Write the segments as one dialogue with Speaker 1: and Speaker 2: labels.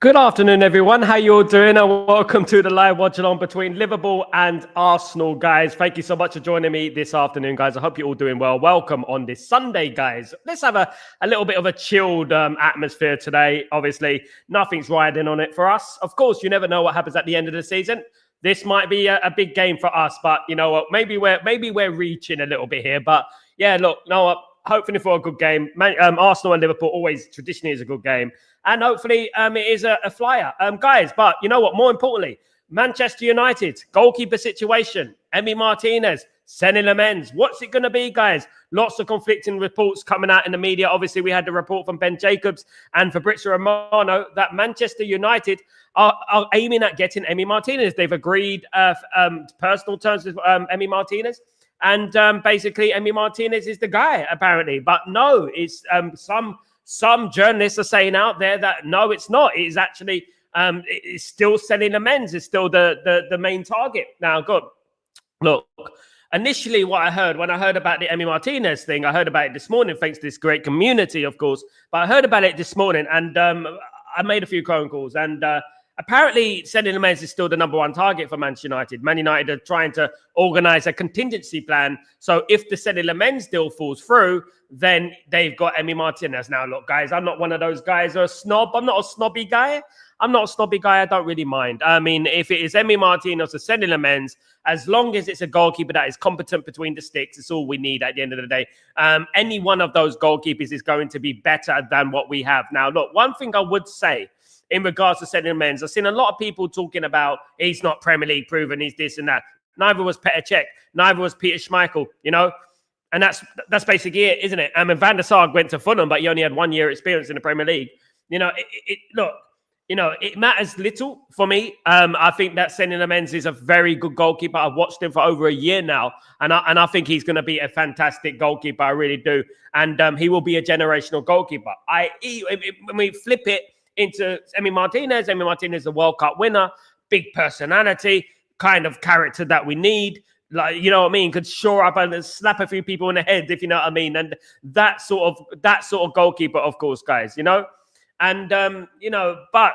Speaker 1: Good afternoon, everyone. How you all doing? And welcome to the live watch-along between Liverpool and Arsenal, guys. Thank you so much for joining me this afternoon, guys. I hope you're all doing well. Welcome on this Sunday, guys. Let's have a little bit of a chilled atmosphere today. Obviously, nothing's riding on it for us. Of course, you never know what happens at the end of the season. This might be a big game for us, but you know what? Maybe we're reaching a little bit here. But yeah, look, no, hopefully for a good game. Arsenal and Liverpool always traditionally is a good game. And hopefully it is a flyer. Guys, but you know what? More importantly, Manchester United, goalkeeper situation, Emi Martinez, Senny Lamens. What's it going to be, guys? Lots of conflicting reports coming out in the media. Obviously, we had the report from Ben Jacobs and Fabrizio Romano that Manchester United are aiming at getting Emi Martinez. They've agreed personal terms with Emi Martinez. And basically, Emi Martinez is the guy, apparently. But no, it's some journalists are saying out there that no, it's not. It is actually it's still Senny Lamens is still the main target. Now, good. Look, initially what I heard when I heard about the Emi Martinez thing, I heard about it this morning, thanks to this great community, of course. But I heard about it this morning, and I made a few phone calls, and apparently Senny Lamens is still the number one target for Manchester United. Man United are trying to organise a contingency plan. So if the Senny Lamens deal falls through, then they've got Emi Martinez. Now, look, guys, I'm not one of those guys who are a snob. I'm not a snobby guy. I don't really mind. I mean, if it is Emi Martinez or Senny Lamens, as long as it's a goalkeeper that is competent between the sticks, it's all we need at the end of the day. Any one of those goalkeepers is going to be better than what we have. Now, look, one thing I would say in regards to Senny Lamens, I've seen a lot of people talking about he's not Premier League proven, he's this and that. Neither was Petr Cech, neither was Peter Schmeichel, you know? And that's basically it, isn't it? I mean, Van der Sar went to Fulham, but he only had 1 year experience in the Premier League. You know, look, you know, it matters little for me. I think that Senny Lamens is a very good goalkeeper. I've watched him for over a year now, and I think he's going to be a fantastic goalkeeper. I really do. And he will be a generational goalkeeper. When we flip it into Emi Martinez is a World Cup winner, big personality, kind of character that we need. Like, you know what I mean? Could shore up and slap a few people in the head, if you know what I mean. And that sort of goalkeeper, of course, guys, you know. And you know, but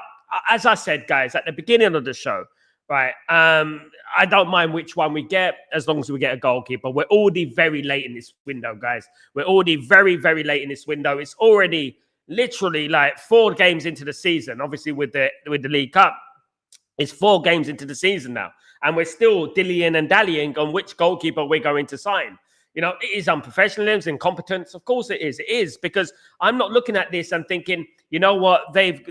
Speaker 1: as I said, guys, at the beginning of the show, right? I don't mind which one we get as long as we get a goalkeeper. We're already very late in this window, guys. We're already very, very late in this window. It's already literally like 4 games into the season. Obviously, with the League Cup, it's 4 games into the season now. And we're still dillying and dallying on which goalkeeper we're going to sign. You know, it is unprofessionalism, incompetence. Of course it is. It is, because I'm not looking at this and thinking, you know what, they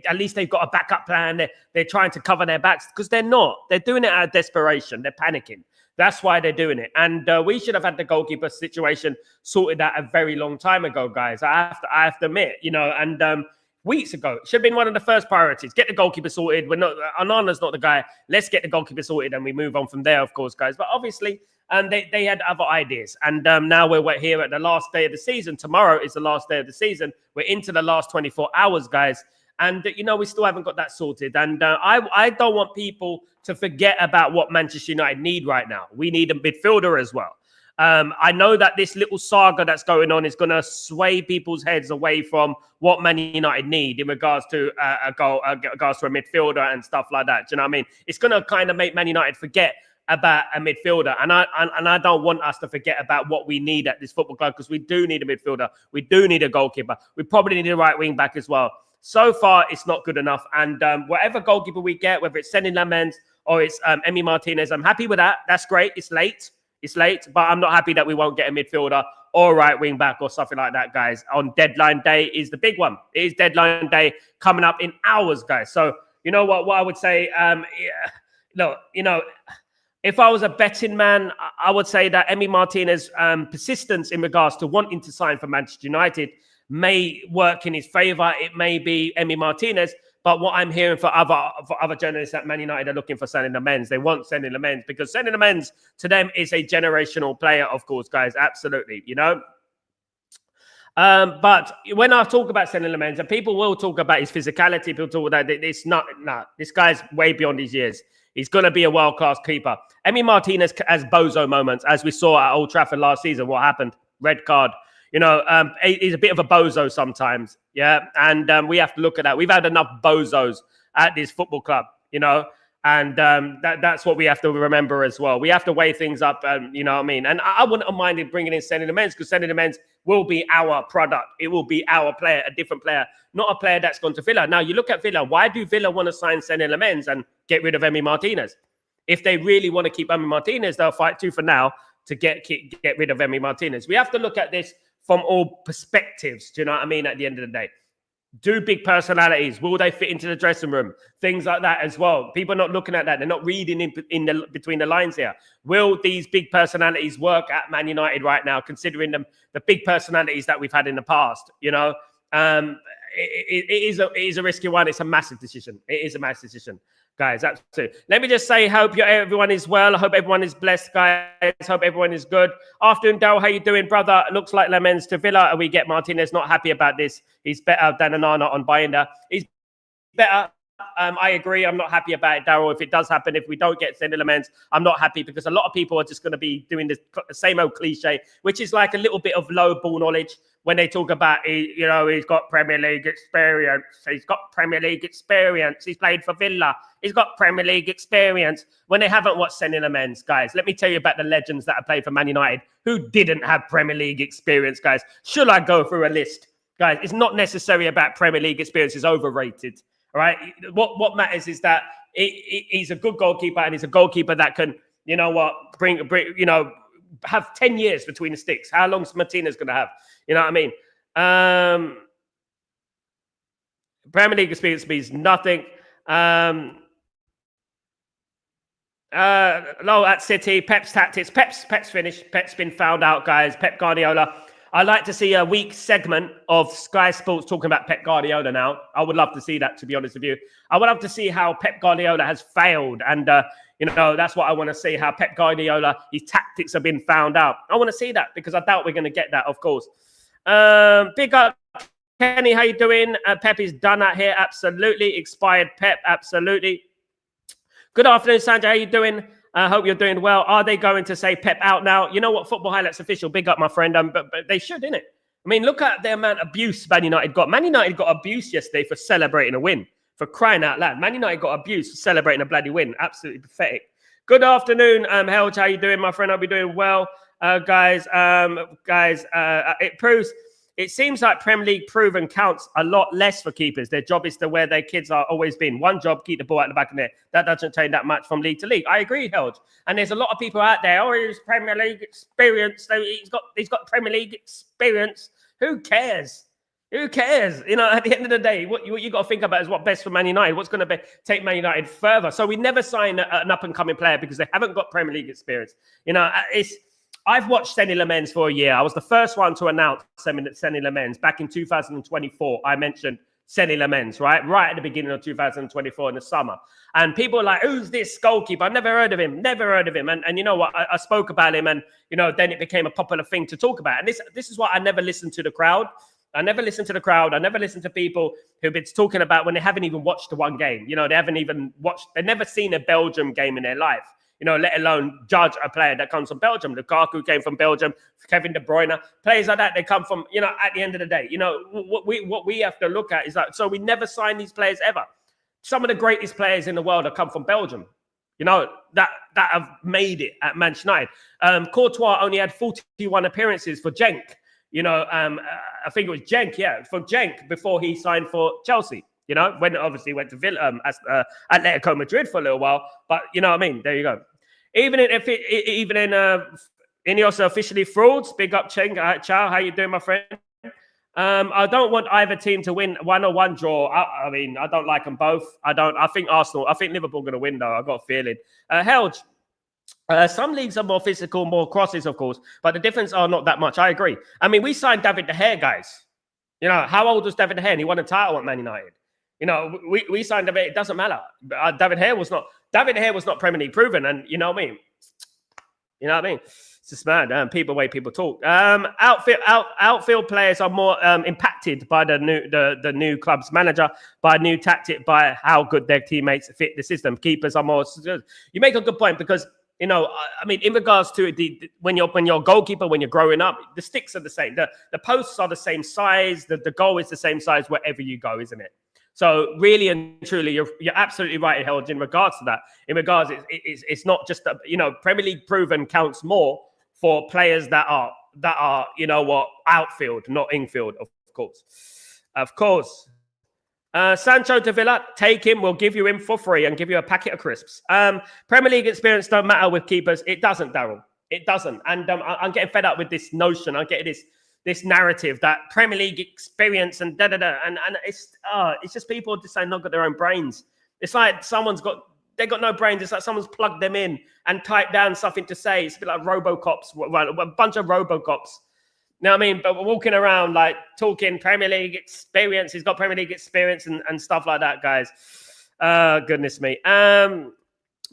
Speaker 1: at least they've got a backup plan. They're trying to cover their backs, because they're not. They're doing it out of desperation. They're panicking. That's why they're doing it. And we should have had the goalkeeper situation sorted out a very long time ago, guys. I have to admit, you know, and weeks ago. It should have been one of the first priorities. Get the goalkeeper sorted. We're not, Onana's not the guy. Let's get the goalkeeper sorted and we move on from there, of course, guys. But obviously, they had other ideas. And now we're here at the last day of the season. Tomorrow is the last day of the season. We're into the last 24 hours, guys. And, you know, we still haven't got that sorted. And I don't want people to forget about what Manchester United need right now. We need a midfielder as well. I know that this little saga that's going on is going to sway people's heads away from what Man United need in regards to a midfielder and stuff like that. Do you know what I mean? It's going to kind of make Man United forget about a midfielder, and I don't want us to forget about what we need at this football club, because we do need a midfielder, we do need a goalkeeper, we probably need a right wing back as well. So far, it's not good enough, and whatever goalkeeper we get, whether it's Senny Lamens or it's Emi Martinez, I'm happy with that. That's great. It's late, but I'm not happy that we won't get a midfielder or right wing back or something like that, guys. On deadline day is the big one. It is deadline day coming up in hours, guys. So you know what I would say? Look, you know, if I was a betting man, I would say that Emi Martinez's persistence in regards to wanting to sign for Manchester United may work in his favour. It may be Emi Martinez. But what I'm hearing for other journalists at Man United are looking for Senny Lamens. They want Senny Lamens, because Senny Lamens to them is a generational player, of course, guys. Absolutely, you know. But when I talk about Senny Lamens, and people will talk about his physicality, people talk about that. It's not. This guy's way beyond his years. He's going to be a world-class keeper. Emi Martinez has bozo moments, as we saw at Old Trafford last season. What happened? Red card. He's a bit of a bozo sometimes. Yeah. And we have to look at that. We've had enough bozos at this football club, and that's what we have to remember as well. We have to weigh things up, you know what I mean? And I wouldn't have minded bringing in Senny Lamens, because Senny Lamens will be our product. It will be our player, a different player, not a player that's gone to Villa. Now, you look at Villa. Why do Villa want to sign Senny Lamens and get rid of Emi Martinez? If they really want to keep Emi Martinez, they'll fight tooth and nail to get rid of Emi Martinez. We have to look at this from all perspectives. Do you know what I mean? At the end of the day. Do big personalities, will they fit into the dressing room? Things like that as well. People are not looking at that. They're not reading between the lines here. Will these big personalities work at Man United right now, considering the big personalities that we've had in the past? It is a risky one. It's a massive decision. It is a massive decision, guys. Absolutely. Let me just say, hope everyone is well. I hope everyone is blessed, guys. Hope everyone is good. Afternoon, Dale. How you doing, brother? Looks like Lamens to Villa, and we get Martinez. Not happy about this. He's better than Onana on Binder. He's better. I agree. I'm not happy about it, Daryl. If it does happen, if we don't get Senny Lamens, I'm not happy, because a lot of people are just going to be doing the same old cliche, which is like a little bit of low ball knowledge when they talk about, he's got Premier League experience. He's got Premier League experience. He's played for Villa. He's got Premier League experience. When they haven't watched Senny Lamens, guys, let me tell you about the legends that have played for Man United who didn't have Premier League experience, guys. Should I go through a list? Guys, it's not necessary about Premier League experience. It's overrated. All right. What matters is that he's a good goalkeeper, and he's a goalkeeper that can, bring have 10 years between the sticks. How long's Martinez going to have? You know what I mean? Premier League experience means nothing. Low at City. Pep's tactics. Pep's finished. Pep's been found out, guys. Pep Guardiola. I like to see a week segment of Sky Sports talking about Pep Guardiola now. I would love to see that, to be honest with you. I would love to see how Pep Guardiola has failed. And, that's what I want to see, how Pep Guardiola, his tactics have been found out. I want to see that, because I doubt we're going to get that, of course. Big up, Kenny. How you doing? Pep is done out here. Absolutely. Expired Pep. Absolutely. Good afternoon, Sanjay. How you doing? I hope you're doing well. Are they going to say Pep out now? You know what? Football Highlights official. Big up, my friend. But they should, innit? I mean, look at the amount of abuse Man United got. Man United got abuse yesterday for celebrating a win. For crying out loud. Man United got abuse for celebrating a bloody win. Absolutely pathetic. Good afternoon, Helge. How you doing, my friend? I'll be doing well, guys. It seems like Premier League proven counts a lot less for keepers. Their job is to where their kids are always been. One job, keep the ball at the back of the net. That doesn't change that much from league to league. I agree, Helge. And there's a lot of people out there, he's Premier League experience. So he's got Premier League experience. Who cares? Who cares? At the end of the day, what you got to think about is what's best for Man United. What's going to take Man United further. So we never sign an up-and-coming player because they haven't got Premier League experience. I've watched Senny Lamens for a year. I was the first one to announce Senny Lamens back in 2024. I mentioned Senny Lamens, right? Right at the beginning of 2024 in the summer. And people are like, who's this goalkeeper? I've never heard of him. Never heard of him. And you know what? I spoke about him, and, then it became a popular thing to talk about. And this is why I never listened to the crowd. I never listened to the crowd. I never listened to people who've been talking about when they haven't even watched the one game. They've never seen a Belgium game in their life. Let alone judge a player that comes from Belgium. Lukaku came from Belgium. Kevin De Bruyne, players like that, they come from, at the end of the day, what we have to look at is so we never sign these players ever. Some of the greatest players in the world have come from Belgium, that have made it at Manchester United. Courtois only had 41 appearances for Genk. I think it was Genk, for Genk before he signed for Chelsea. When obviously went to Villa, Atletico Madrid for a little while. But you know what I mean? There you go. Even in Inos officially frauds. Big up, Cheng. Ciao. How you doing, my friend? I don't want either team to win 1-1 draw. I mean, I don't like them both. I think Liverpool are going to win, though. I've got a feeling. Helge. Some leagues are more physical, more crosses, of course. But the difference are not that much. I agree. I mean, we signed David De Gea, guys. How old was David De Gea? And he won a title at Man United. We signed David. It doesn't matter. David De Gea was not Premier League proven, and you know what I mean. It's just mad. Way people talk. Outfield players are more impacted by the new club's manager, by a new tactic, by how good their teammates fit the system. Keepers are more. You make a good point, because You know, I mean, in regards to when you're a goalkeeper, when you're growing up, the sticks are the same. The posts are the same size. The goal is the same size wherever you go, isn't it? So really and truly, you're absolutely right, Helge, in regards to that. In regards, it's not just Premier League proven counts more for players that are outfield, not infield, of course. Sancho to Villa, take him. We'll give you him for free and give you a packet of crisps. Premier League experience don't matter with keepers. It doesn't, Daryl. It doesn't. And I'm getting fed up with this notion. I'm getting this narrative that Premier League experience and da-da-da. And it's just people just saying not got their own brains. It's like they got no brains. It's like someone's plugged them in and typed down something to say. It's a bit like Robocops, a bunch of Robocops. You know what I mean? But we're walking around like talking Premier League experience. He's got Premier League experience and stuff like that, guys. Goodness me.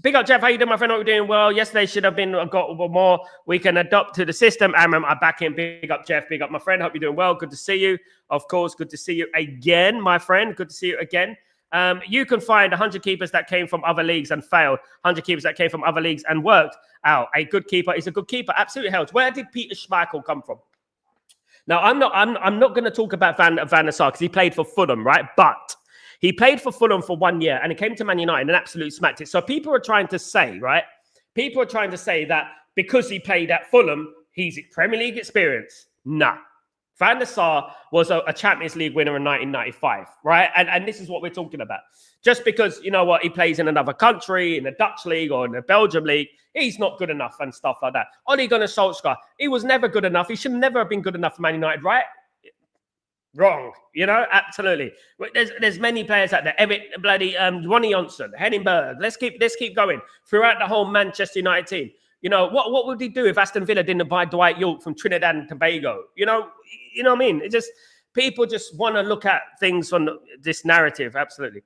Speaker 1: Big up, Jeff. How you doing, my friend? Hope you're doing well. Yesterday should have been got more. We can adopt to the system. Amram, I'm back in. Big up, Jeff. Big up, my friend. Hope you're doing well. Good to see you. Of course, good to see you again, my friend. Good to see you again. You can find 100 keepers that came from other leagues and failed. 100 keepers that came from other leagues and worked out. A good keeper is a good keeper. Absolutely helps. Where did Peter Schmeichel come from? Now, I'm not going to talk about Van der Sar because he played for Fulham, right? But he played for Fulham for 1 year and he came to Man United and absolutely smacked it. So people are trying to say, right? People are trying to say that because he played at Fulham, he's Premier League experience. Nah. Van der Sar was a Champions League winner in 1995, right? And this is what we're talking about. Just because, you know what, he plays in another country, in the Dutch league or in the Belgium league, he's not good enough and stuff like that. Ole Gunnar Solskjaer, he was never good enough. He should never have been good enough for Man United, right? Wrong, absolutely. There's many players out there. Eric bloody Ronnie Johnson, Henningberg. Let's keep going throughout the whole Manchester United team. What would he do if Aston Villa didn't buy Dwight York from Trinidad and Tobago? You know what I mean? It just people just want to look at things from this narrative. Absolutely.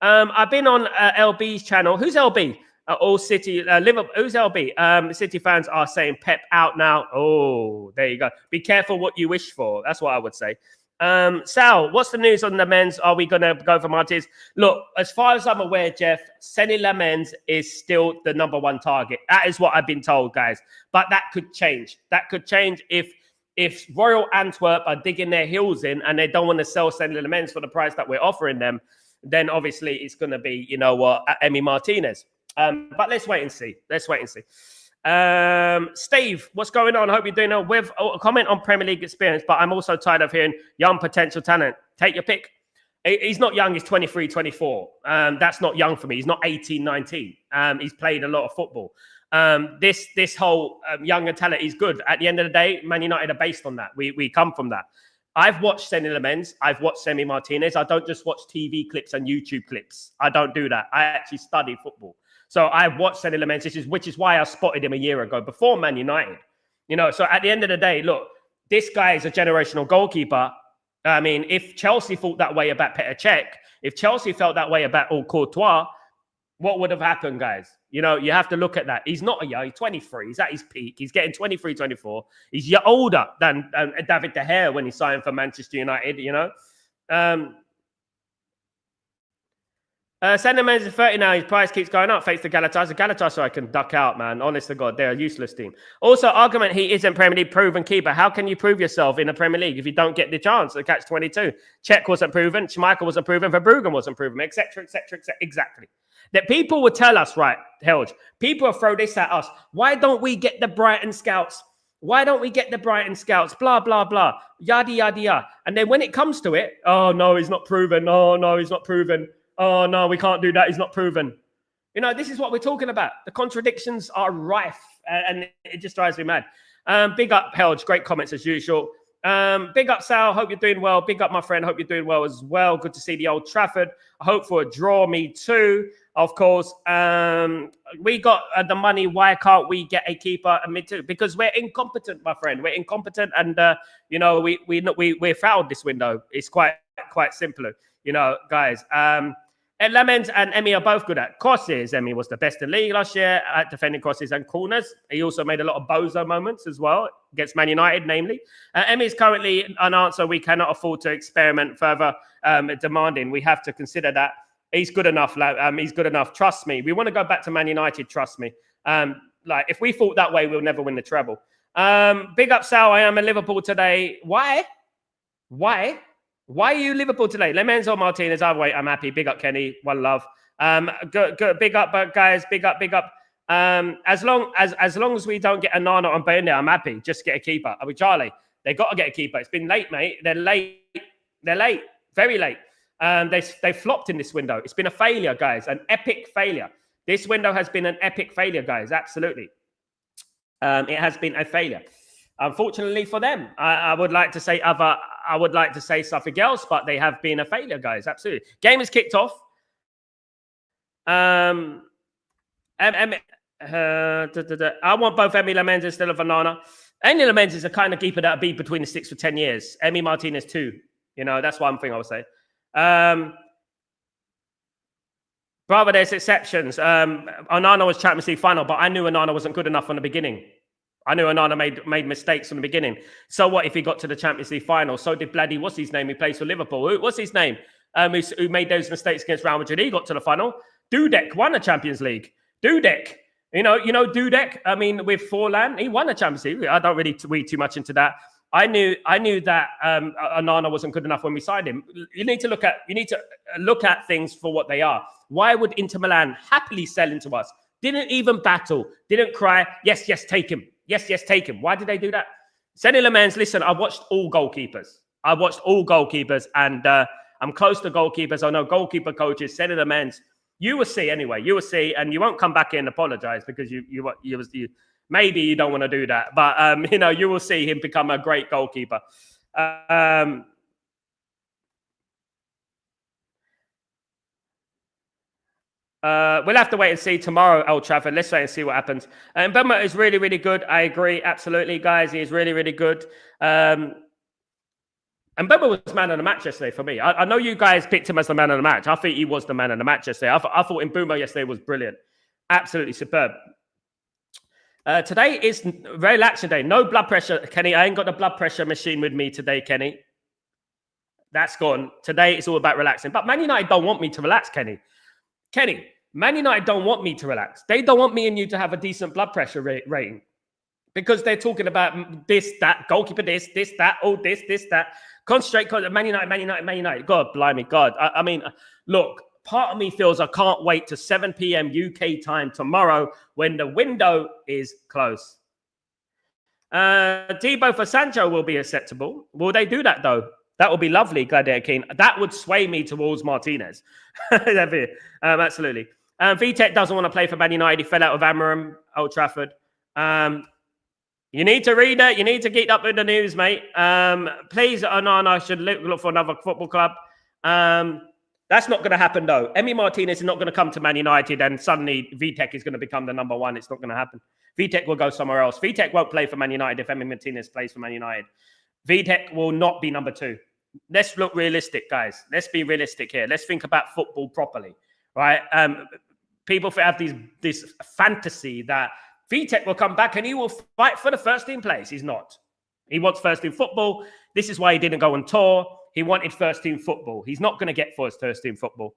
Speaker 1: I've been on LB's channel. Who's LB? All City, Liverpool. Who's LB? City fans are saying Pep out now. Oh, there you go. Be careful what you wish for. That's what I would say. Sal, what's the news on the men's? Are we going to go for Martinez? Look, as far as I'm aware, Jeff, Senny Lamens is still the number one target. That is what I've been told, guys. But that could change. That could change if Royal Antwerp are digging their heels in and they don't want to sell Senny Lamens for the price that we're offering them. Then obviously it's going to be, Emi Martinez. But let's wait and see. Steve, what's going on? Hope you're doing well. With a comment on Premier League experience, but I'm also tired of hearing young potential talent. Take your pick. He's not young. He's 23, 24. That's not young for me. He's not 18, 19. He's played a lot of football. This whole younger talent is good. At the end of the day, Man United are based on that. We come from that. I've watched Senny Lamens. I've watched Emi Martinez. I don't just watch TV clips and YouTube clips. I don't do that. I actually study football. So I've watched Senny Lamens, which is why I spotted him a year ago before Man United. So at the end of the day, look, this guy is a generational goalkeeper. I mean, if Chelsea thought that way about Petr Cech, if Chelsea felt that way about Courtois, what would have happened, guys? You have to look at that. He's not a young, he's 23. He's at his peak. He's getting 23, 24. He's older than David De Gea when he signed for Manchester United, Senderman is 30 now. His price keeps going up. Thanks to Galatasaray. Galatasaray can duck out, man. Honest to God, they're a useless team. Also, argument he isn't Premier League proven keeper. How can you prove yourself in the Premier League if you don't get the chance to catch 22? Czech wasn't proven. Schmeichel wasn't proven. Verbruggen wasn't proven, etc., etc., etc. Exactly. That people would tell us, right, Helge, people will throw this at us. Why don't we get the Brighton scouts? Why don't we get the Brighton scouts? Blah, blah, blah. Yada, yada, yada. And then when it comes to it, oh, no, he's not proven. Oh, no, he's not proven. Oh, no, we can't do that. He's not proven. This is what we're talking about. The contradictions are rife, and it just drives me mad. Big up, Helge. Great comments as usual. Big up, Sal. Hope you're doing well. Big up, my friend. Hope you're doing well as well. Good to see the Old Trafford. I hope for a draw. Me too. Of course, we got the money. Why can't we get a keeper? And me too, because we're incompetent, my friend. We're incompetent, and we fouled this window. It's quite simple, guys. And Lamens and Emi are both good at crosses. Emi was the best in the league last year at defending crosses and corners. He also made a lot of bozo moments as well against Man United, namely. Emi is currently an answer we cannot afford to experiment further demanding. We have to consider that. He's good enough. He's good enough. Trust me. We want to go back to Man United. Trust me. Like, if we thought that way, we'll never win the treble. Big up, Sal. I am in Liverpool today. Why? Why are you Liverpool today? Lemens or Martinez? Either way, I'm happy. Big up, Kenny. One love. Good. Big up, guys. Big up. As long as we don't get a Nana on Banter, I'm happy. Just get a keeper. Are we Charlie? They got to get a keeper. It's been late, mate. They're late. Very late. They flopped in this window. It's been a failure, guys. An epic failure. This window has been an epic failure, guys. Absolutely. It has been a failure. Unfortunately for them, I would like to say something else, but they have been a failure, guys. Absolutely. Game is kicked off. I want both Emi Lamens instead of Vanana. Emi Lamens is a kind of keeper that be between the sticks for 10 years. Emi Martinez too. You know, that's one thing I would say. Brother, there's exceptions. Onana was Champions League final, but I knew Onana wasn't good enough from the beginning. I knew Onana made mistakes from the beginning. So what if he got to the Champions League final? So did bloody, what's his name? He plays for Liverpool. What's his name? Who made those mistakes against Real Madrid? He got to the final. Dudek won a Champions League. Dudek. You know Dudek. I mean, with Forlan, he won a Champions League. I don't really read too much into that. I knew that Onana wasn't good enough when we signed him. You need to look at things for what they are. Why would Inter Milan happily sell into us? Didn't even battle. Didn't cry. Yes, take him. Yes, take him. Why did they do that? Senny Lemans, listen, I watched all goalkeepers. And I'm close to goalkeepers. I know goalkeeper coaches. Senny Lemans, you will see anyway. You will see, and you won't come back in and apologize because you maybe you don't want to do that, but you will see him become a great goalkeeper. We'll have to wait and see tomorrow, Old Trafford. Let's wait and see what happens. And Bummer is really, really good. I agree, absolutely, guys. He is really, really good. And Bummer was man of the match yesterday for me. I know you guys picked him as the man of the match. I think he was the man of the match yesterday. I thought Mbeumo yesterday was brilliant, absolutely superb. Today is relaxing day. No blood pressure, Kenny. I ain't got the blood pressure machine with me today, Kenny. That's gone. Today it's all about relaxing. But Man United don't want me to relax, Kenny. Man United don't want me to relax. They don't want me and you to have a decent blood pressure rating because they're talking about this, that, goalkeeper, this, that, all this, that. Concentrate, Man United. God, blimey, God. I mean, look, part of me feels I can't wait to 7 p.m. UK time tomorrow when the window is closed. Debo for Sancho will be acceptable. Will they do that, though? That would be lovely, Gladiator King. That would sway me towards Martinez. Absolutely. VTech doesn't want to play for Man United. He fell out of Amorim, Old Trafford. You need to read it. You need to get up with the news, mate. Please, Onana should look for another football club. That's not going to happen, though. Emi Martinez is not going to come to Man United and suddenly VTech is going to become the number one. It's not going to happen. VTech will go somewhere else. VTech won't play for Man United if Emi Martinez plays for Man United. VTech will not be number two. Let's look realistic, guys. Let's be realistic here. Let's think about football properly, right? People have this fantasy that VTech will come back and he will fight for the first team place. He's not. He wants first team football. This is why he didn't go on tour. He wanted first team football. He's not going to get first team football,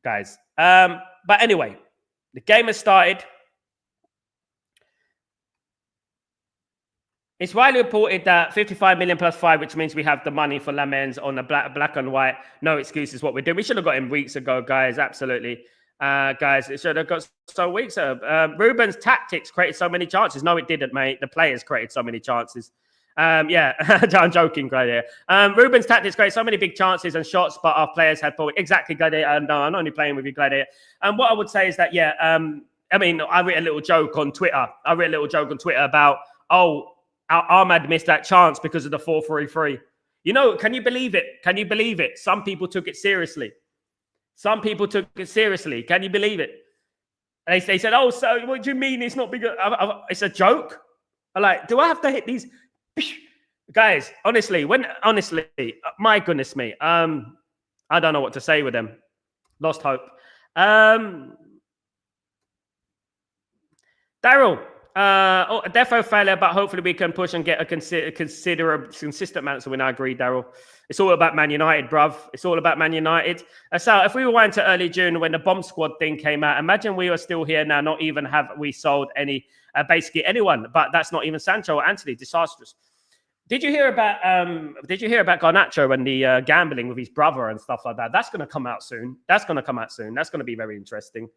Speaker 1: guys. But anyway, the game has started. It's widely reported that 55 million plus 5, which means we have the money for Lamens on the black and white. No excuses what we're doing. We should have got him weeks ago, guys. Absolutely. Guys, it should have got so weeks ago. Ruben's tactics created so many chances. No, it didn't, mate. The players created so many chances. Yeah, I'm joking, Gladiator. Ruben's tactics created so many big chances and shots, but our players had poor. Exactly, Gladiator. No, I'm only playing with you, Gladiator. And what I would say is that, yeah, I mean, I read a little joke on Twitter. About, Ahmad missed that chance because of the 4-3-3. You know, can you believe it? Some people took it seriously. Can you believe it? They said, oh, so what do you mean it's not big? It's a joke? I'm like, do I have to hit these? Guys, honestly, my goodness me. I don't know what to say with them. Lost hope. Daryl, A defo failure, but hopefully we can push and get a consistent man to win. I agree, Daryl. It's all about Man United, bruv. It's all about Man United. So if we rewind to early June when the bomb squad thing came out, imagine we were still here now. Not even have we sold basically anyone, but that's not even Sancho or Anthony. Disastrous. Did you hear about Garnacho and the gambling with his brother and stuff like that? That's going to come out soon. That's going to be very interesting.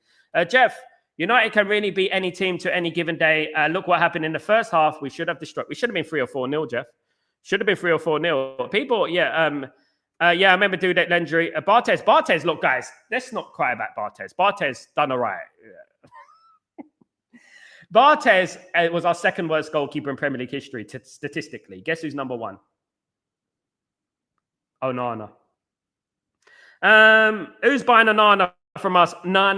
Speaker 1: Jeff, United can really beat any team to any given day. Look what happened in the first half. We should have destroyed. We should have been 3 or 4-0, Jeff. Should have been 3 or 4-0. People, I remember doing that injury. Barthez, look, guys, let's not cry about Barthez. Barthez done all right. Yeah. Barthez was our second worst goalkeeper in Premier League history, statistically. Guess who's number 1? Onana. Who's buying Onana from us? No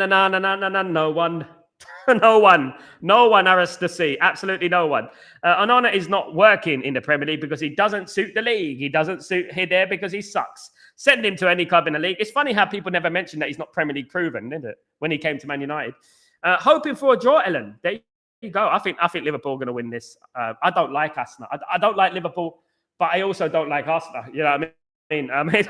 Speaker 1: one. No one, Aristasi. Absolutely no one. Onana is not working in the Premier League because he doesn't suit the league. He doesn't suit here there because he sucks. Send him to any club in the league. It's funny how people never mention that he's not Premier League proven, isn't it? When he came to Man United. Hoping for a draw, Ellen. There you go. I think Liverpool are going to win this. I don't like Arsenal. I don't like Liverpool, but I also don't like Arsenal. You know what I mean?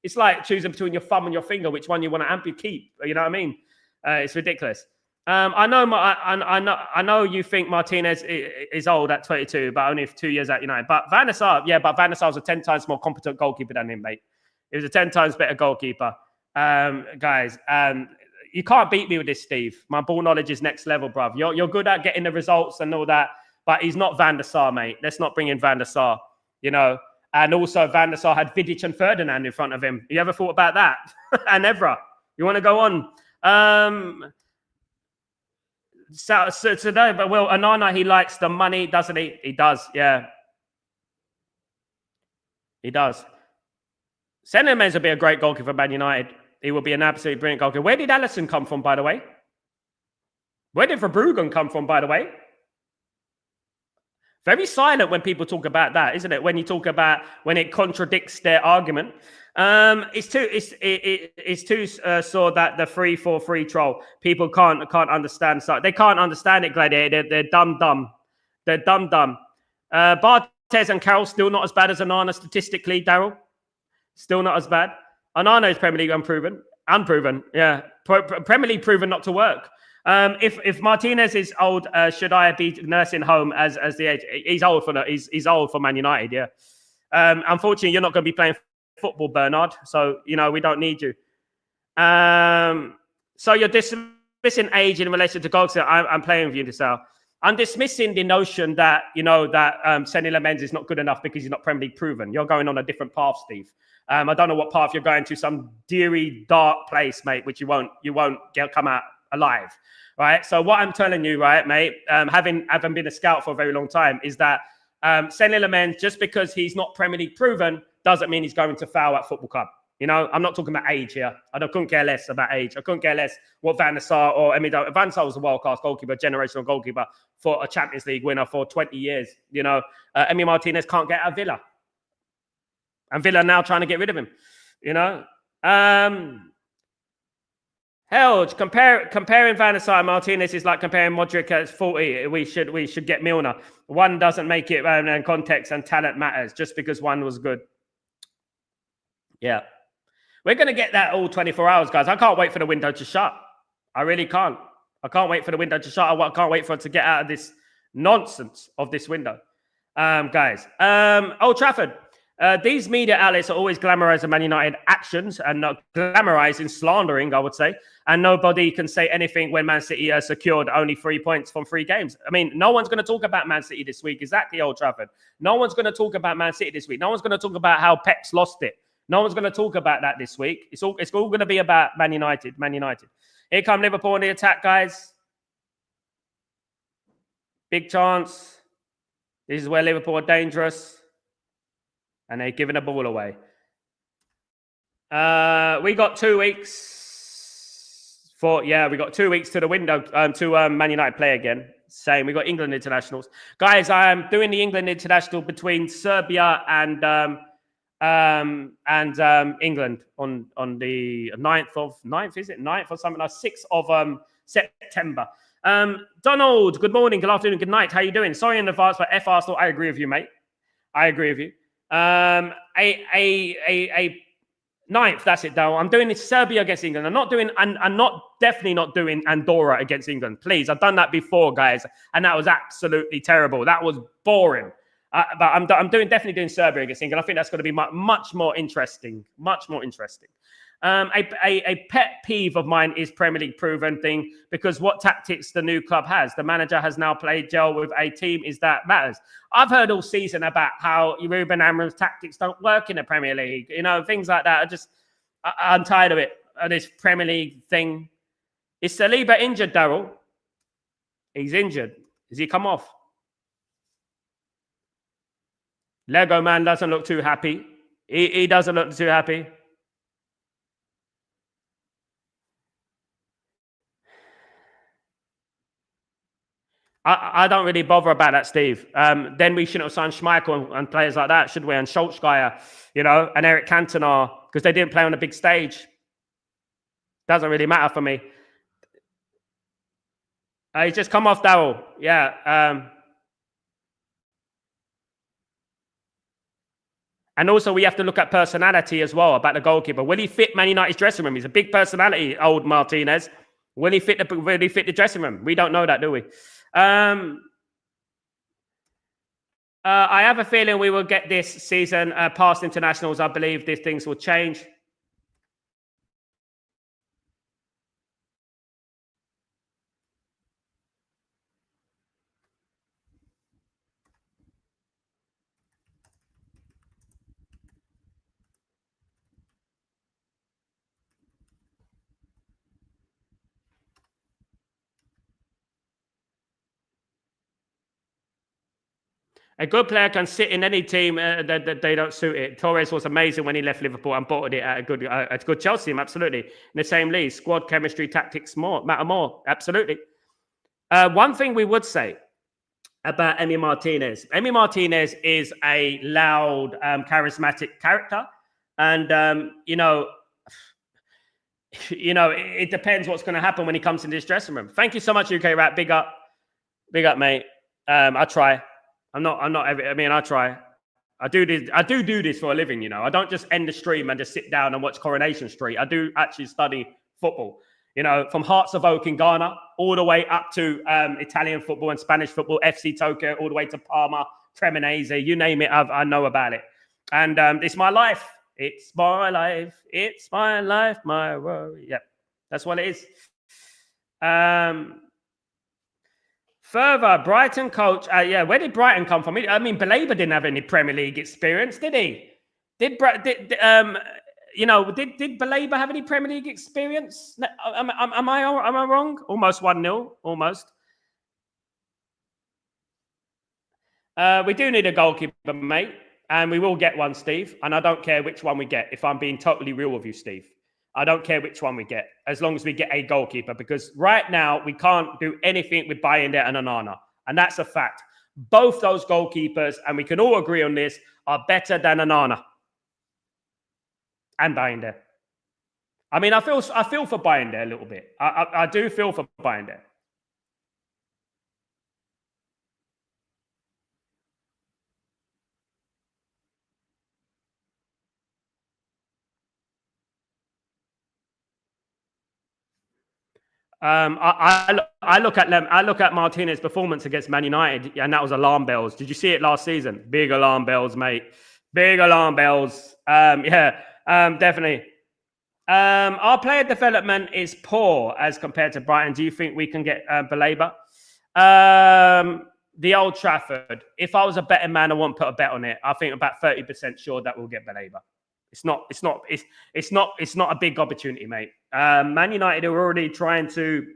Speaker 1: It's like choosing between your thumb and your finger, which one you want to keep. You know what I mean? It's ridiculous. I know you think Martinez is old at 22, but only 2 years at United. But Van der Sar, but Van der Sar was a 10 times more competent goalkeeper than him, mate. He was a 10 times better goalkeeper. Guys, you can't beat me with this, Steve. My ball knowledge is next level, bruv. You're good at getting the results and all that, but he's not Van der Sar, mate. Let's not bring in Van der Sar, you know. And also, Van der Sar had Vidic and Ferdinand in front of him. You ever thought about that? And Evra. You want to go on? So today, but well, Onana, he likes the money, doesn't he? He does, yeah. He does. Senneman's will be a great goalkeeper for Man United. He will be an absolutely brilliant goalkeeper. Where did Alisson come from, by the way? Where did Verbruggen come from, by the way? Very silent when people talk about that, isn't it? When you talk about when it contradicts their argument. It's too sore that the 3-4-3 troll. People can't understand. So they can't understand it, Gladiator. They're dumb. They're dumb. Barthez and Carroll still not as bad as Onana statistically, Daryl. Still not as bad. Onana is Premier League unproven. Yeah, Premier League proven not to work. If Martinez is old, should I be nursing home as the age? He's old for Man United. Yeah. Unfortunately, you're not going to be playing football, Bernard. So we don't need you. So you're dismissing age in relation to goals. I'm playing with you this hour. I'm dismissing the notion that Senny Lamens is not good enough because he's not Premier League proven. You're going on a different path, Steve. I don't know what path you're going to. Some dreary, dark place, mate, which you won't come out alive, right? So what I'm telling you, right, mate, having been a scout for a very long time, is that Senny Lamens, just because he's not Premier League proven, doesn't mean he's going to foul at football club. I'm not talking about age here. I couldn't care less about age. I couldn't care less what Van der Sar Van der Sar was a world-class goalkeeper, generational goalkeeper for a Champions League winner for 20 years. Emi Martinez can't get out of Villa. And Villa now trying to get rid of him. Hell, comparing Van der Sar and Martinez is like comparing Modric at 40. We should get Milner. One doesn't make it, and context and talent matters just because one was good. Yeah. We're going to get that all 24 hours, guys. I can't wait for the window to shut. I really can't. I can't wait for the window to shut. I can't wait for it to get out of this nonsense of this window. Guys, Old Trafford. These media outlets are always glamorizing Man United actions and not glamorizing slandering, I would say. And nobody can say anything when Man City has secured only 3 points from 3 games. I mean, no one's going to talk about Man City this week. Exactly, Old Trafford. No one's going to talk about Man City this week. No one's going to talk about how Pep's lost it. No one's going to talk about that this week. It's all going to be about Man United. Man United. Here come Liverpool on the attack, guys. Big chance. This is where Liverpool are dangerous. And they're giving the ball away. We got 2 weeks we got 2 weeks to the window to Man United play again. Same. We got England internationals. Guys, I am doing the England international between Serbia and England on the 9th, is it? 9th or something like 6th of September. Donald, good morning, good afternoon, good night. How you doing? Sorry in advance for F Arsenal. I agree with you, mate. I agree with you. A ninth, that's it, though. I'm doing Serbia against England. I'm definitely not doing Andorra against England. Please, I've done that before, guys, and that was absolutely terrible. That was boring. But I'm definitely doing Serbia against England. I think that's going to be much more interesting. Much more interesting. A pet peeve of mine is Premier League proven thing, because what tactics the new club has. The manager has now played gel with a team is that matters. I've heard all season about how Ruben Amorim's tactics don't work in the Premier League. You know, things like that. I'm tired of it. This Premier League thing. Is Saliba injured, Daryl? He's injured. Has he come off? Lego man doesn't look too happy. He doesn't look too happy. I don't really bother about that, Steve. Then we shouldn't have signed Schmeichel and players like that, should we? And Solskjaer, you know, and Eric Cantona, because they didn't play on a big stage. Doesn't really matter for me. He's just come off, Darryl. Yeah. And also, we have to look at personality as well about the goalkeeper. Will he fit Man United's dressing room? He's a big personality, old Martinez. Will he fit the dressing room? We don't know that, do we? I have a feeling we will get this season past internationals. I believe these things will change. A good player can sit in any team that they don't suit it. Torres was amazing when he left Liverpool and bottled it at a good Chelsea team. Absolutely, in the same league, squad chemistry, tactics matter more. Absolutely. One thing we would say about Emi Martinez. Emi Martinez is a loud, charismatic character, and it depends what's going to happen when he comes in this dressing room. Thank you so much, UK Rat. Big up, mate. I try. I try. I do this for a living, you know. I don't just end the stream and just sit down and watch Coronation Street. I do actually study football, you know, from Hearts of Oak in Ghana all the way up to Italian football and Spanish football, FC Tokyo, all the way to Parma, Cremonese, you name it, I know about it. And it's my life. It's my life. It's my life, my worry. Yep, that's what it is. Further, Brighton coach. Where did Brighton come from? I mean, Baleba didn't have any Premier League experience, did he? Did Baleba have any Premier League experience? Am I wrong? Almost 1-0. Almost. We do need a goalkeeper, mate, and we will get one, Steve. And I don't care which one we get. If I'm being totally real with you, Steve. I don't care which one we get, as long as we get a goalkeeper. Because right now, we can't do anything with Bayender and Onana. And that's a fact. Both those goalkeepers, and we can all agree on this, are better than Onana and Bayender. I mean, I feel for Bayender a little bit. I do feel for Bayender. I look at Martinez's performance against Man United, and that was alarm bells. Did you see it last season? Big alarm bells, mate. Big alarm bells. Definitely. Our player development is poor as compared to Brighton. Do you think we can get Baleba? The Old Trafford. If I was a betting man, I wouldn't put a bet on it. I think about 30% sure that we'll get Baleba. It's not a big opportunity, mate. Man United are already trying to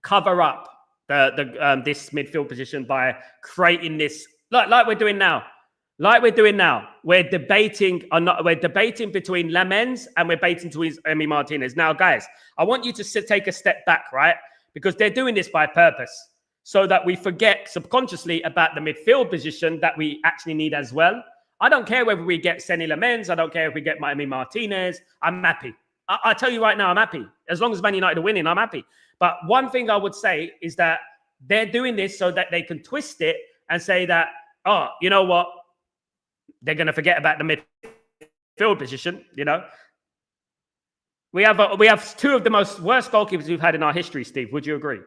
Speaker 1: cover up this midfield position by creating this like we're doing now. We're debating between Lamens and we're debating between Emi Martinez. Now, guys, I want you to take a step back, right? Because they're doing this by purpose, so that we forget subconsciously about the midfield position that we actually need as well. I don't care whether we get Seny Lamens. I don't care if we get Emi Martinez. I'm happy. I tell you right now, I'm happy. As long as Man United are winning, I'm happy. But one thing I would say is that they're doing this so that they can twist it and say that, oh, you know what? They're going to forget about the midfield position, you know. We have two of the most worst goalkeepers we've had in our history, Steve. Would you agree?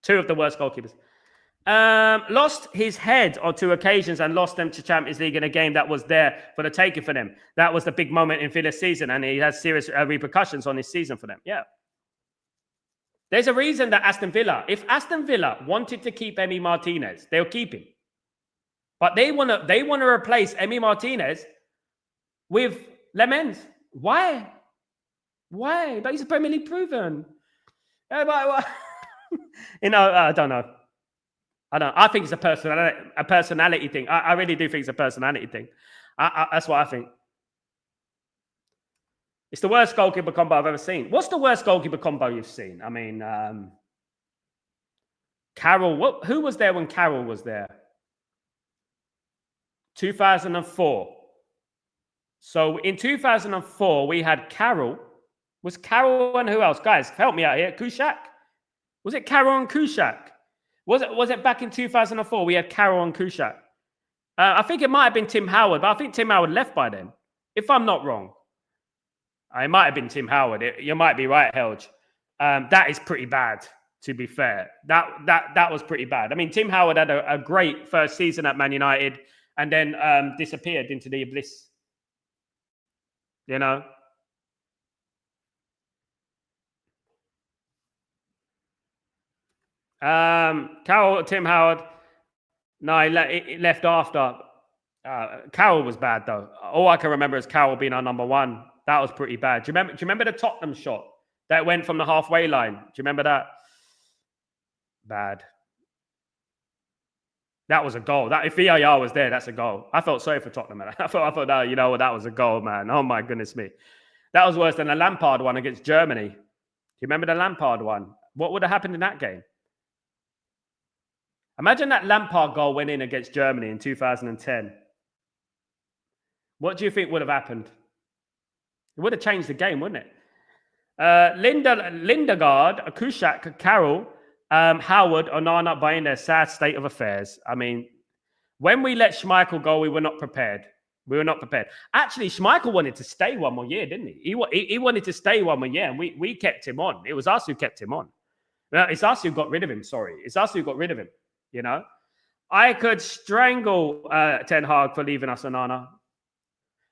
Speaker 1: Two of the worst goalkeepers. Lost his head on 2 occasions and lost them to Champions League in a game that was there for the taking for them. That was the big moment in Villa's season, and he has serious repercussions on his season for them. Yeah. There's a reason that if Aston Villa wanted to keep Emi Martinez, they'll keep him. But they want to replace Emi Martinez with Lemens. Why? But he's a Premier League proven. I don't know. I think it's a personality thing. I really do think it's a personality thing. That's what I think. It's the worst goalkeeper combo I've ever seen. What's the worst goalkeeper combo you've seen? I mean, Carroll. Who was there when Carroll was there? 2004. So in 2004, we had Carroll. Was Carroll and who else? Guys, help me out here. Kushak? Was it Carroll and Kushak? Was it back in 2004? We had Carroll and Kushak. I think it might have been Tim Howard, but I think Tim Howard left by then, if I'm not wrong. It might have been Tim Howard. You might be right, Helge. That is pretty bad, to be fair. That was pretty bad. I mean, Tim Howard had a great first season at Man United and then disappeared into the abyss. You know? Carroll, Tim Howard. No, he left after. Carroll was bad, though. All I can remember is Carroll being our number 1. That was pretty bad. Do you remember the Tottenham shot that went from the halfway line? Do you remember that? Bad. That was a goal. If VAR was there, that's a goal. I felt sorry for Tottenham. Man. I thought that, that was a goal, man. Oh my goodness me. That was worse than the Lampard one against Germany. Do you remember the Lampard one? What would have happened in that game? Imagine that Lampard goal went in against Germany in 2010. What do you think would have happened? It would have changed the game, wouldn't it? Lindegaard, Kushak, Carroll, Howard, Onana by in their sad state of affairs. I mean, when we let Schmeichel go, we were not prepared. Actually, Schmeichel wanted to stay one more year, didn't he? He wanted to stay one more year, and we kept him on. It was us who kept him on. It's us who got rid of him, sorry. It's us who got rid of him, you know? I could strangle Ten Hag for leaving us, Onana.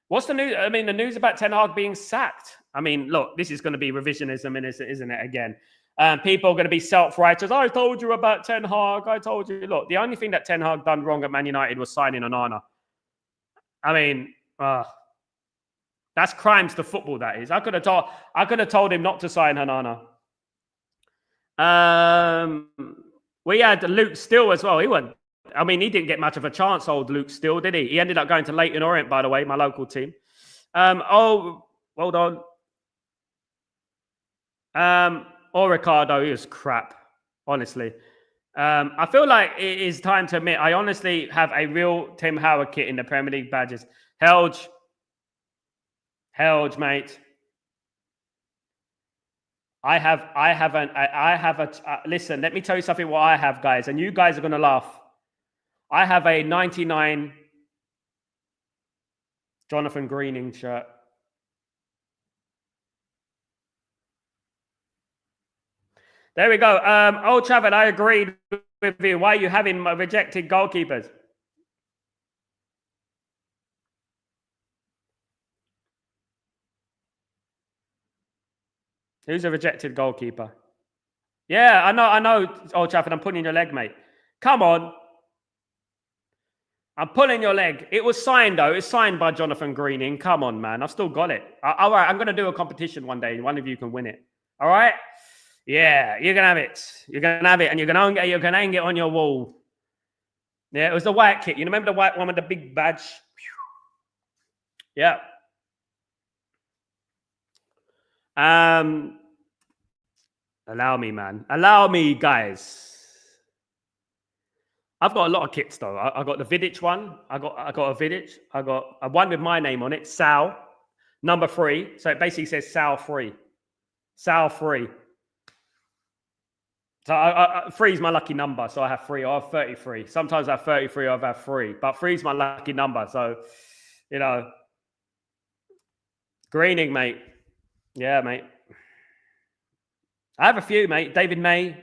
Speaker 1: What's the news? I mean, the news about Ten Hag being sacked. I mean, look, this is going to be revisionism, isn't it, again? People are going to be self-righteous. I told you about Ten Hag. I told you. Look, the only thing that Ten Hag done wrong at Man United was signing Onana. I mean, that's crimes to football, that is. I could have told him not to sign Onana. We had Luke Still as well. He didn't get much of a chance, old Luke Still, did he? He ended up going to Leyton Orient, by the way, my local team. Hold on. Or Ricardo, he was crap, honestly. I feel like it is time to admit, I honestly have a real Tim Howard kit in the Premier League badges. Helge, mate. Listen, let me tell you something what I have, guys, and you guys are going to laugh. I have a 99 Jonathan Greening shirt. There we go. Old Trafford, I agreed with you. Why are you having rejected goalkeepers? Who's a rejected goalkeeper? Yeah, I know, Old Trafford. I'm pulling your leg, mate. Come on. I'm pulling your leg. It was signed, though. It's signed by Jonathan Greening. Come on, man. I've still got it. All right, I'm going to do a competition one day. One of you can win it. All right? Yeah, you're going to have it. You're going to have it, and you're going to hang it on your wall. Yeah, it was the white kit. You remember the white one with the big badge? Yeah. Allow me, man. Allow me, guys. I've got a lot of kits though. I got the Vidic one. I got a Vidic. I got a one with my name on it, Sal, number 3. So it basically says Sal 3. Sal 3. So 3 is my lucky number. So I have 3. I have 33. Sometimes I have 33. I have 3. But 3 is my lucky number. So, you know, Greening, mate. Yeah, mate. I have a few, mate. David May.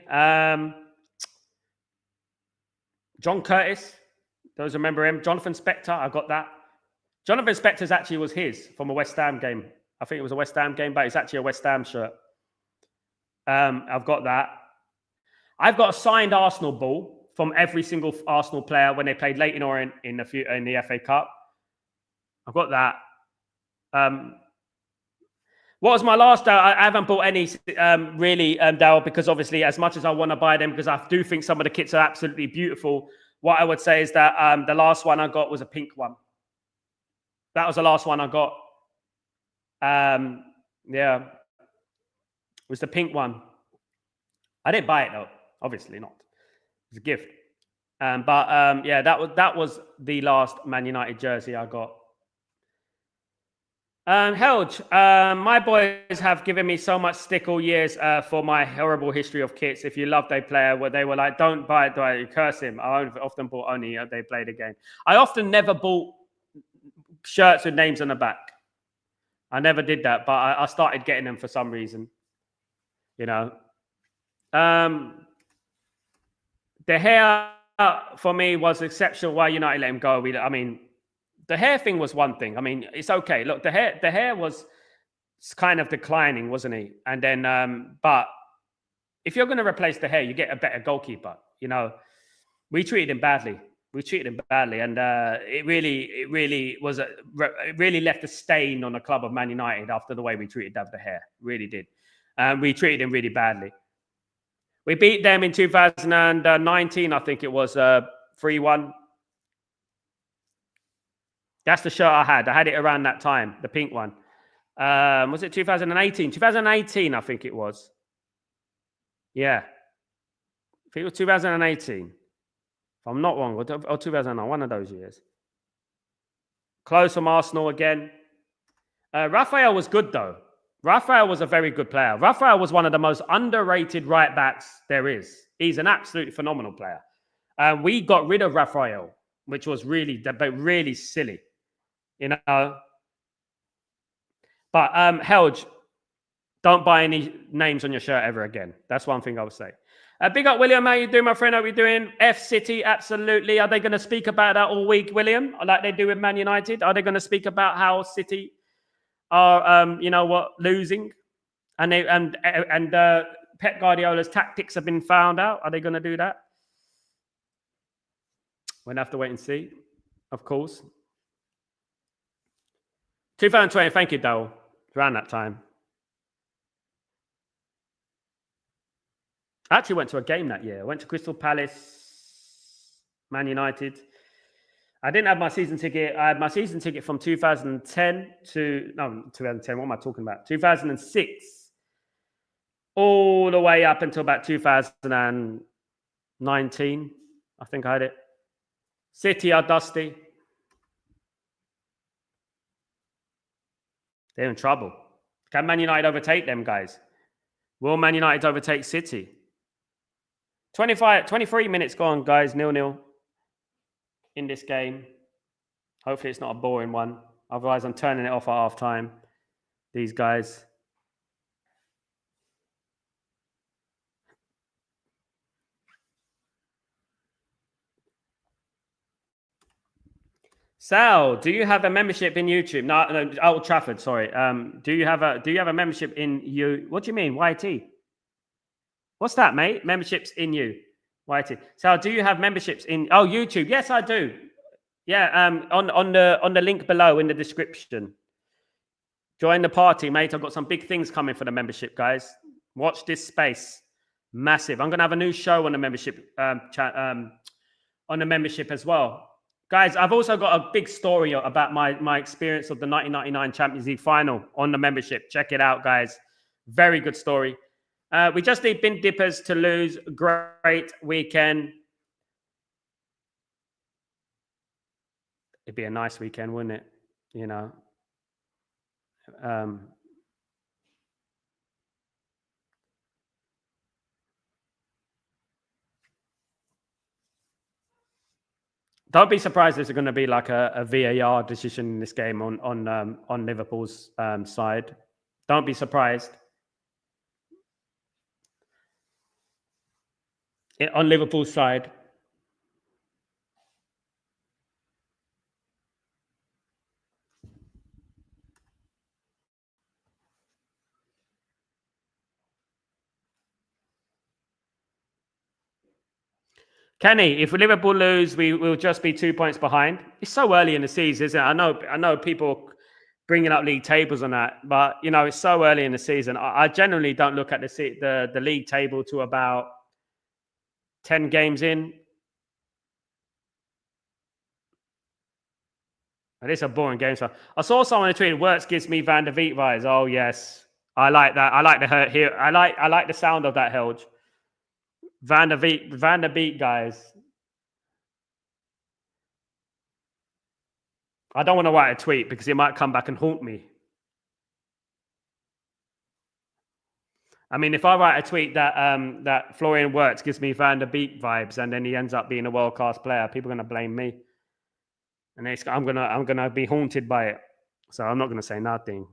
Speaker 1: John Curtis. Those remember him. Jonathan Spector. I got that. Jonathan Spector's actually was his from a West Ham game. I think it was a West Ham game, but it's actually a West Ham shirt. I've got that. I've got a signed Arsenal ball from every single Arsenal player when they played Leyton Orient in the FA Cup. I've got that. What was my last? I haven't bought any really, Darryl, because obviously, as much as I want to buy them, because I do think some of the kits are absolutely beautiful. What I would say is that the last one I got was a pink one. That was the last one I got. Yeah, it was the pink one. I didn't buy it though, obviously not. It was a gift. Yeah, that was the last Man United jersey I got. Helge, my boys have given me so much stick all years for my horrible history of kits. If you loved a player, where they were like, don't buy it, you curse him. I often bought only they played a game. I often never bought shirts with names on the back. I never did that, but I started getting them for some reason. You know. The hair for me was exceptional. Why United let him go? I mean, the hair thing was one thing. I mean, it's okay. Look, the hair was kind of declining, wasn't he? And then, but if you're going to replace the hair, you get a better goalkeeper. You know, we treated him badly. And it really left a stain on the club of Man United after the way we treated the hair. Really did. We treated him really badly. We beat them in 2019, I think it was 3-1. That's the shirt I had. I had it around that time, the pink one. Was it 2018? 2018, I think it was. Yeah. I think it was 2018. If I'm not wrong, or 2009, one of those years. Close from Arsenal again. Raphael was good, though. Raphael was a very good player. Raphael was one of the most underrated right backs there is. He's an absolutely phenomenal player. We got rid of Raphael, which was really silly, you know. But Helge, don't buy any names on your shirt ever again. That's one thing I would say. Big up, William. How you doing, my friend? How you doing? F City, absolutely. Are they going to speak about that all week, William, like they do with Man United? Are they going to speak about how City are, losing, and Pep Guardiola's tactics have been found out? Are they going to do that? We'll have to wait and see, of course. 2020, thank you, Dale. Around that time. I actually went to a game that year. I went to Crystal Palace, Man United. I didn't have my season ticket. I had my season ticket from 2010 to... No, 2010. What am I talking about? 2006. All the way up until about 2019. I think I had it. City are dusty. They're in trouble. Can Man United overtake them, guys? Will Man United overtake City? 23 minutes gone, guys. 0-0 in this game. Hopefully it's not a boring one. Otherwise, I'm turning it off at half time. These guys. Sal, do you have a membership in YouTube? No, Old Trafford. Sorry. Do you have a membership in you? What do you mean, YT? What's that, mate? Memberships in you, YT. Sal, do you have memberships in? Oh, YouTube. Yes, I do. Yeah. On the link below in the description. Join the party, mate. I've got some big things coming for the membership, guys. Watch this space. Massive. I'm gonna have a new show on the membership on the membership as well. Guys, I've also got a big story about my experience of the 1999 Champions League final on the membership. Check it out, guys. Very good story. We just need bin dippers to lose. Great weekend. It'd be a nice weekend, wouldn't it? You know. Don't be surprised there's going to be like a VAR decision in this game on Liverpool's side. Don't be surprised. On Liverpool's side. Kenny, if Liverpool lose, we will just be 2 points behind. It's so early in the season, isn't it? I know people bringing up league tables on that, but you know it's so early in the season. I generally don't look at the league table to about 10 games in. And it's a boring game. So I saw someone tweet, "Works gives me Van der Beek vibes." Oh yes, I like that. I like the hurt here. I like the sound of that, Helge. Van der Beek, guys. I don't want to write a tweet because it might come back and haunt me. I mean, if I write a tweet that that Florian Wirtz gives me Van der Beek vibes, and then he ends up being a world class player, people are going to blame me, and I'm gonna be haunted by it. So I'm not going to say nothing.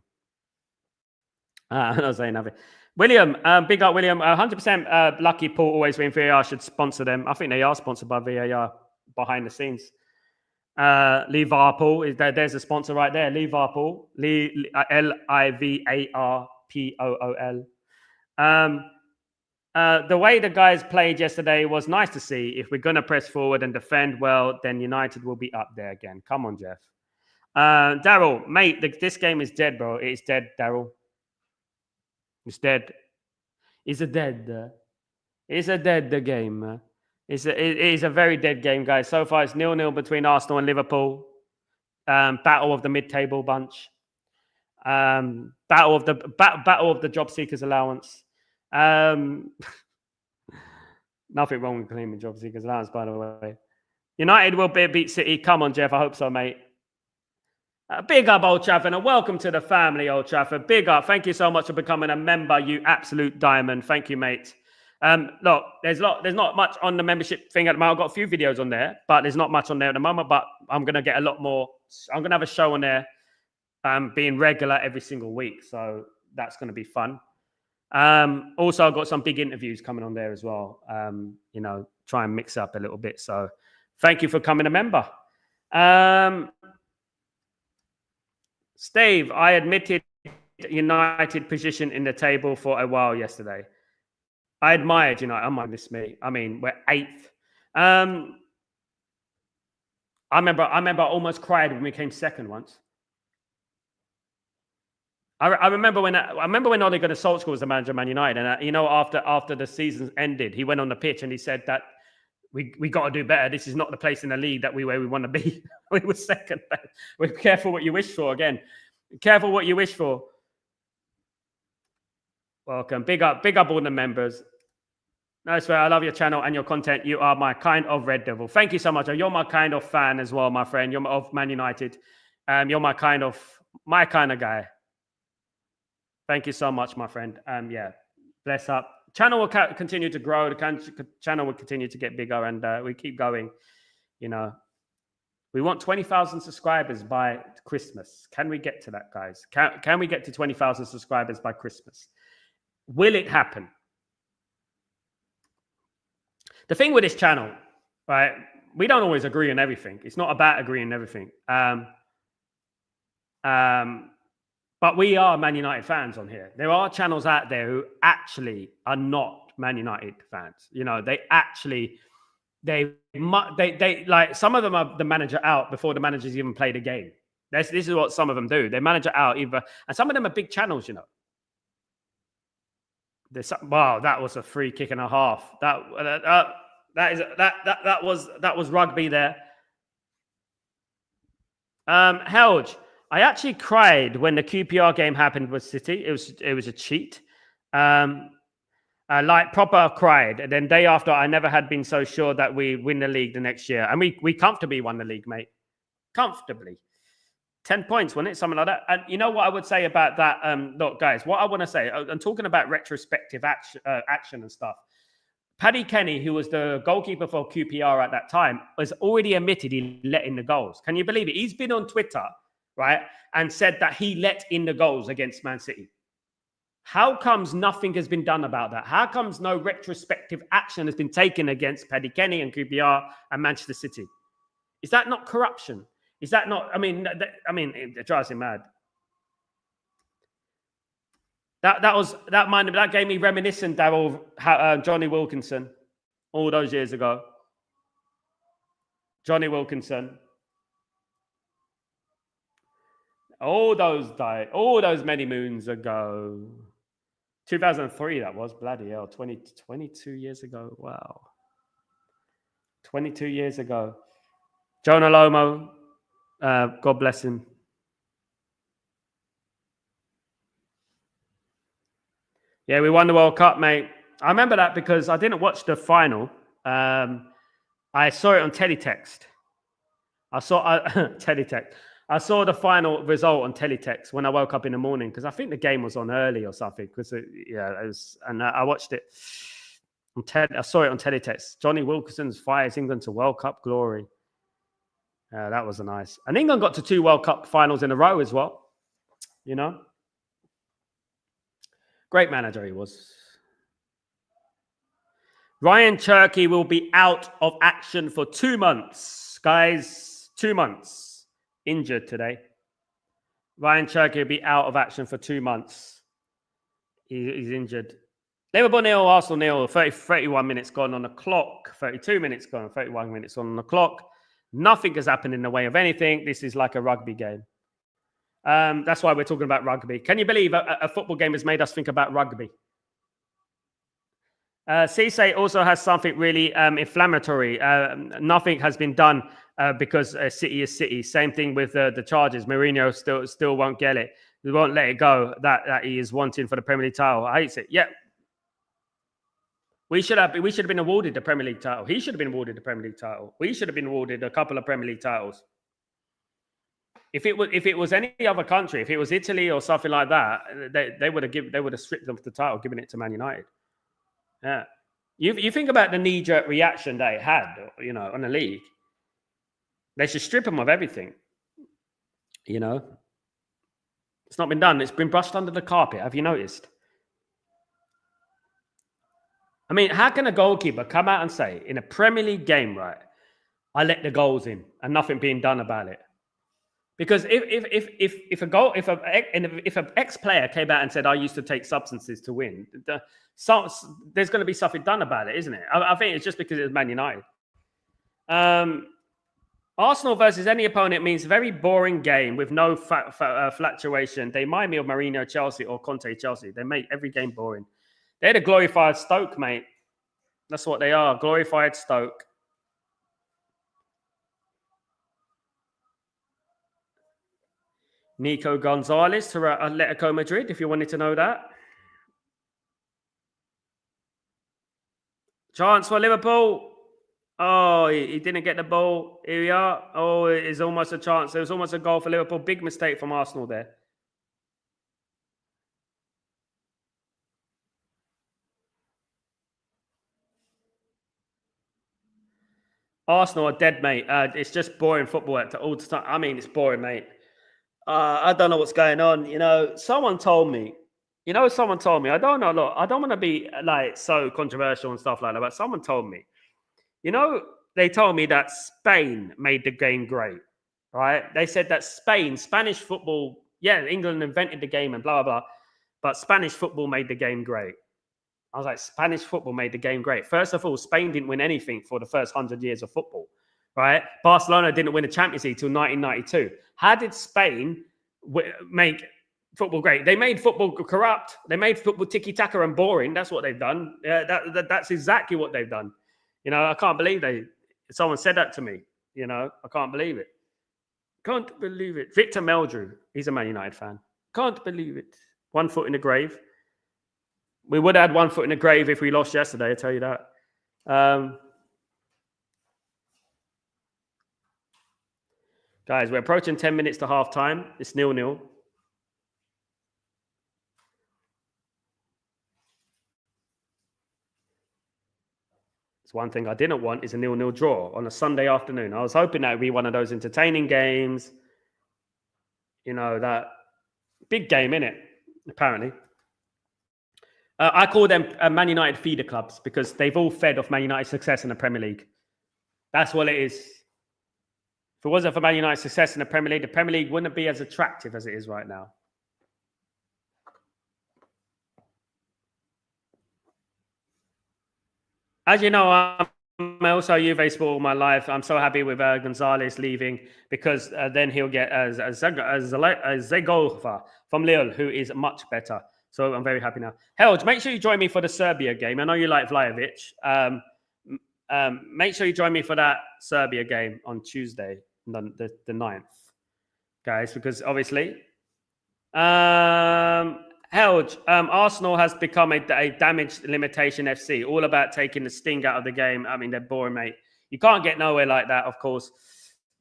Speaker 1: I'm not saying nothing. William, big up, William. 100% lucky Paul always win. VAR should sponsor them. I think they are sponsored by VAR behind the scenes. Liverpool, there's a sponsor right there. Liverpool, Liverpool. The way the guys played yesterday was nice to see. If we're going to press forward and defend well, then United will be up there again. Come on, Jeff. Daryl, mate, this game is dead, bro. It's dead, Daryl. It's dead. It's a dead. It's a dead the game. It is a very dead game, guys. So far, it's 0-0 between Arsenal and Liverpool. Battle of the mid-table bunch. Battle of the job seekers allowance. Nothing wrong with claiming job seekers allowance, by the way. United will beat City. Come on, Jeff. I hope so, mate. Big up, Old Trafford, and welcome to the family, Old Trafford. Big up. Thank you so much for becoming a member, you absolute diamond. Thank you, mate. Look, there's not much on the membership thing at the moment. I've got a few videos on there, but there's not much on there at the moment. But I'm going to get a lot more. I'm going to have a show on there being regular every single week. So that's going to be fun. Also, I've got some big interviews coming on there as well. You know, try and mix up a little bit. So thank you for coming a member. Steve, I admitted United position in the table for a while yesterday. I admired United. I minus me. I mean, we're 8th. I remember I almost cried when we came 2nd once. I remember when Ole Gunnar Solskjaer was the manager of Man United, and you know, after the season ended, he went on the pitch and he said that we got to do better. This is not the place in the league where we want to be. We were 2nd. We're careful what you wish for. Again, careful what you wish for. Welcome. Big up all the members. No, swear, I love your channel and your content. You are my kind of Red Devil. Thank you so much. You're my kind of fan as well, my friend. You're of Man United. You're my kind of guy. Thank you so much, my friend. Yeah, bless up. Channel will continue to grow. The channel will continue to get bigger, and we keep going. You know, we want 20,000 subscribers by Christmas. Can we get to that, guys? Can we get to 20,000 subscribers by Christmas? Will it happen? The thing with this channel, right? We don't always agree on everything. It's not about agreeing on everything. But we are Man United fans on here. There are channels out there who actually are not Man United fans. You know, they like, some of them are the manager out before the managers even played a game. This is what some of them do. They manager out either, and some of them are big channels. You know. Wow, that was a free kick and a half. That was rugby there. Helge, I actually cried when the QPR game happened with City. It was a cheat. Like proper cried. And then day after, I never had been so sure that we win the league the next year. And we comfortably won the league, mate. Comfortably. 10 points, wasn't it? Something like that. And you know what I would say about that? Look, guys, what I want to say, I'm talking about retrospective action and stuff. Paddy Kenny, who was the goalkeeper for QPR at that time, was already admitted he let in the goals. Can you believe it? He's been on Twitter, right, and said that he let in the goals against Man City. How comes nothing has been done about that? How comes no retrospective action has been taken against Paddy Kenny and QPR and Manchester City? Is that not corruption? Is that not? I mean, it drives me mad. That gave me reminiscent, Daryl, Johnny Wilkinson, all those years ago. Johnny Wilkinson, all those many moons ago. 2003, that was, bloody hell, 22 years ago. Wow. 22 years ago. Jonah Lomo, God bless him. Yeah, we won the World Cup, mate. I remember that because I didn't watch the final. I saw it on teletext. Teletext. I saw the final result on teletext when I woke up in the morning because I think the game was on early or something. Because I watched it. I saw it on teletext. Johnny Wilkinson fires England to World Cup glory. That was nice. And England got to 2 World Cup finals in a row as well. You know, great manager he was. Ryan Cherky will be out of action for 2 months, guys. 2 months. Injured today. Ryan Cherky will be out of action for 2 months. He's injured. Liverpool 0, Arsenal 0. 31 minutes gone on the clock. 32 minutes gone. 31 minutes on the clock. Nothing has happened in the way of anything. This is like a rugby game. That's why we're talking about rugby. Can you believe a football game has made us think about rugby? Cisse also has something really inflammatory. Nothing has been done because City is City. Same thing with the Chargers. Mourinho still won't get it. He won't let it go that he is wanting for the Premier League title. I hate it. Yeah. We should have been awarded the Premier League title. He should have been awarded the Premier League title. We should have been awarded a couple of Premier League titles. If it was any other country, if it was Italy or something like that, they would have stripped them of the title, given it to Man United. Yeah, you think about the knee-jerk reaction they had, you know, on the league. They should strip them of everything. You know, it's not been done. It's been brushed under the carpet. Have you noticed? I mean, how can a goalkeeper come out and say in a Premier League game, right, I let the goals in and nothing being done about it? Because if an ex-player came out and said, I used to take substances to win, there's going to be something done about it, isn't it? I think it's just because it's Man United. Arsenal versus any opponent means very boring game with no fluctuation. They remind me of Mourinho Chelsea or Conte Chelsea. They make every game boring. They're the glorified Stoke, mate. That's what they are, glorified Stoke. Nico Gonzalez to Atletico Madrid, if you wanted to know that. Chance for Liverpool. Oh, he didn't get the ball. Here we are. Oh, it is almost a chance. There was almost a goal for Liverpool. Big mistake from Arsenal there. Arsenal are dead, mate. It's just boring football at all the time. I mean, it's boring, mate. I don't know what's going on. You know, someone told me. I don't know. Look, I don't want to be like so controversial and stuff like that, but someone told me. You know, they told me that Spain made the game great, right? They said that Spanish football, yeah, England invented the game and blah, blah, blah, but Spanish football made the game great. I was like, Spanish football made the game great. First of all, Spain didn't win anything for the first 100 years of football, right? Barcelona didn't win a Champions League till 1992. How did Spain make football great? They made football corrupt. They made football tiki-taka and boring. That's what they've done. That's exactly what they've done. You know, I can't believe someone said that to me. You know, I can't believe it. Can't believe it. Victor Meldrew, he's a Man United fan. Can't believe it. 1 foot in the grave. We would have had 1 foot in the grave if we lost yesterday, I tell you that. Guys, we're approaching 10 minutes to half time. It's 0-0. It's one thing I didn't want is a 0-0 draw on a Sunday afternoon. I was hoping that would be one of those entertaining games. You know, that big game, innit? Apparently. I call them Man United feeder clubs because they've all fed off Man United's success in the Premier League. That's what it is. If it wasn't for Man United's success in the Premier League wouldn't be as attractive as it is right now. As you know, I'm also a Juve sport all my life. I'm so happy with Gonzalez leaving because then he'll get a Zegova from Lille, who is much better. So I'm very happy now. Helge, make sure you join me for the Serbia game. I know you like Vlahovic. Make sure you join me for that Serbia game on Tuesday, the 9th, guys, because obviously... Helge, Arsenal has become a damaged limitation FC, all about taking the sting out of the game. I mean, they're boring, mate. You can't get nowhere like that, of course.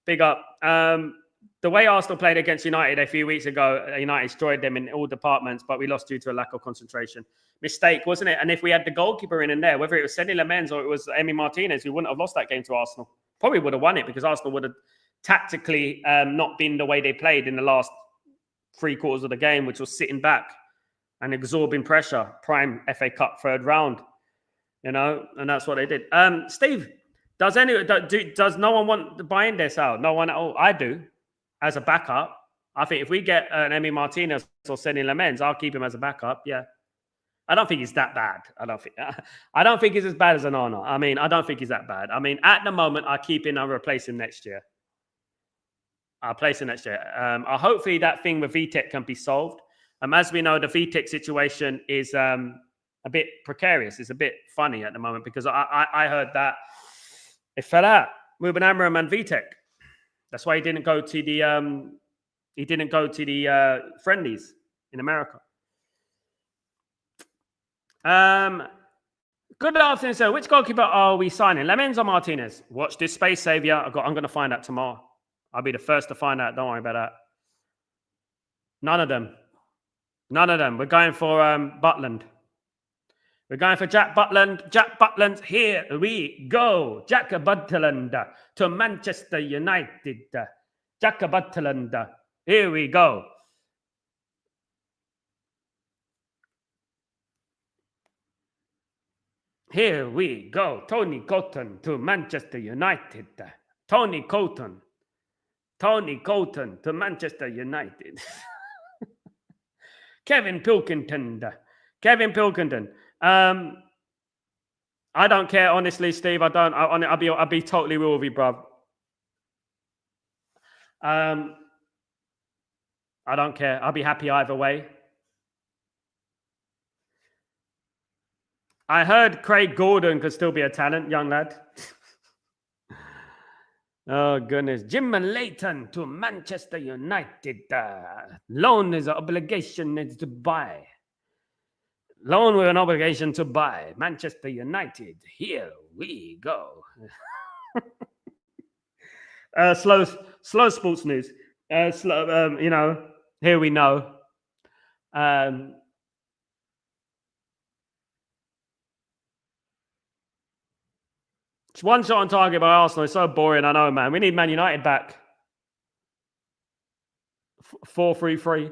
Speaker 1: Big up. The way Arsenal played against United a few weeks ago, United destroyed them in all departments, but we lost due to a lack of concentration. Mistake, wasn't it? And if we had the goalkeeper in there, whether it was Senny Lamens or it was Emi Martinez, we wouldn't have lost that game to Arsenal. Probably would have won it because Arsenal would have tactically not been the way they played in the last 3 quarters of the game, which was sitting back and absorbing pressure, prime FA Cup 3rd round, you know, and that's what they did. Steve, does no one want to buy in this out? No one at all. I do, as a backup. I think if we get an Emi Martinez or Senny Lamens, I'll keep him as a backup. Yeah, I don't think he's that bad. I don't think he's as bad as an Arnold. I mean, I don't think he's that bad. I mean, at the moment, I keep him. I'll replace him next year. Hopefully that thing with VTech can be solved. As we know, the VTech situation is a bit precarious. It's a bit funny at the moment because I heard that it fell out. Ruben Amorim and VTech. That's why he didn't go to the friendlies in America. Good afternoon, sir. Which goalkeeper are we signing? Lamens or Martinez? Watch this space, Saviour. I'm going to find out tomorrow. I'll be the first to find out. Don't worry about that. None of them. We're going for Butland. We're going for Jack Butland. Jack Butland, here we go. Jack Butland to Manchester United. Jack Butland, here we go. Here we go. Tony Cotton to Manchester United. Tony Cotton to Manchester United. Kevin Pilkington. I don't care, honestly, Steve. I'll be totally real with you, bruv. I don't care. I'll be happy either way. I heard Craig Gordon could still be a talent, young lad. Oh, goodness. Jim and Leighton to Manchester United. Loan is an obligation to buy. Loan with an obligation to buy. Manchester United. Here we go. Slow sports news. Here we know. One shot on target by Arsenal is so boring. I know, man. We need Man United back. 4-3-3.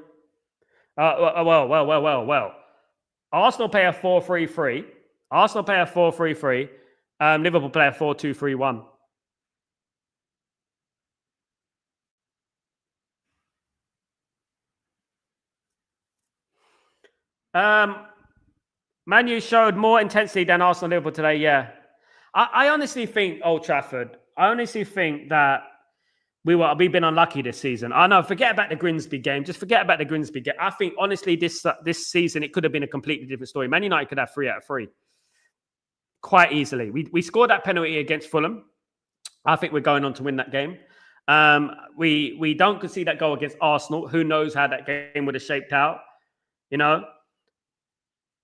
Speaker 1: Well. Arsenal play a 4-3-3. Liverpool play a 4-2-3-1. Man U showed more intensity than Arsenal Liverpool today, yeah. I honestly think, Old Trafford, that we've been unlucky this season. I know, forget about the Grimsby game. Just forget about the Grimsby game. I think, honestly, this season, it could have been a completely different story. Man United could have 3 out of 3. Quite easily. We scored that penalty against Fulham. I think we're going on to win that game. We don't concede that goal against Arsenal. Who knows how that game would have shaped out, you know?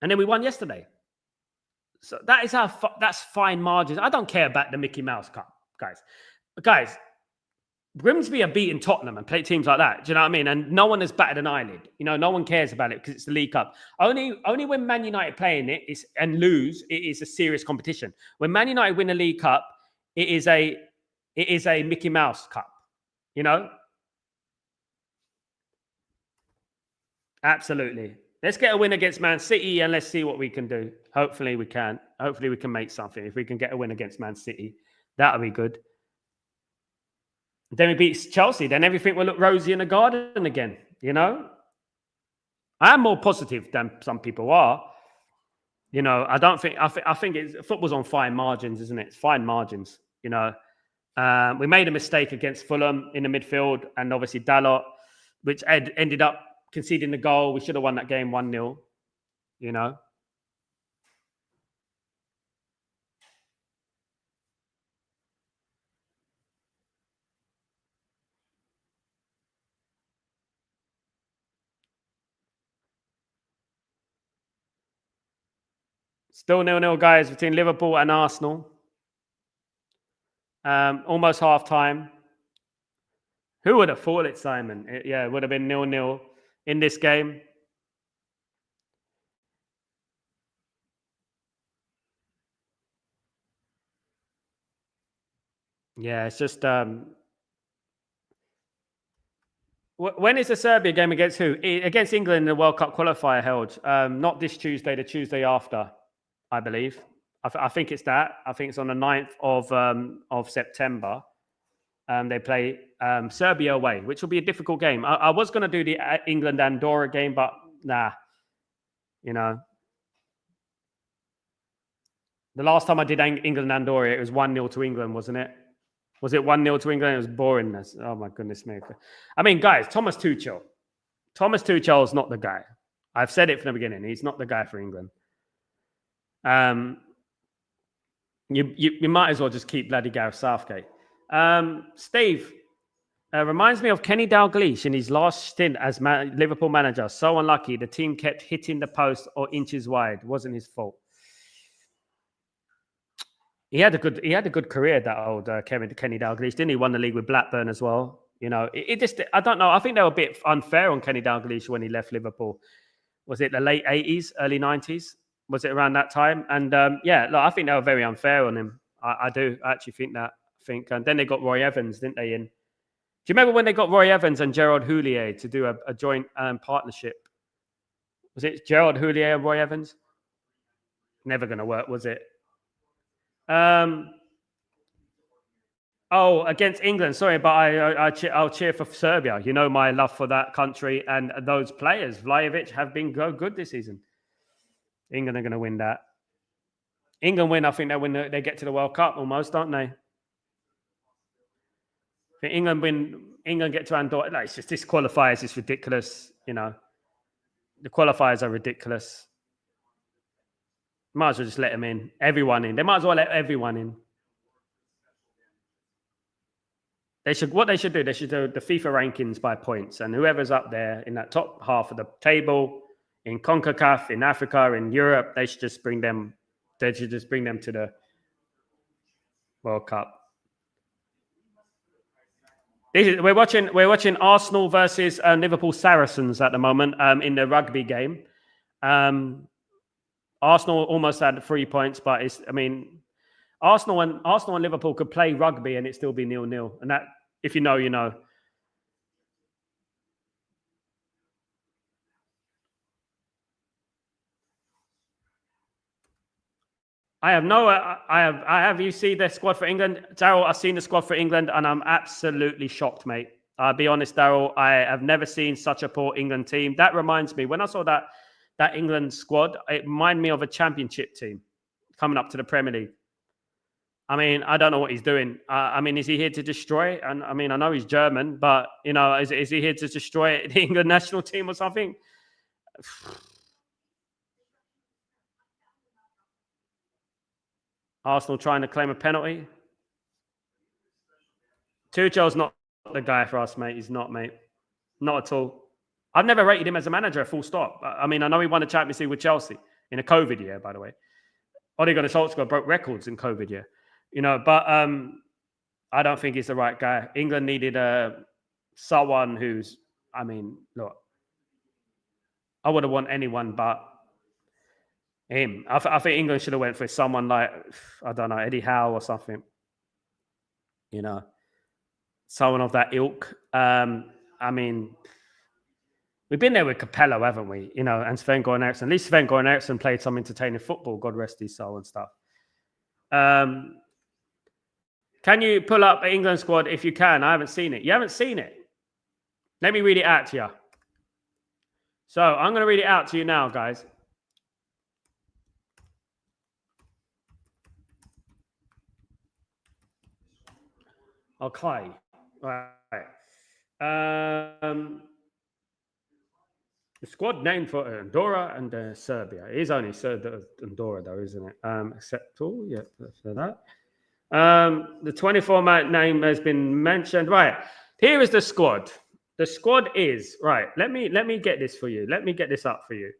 Speaker 1: And then we won yesterday. So that's fine margins. I don't care about the Mickey Mouse Cup, guys. Grimsby are beating Tottenham and play teams like that. Do you know what I mean? And no one has batted an eyelid. You know, no one cares about it because it's the League Cup. Only when Man United play in it and lose, it is a serious competition. When Man United win a League Cup, it is a Mickey Mouse Cup. You know? Absolutely. Let's get a win against Man City and let's see what we can do. Hopefully we can. Hopefully we can make something. If we can get a win against Man City, that'll be good. Then we beat Chelsea. Then everything will look rosy in the garden again. You know, I am more positive than some people are. You know, I don't think. I think it's football's on fine margins, isn't it? It's fine margins. You know, we made a mistake against Fulham in the midfield, and obviously Dalot, which ended up conceding the goal. We should have won that game 1-0. You know. Still 0-0, guys, between Liverpool and Arsenal. Almost half time. Who would have thought it, Simon? It would have been 0-0 in this game. Yeah, it's just when is the Serbia game against who? Against England in the World Cup qualifier held. Not this Tuesday, the Tuesday after, I believe. I think it's that. I think it's on the 9th of September. They play Serbia away, which will be a difficult game. I was going to do the England-Andorra game, but nah. You know. The last time I did England-Andorra, it was 1-0 to England, wasn't it? Was it 1-0 to England? It was boringness. Oh, my goodness me. I mean, guys, Thomas Tuchel. Thomas Tuchel is not the guy. I've said it from the beginning. He's not the guy for England. You might as well just keep bloody Gareth Southgate. Steve, reminds me of Kenny Dalglish in his last stint as Liverpool manager. So unlucky. The team kept hitting the post or inches wide. Wasn't his fault. He had a good career, that old Kenny Dalglish, didn't he? Won the league with Blackburn as well. You know, it just, I don't know. I think they were a bit unfair on Kenny Dalglish when he left Liverpool. Was it the late 80s, early 90s? Was it around that time? And look, I think they were very unfair on him. I do actually think that. And then they got Roy Evans, didn't they? Do you remember when they got Roy Evans and Gerard Houllier to do a joint partnership? Was it Gerard Houllier and Roy Evans? Never going to work, was it? Against England. Sorry, but I'll cheer for Serbia. You know my love for that country and those players. Vlahovic have been good this season. England are going to win that. England win. I think they win. They get to the World Cup almost, don't they? I think England win. England get to Andorra. No, it's just this qualifiers is ridiculous. You know, the qualifiers are ridiculous. Might as well just let them in. Everyone in. They might as well let everyone in. What they should do, they should do the FIFA rankings by points, and whoever's up there in that top half of the table in CONCACAF, in Africa, in Europe, they should just bring them. They should just bring them to the World Cup. We're watching Arsenal versus Liverpool Saracens at the moment in the rugby game. Arsenal almost had 3 points, but Arsenal and Liverpool could play rugby and it still be 0-0. And that, if you know, you know. I have you seen the squad for England? Daryl, I've seen the squad for England and I'm absolutely shocked, mate. I'll be honest, Daryl, I have never seen such a poor England team. That reminds me, when I saw that England squad, it reminded me of a championship team coming up to the Premier League. I mean, I don't know what he's doing. Is he here to destroy? And I mean, I know he's German, but you know, is he here to destroy the England national team or something? Arsenal trying to claim a penalty. Tuchel's not the guy for us, mate. He's not, mate. Not at all. I've never rated him as a manager, full stop. I mean, I know he won a Champions League with Chelsea in a COVID year, by the way. Ole Gunnar Solskjaer broke records in COVID year. You know, but I don't think he's the right guy. England needed someone who's, I mean, look, I wouldn't want anyone but him. I think England should have went for someone like, I don't know, Eddie Howe or something. You know, someone of that ilk. I mean, we've been there with Capello, haven't we? You know, and Sven-Goran Eriksson. At least Sven-Goran Eriksson played some entertaining football, God rest his soul and stuff. Can you pull up an England squad if you can? I haven't seen it. You haven't seen it? Let me read it out to you. So I'm going to read it out to you now, guys. Okay. Right. The squad name for Andorra and Serbia. It is only Andorra, though, isn't it? Acceptable. Yeah, for that. The 24-man name has been mentioned. Right. Here is the squad. The squad is right. Let me get this for you. Let me get this up for you.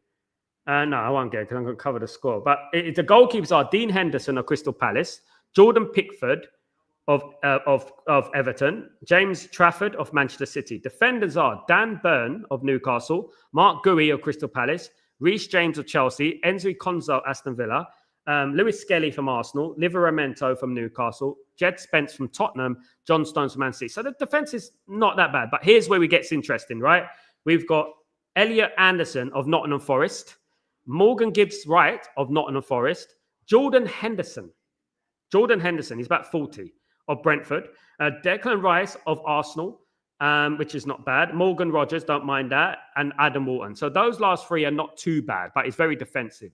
Speaker 1: No, I won't get it because I'm going to cover the score. But the goalkeepers are Dean Henderson of Crystal Palace, Jordan Pickford of Everton, James Trafford of Manchester City. Defenders are Dan Burn of Newcastle, Mark Gouy of Crystal Palace, Reece James of Chelsea, Enzo Konza of Aston Villa, Lewis Skelly from Arsenal, Livramento from Newcastle, Jed Spence from Tottenham, John Stones from Man City. So the defense is not that bad. But here's where it gets interesting, right? We've got Elliot Anderson of Nottingham Forest, Morgan Gibbs-Wright of Nottingham Forest, Jordan Henderson, he's about 40, of Brentford, Declan Rice of Arsenal, which is not bad, Morgan Rogers, don't mind that, and Adam Walton. So those last three are not too bad, but it's very defensive.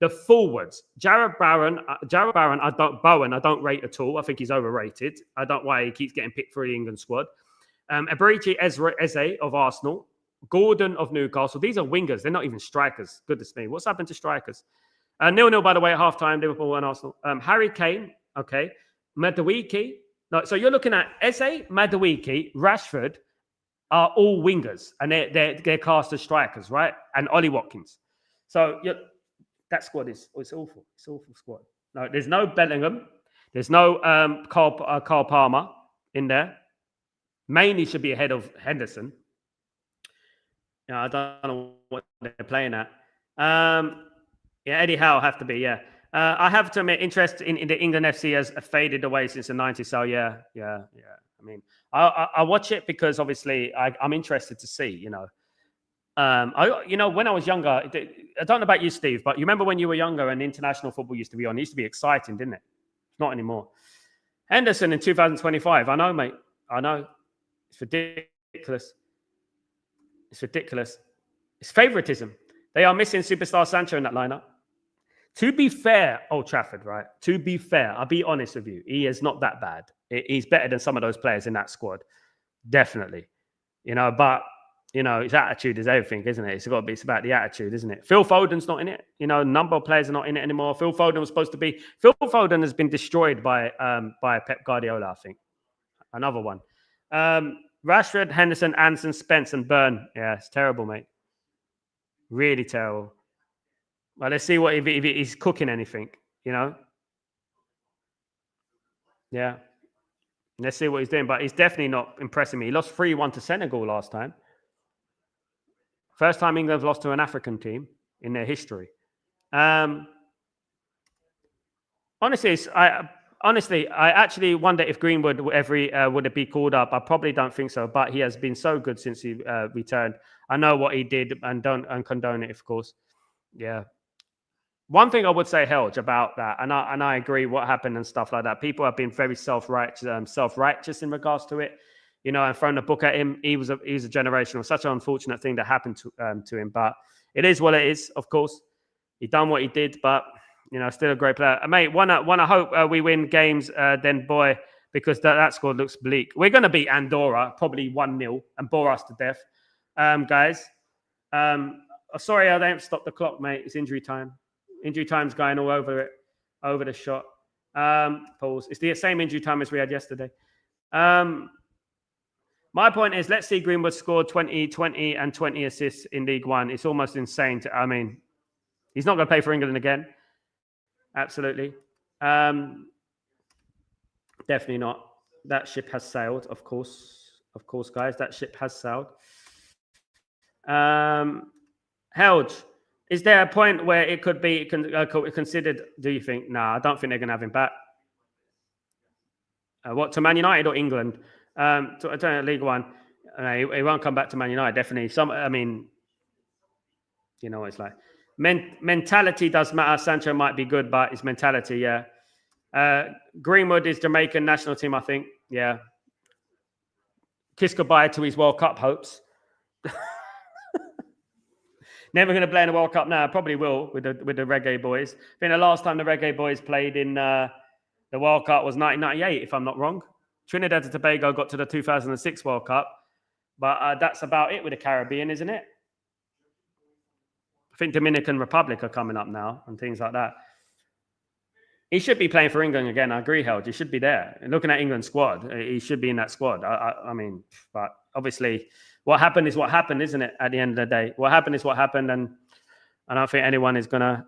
Speaker 1: The forwards, Jarrod Bowen, I don't rate at all. I think he's overrated. I don't know why he keeps getting picked for the England squad. Eberechi Eze of Arsenal, Gordon of Newcastle. These are wingers. They're not even strikers. Goodness me. What's happened to strikers? 0-0, by the way, at halftime, Liverpool and Arsenal. Harry Kane, okay. Madueke. No, so you're looking at Eze, Madueke, Rashford are all wingers, and they're cast as strikers, right? And Ollie Watkins. So that squad it's awful. It's an awful squad. No, there's no Bellingham. There's no Carl Palmer in there. Mainly should be ahead of Henderson. I don't know what they're playing at. Eddie Howe have to be, yeah. I have to admit, interest in the England FC has faded away since the 90s. So, yeah. I mean, I watch it because, obviously, I'm interested to see, you know. When I was younger, I don't know about you, Steve, but you remember when you were younger and international football used to be on? It used to be exciting, didn't it? It's not anymore. Henderson in 2025. I know, mate. I know. It's ridiculous. It's favoritism. They are missing superstar Sancho in that lineup. To be fair, Old Trafford, right? To be fair, I'll be honest with you. He is not that bad. He's better than some of those players in that squad. Definitely. But, his attitude is everything, isn't it? It's about the attitude, isn't it? Phil Foden's not in it. A number of players are not in it anymore. Phil Foden has been destroyed by Pep Guardiola, I think. Another one. Rashford, Henderson, Anderson, Spence, and Burn. Yeah, it's terrible, mate. Really terrible. Well, let's see if he's cooking anything, Yeah. Let's see what he's doing. But he's definitely not impressing me. He lost 3-1 to Senegal last time. First time England have lost to an African team in their history. Honestly, I actually wonder if Greenwood would it be called up. I probably don't think so, but he has been so good since he returned. I know what he did and don't condone it, of course. Yeah. One thing I would say, Helge, about that, and I agree what happened and stuff like that. People have been very self-righteous in regards to it, and thrown the book at him. He was a generational. Such an unfortunate thing that happened to him, but it is what it is. Of course, he done what he did, but still a great player. Mate, wanna hope we win games. Then boy, because that squad looks bleak. We're gonna beat Andorra probably 1-0 and bore us to death, guys. Sorry, I don't stop the clock, mate. It's injury time. Injury time's going all over it, over the shot. Pause. It's the same injury time as we had yesterday. My point is, let's see Greenwood score 20 and 20 assists in League One. It's almost insane. He's not going to play for England again. Absolutely. Definitely not. That ship has sailed, of course, guys. That ship has sailed. Helge, is there a point where it could be considered? Do you think? No, I don't think they're going to have him back. What, to Man United or England? To League One. He won't come back to Man United. Definitely. I mean, you know what it's like. Mentality does matter. Sancho might be good, but it's mentality. Yeah. Greenwood is Jamaican national team, I think. Yeah. Kiss goodbye to his World Cup hopes. Never going to play in the World Cup now. Probably will with the Reggae Boys. I think the last time the Reggae Boys played in the World Cup was 1998, if I'm not wrong. Trinidad and Tobago got to the 2006 World Cup, but that's about it with the Caribbean, isn't it? I think Dominican Republic are coming up now and things like that. He should be playing for England again. I agree, Held. He should be there. And looking at England's squad, he should be in that squad. I mean, but obviously, what happened is what happened, isn't it? At the end of the day, what happened is what happened, and I don't think anyone is gonna.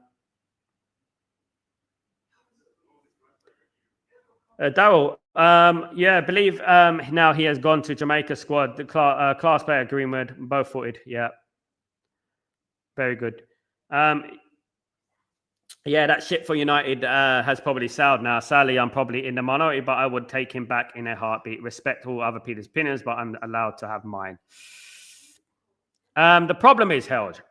Speaker 1: Daryl, yeah, I believe now he has gone to Jamaica squad. The class player Greenwood, both footed. Yeah, very good. Yeah, that ship for United has probably sailed now. Sadly, I'm probably in the minority, but I would take him back in a heartbeat. Respect all other people's opinions, but I'm allowed to have mine. The problem is, Held,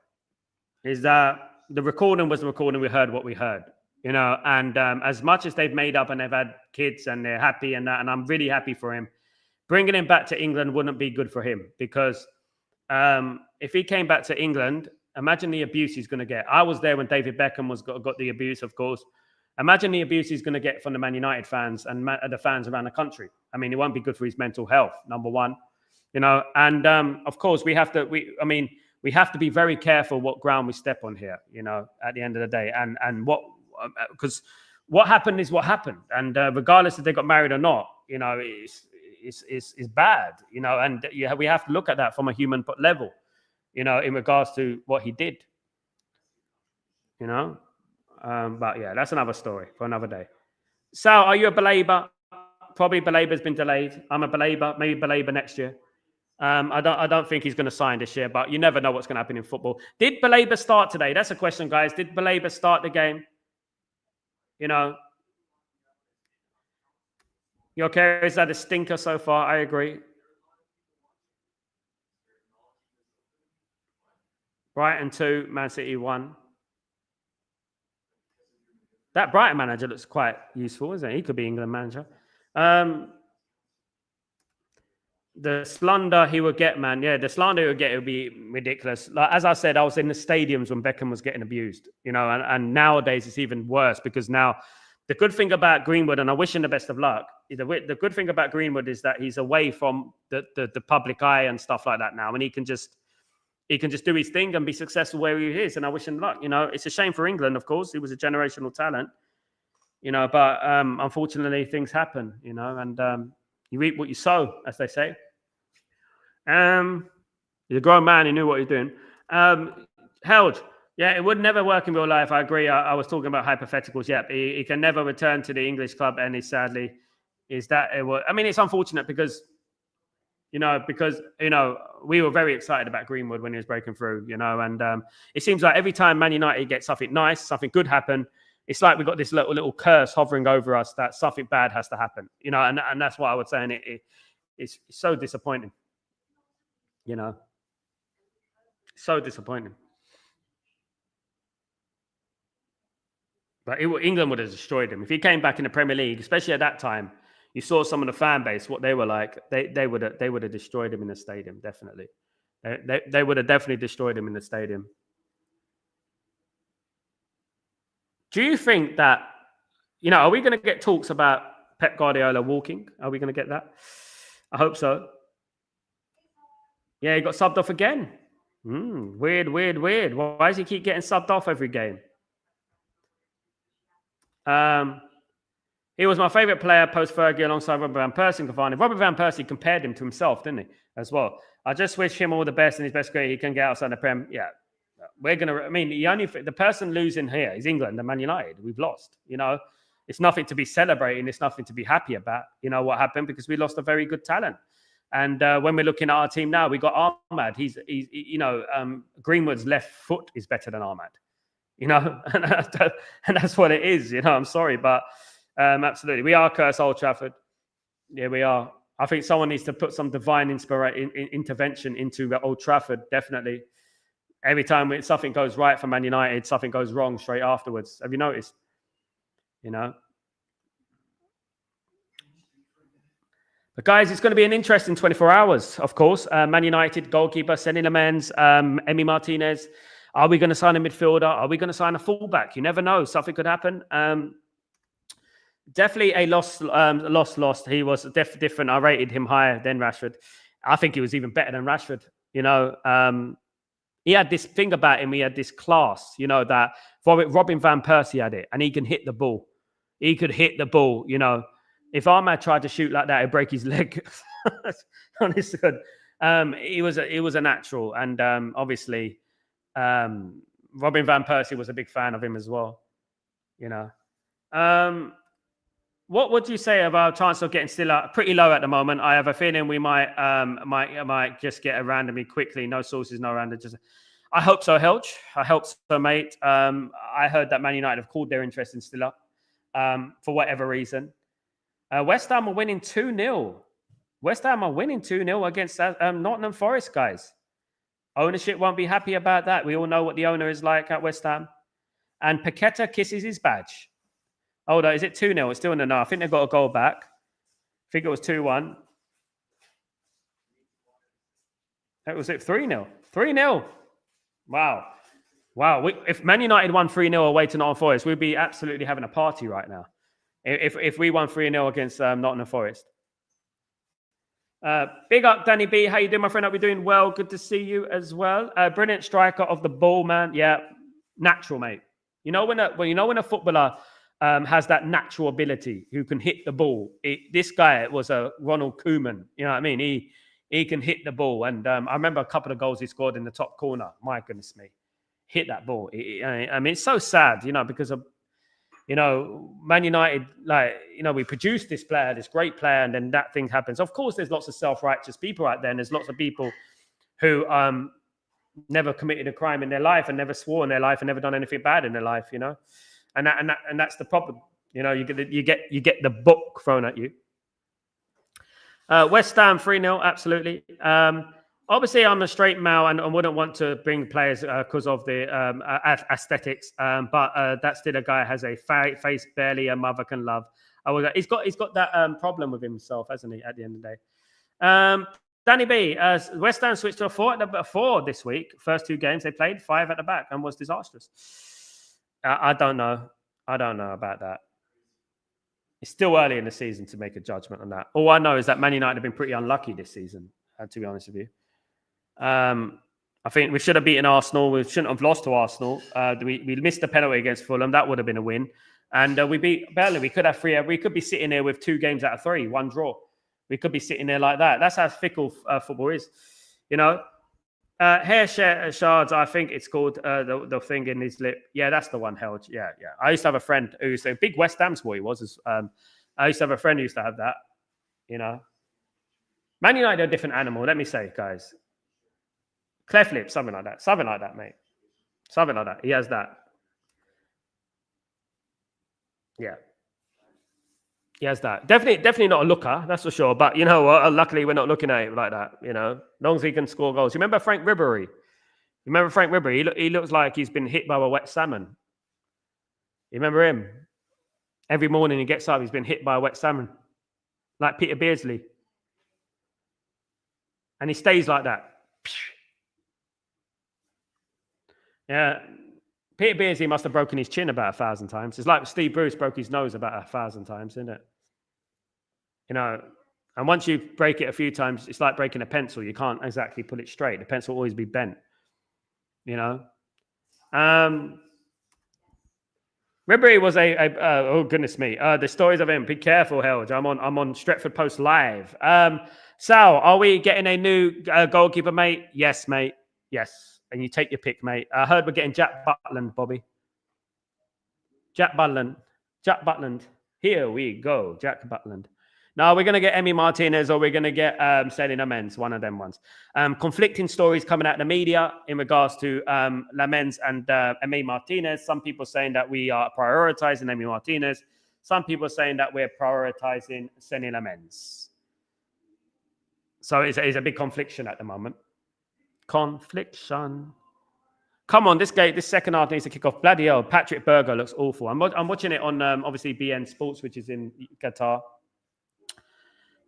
Speaker 1: is that the recording was the recording. We heard what we heard, you know, and as much as they've made up and they've had kids and they're happy and that, and I'm really happy for him, bringing him back to England wouldn't be good for him because if he came back to England, imagine the abuse he's going to get. I was there when David Beckham got the abuse, of course. Imagine the abuse he's going to get from the Man United fans and the fans around the country. I mean, it won't be good for his mental health, number one. You know, and of course, we have to be very careful what ground we step on here, you know, at the end of the day. And because what happened is what happened. And regardless if they got married or not, you know, it's bad, you know, and we have to look at that from a human level, you know, in regards to what he did, you know. But yeah, that's another story for another day. Sal, are you a believer? Probably Belabor's been delayed. I'm a believer, maybe Belabor next year. I don't think he's going to sign this year, but you never know what's going to happen in football. Did Belabor start today? That's a question, guys. Did Belabor start the game? You know, you okay? Is that a stinker so far? I agree. Brighton 2, Man City 1. That Brighton manager looks quite useful, isn't it? He could be England manager. The slander he would get, man. Yeah, the slander he would get, it would be ridiculous. Like, as I said, I was in the stadiums when Beckham was getting abused, you know, and nowadays it's even worse because now the good thing about Greenwood, and I wish him the best of luck, the good thing about Greenwood is that he's away from the public eye and stuff like that now, and he can just do his thing and be successful where he is, and I wish him luck. You know, it's a shame for England, of course. He was a generational talent, you know, but unfortunately things happen, you know, and you reap what you sow, as they say. He's a grown man. He knew what he was doing. Held, yeah, it would never work in real life. I agree. I was talking about hypotheticals. Yep, he can never return to the English club, and sadly, is that it was. I mean, it's unfortunate because we were very excited about Greenwood when he was breaking through, you know, and it seems like every time Man United gets something nice, something good happen, it's like we've got this little curse hovering over us that something bad has to happen, you know, and that's what I would say. And it's so disappointing, you know, so disappointing. But England would have destroyed him if he came back in the Premier League, especially at that time. You saw some of the fan base, what they were like. They would have destroyed him in the stadium, definitely. They would have definitely destroyed him in the stadium. Do you think that, you know, are we going to get talks about Pep Guardiola walking? Are we going to get that? I hope so. Yeah, he got subbed off again. Weird. Why does he keep getting subbed off every game? He was my favourite player post-Fergie alongside Robert Van Persie and Cavani. Robert Van Persie compared him to himself, didn't he, as well? I just wish him all the best in his best career. He can get outside the Prem. Yeah, we're going to... I mean, the person losing here is England and Man United. We've lost, you know. It's nothing to be celebrating. It's nothing to be happy about. You know what happened? Because we lost a very good talent. And when we're looking at our team now, we got Ahmad. He's Greenwood's left foot is better than Ahmad. You know, and that's what it is. You know, I'm sorry, but absolutely, we are cursed Old Trafford. Yeah, we are. I think someone needs to put some divine intervention into Old Trafford. Definitely. Every time something goes right for Man United, something goes wrong straight afterwards. Have you noticed? You know. But guys, it's going to be an interesting 24 hours, of course. Man United goalkeeper, sending amends, Emi Martinez. Are we going to sign a midfielder? Are we going to sign a fullback? You never know. Something could happen. Definitely a lost. He was different. I rated him higher than Rashford. I think he was even better than Rashford. You know, he had this thing about him. He had this class, you know, that Robin Van Persie had it, and he can hit the ball. He could hit the ball, you know. If Ahmad tried to shoot like that, he'd break his leg. Honestly, he was a natural, and obviously, Robin Van Persie was a big fan of him as well. You know, what would you say about our chance of getting still pretty low at the moment? I have a feeling we might just get a randomly quickly. No sources, no random. Just, I hope so, Helch. I hope so, mate. I heard that Man United have called their interest in still up for whatever reason. West Ham are winning 2-0. West Ham are winning 2-0 against Nottingham Forest, guys. Ownership won't be happy about that. We all know what the owner is like at West Ham. And Paqueta kisses his badge. Hold on, is it 2-0? It's still in the no. I think they've got a goal back. I think it was 2-1. That was it, 3-0. 3-0. Wow. If Man United won 3-0 away to Nottingham Forest, we'd be absolutely having a party right now. If we won 3-0 against Nottingham Forest. Big up, Danny B. How you doing, my friend? Hope you're doing well. Good to see you as well. Brilliant striker of the ball, man. Yeah, natural, mate. You know when a footballer has that natural ability, who can hit the ball. This guy was a Ronald Koeman. You know what I mean? He can hit the ball, and I remember a couple of goals he scored in the top corner. My goodness me, hit that ball. I mean, it's so sad, you know, because of. You know, Man United, we produced this player, this great player, and then that thing happens. Of course, there's lots of self-righteous people out there, and there's lots of people who never committed a crime in their life and never swore in their life and never done anything bad in their life, you know, and that's the problem. You know, you get the book thrown at you. West Ham 3-0, absolutely. Obviously, I'm a straight male and I wouldn't want to bring players because of the aesthetics. But that still a guy has a face barely a mother can love. He's got that problem with himself, hasn't he? At the end of the day, Danny B. West Ham switched to a 4 this week. First 2 games they played 5 at the back and was disastrous. I don't know about that. It's still early in the season to make a judgment on that. All I know is that Man United have been pretty unlucky this season. To be honest with you. I think we should have beaten Arsenal. We shouldn't have lost to Arsenal. We missed the penalty against Fulham. That would have been a win. And we beat Burnley. We could have 3. We could be sitting there with 2 games out of 3, 1 draw. We could be sitting there like that. That's how fickle football is. You know, hair shards, I think it's called, the thing in his lip. Yeah, that's the one, Helge. Yeah. I used to have a friend who was a big West Ham boy. He was. I used to have a friend who used to have that, you know. Man United are a different animal, let me say, guys. Cleft lip, something like that. Something like that, mate. Something like that. He has that. Yeah. He has that. Definitely not a looker, that's for sure. But you know what? Luckily, we're not looking at it like that, you know. As long as he can score goals. You remember Frank Ribery? He looks like he's been hit by a wet salmon. You remember him? Every morning he gets up, he's been hit by a wet salmon. Like Peter Beardsley. And he stays like that. Yeah. Peter Beardsley must have broken his chin about 1,000 times. It's like Steve Bruce broke his nose about 1,000 times, isn't it? You know, and once you break it a few times, it's like breaking a pencil. You can't exactly pull it straight. The pencil will always be bent. You know? Ribery was oh goodness me. The stories of him. Be careful, Helge. I'm on Stretford Post live. Sal, are we getting a new goalkeeper, mate? Yes, mate. Yes. And you take your pick, mate. I heard we're getting Jack Butland, Bobby. Jack Butland. Jack Butland. Here we go. Jack Butland. Now we're going to get Emi Martinez or we're going to get Selin Lamens, one of them ones. Conflicting stories coming out of the media in regards to Lamens and Emi Martinez. Some people saying that we are prioritizing Emi Martinez. Some people saying that we're prioritizing Selin Lamens. So it's a big confliction at the moment. Confliction. Come on, this second half needs to kick off. Bloody hell, Patrick Berger looks awful. I'm watching it on obviously BN Sports, which is in Qatar.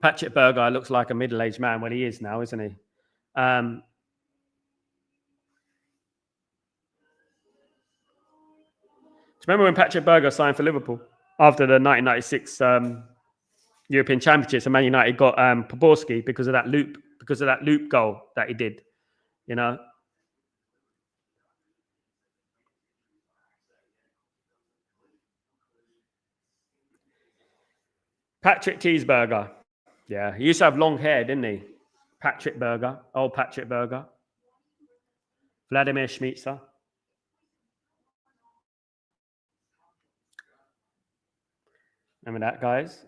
Speaker 1: Patrick Berger looks like a middle-aged man. Well, he is now, isn't he? Do you remember when Patrick Berger signed for Liverpool after the 1996 European Championships, and Man United got Poborski because of that loop goal that he did, you know? Patrick Cheeseburger. Yeah, he used to have long hair, didn't he? Patrick Berger. Old Patrick Berger. Vladimir Schmitzer. Remember that, guys?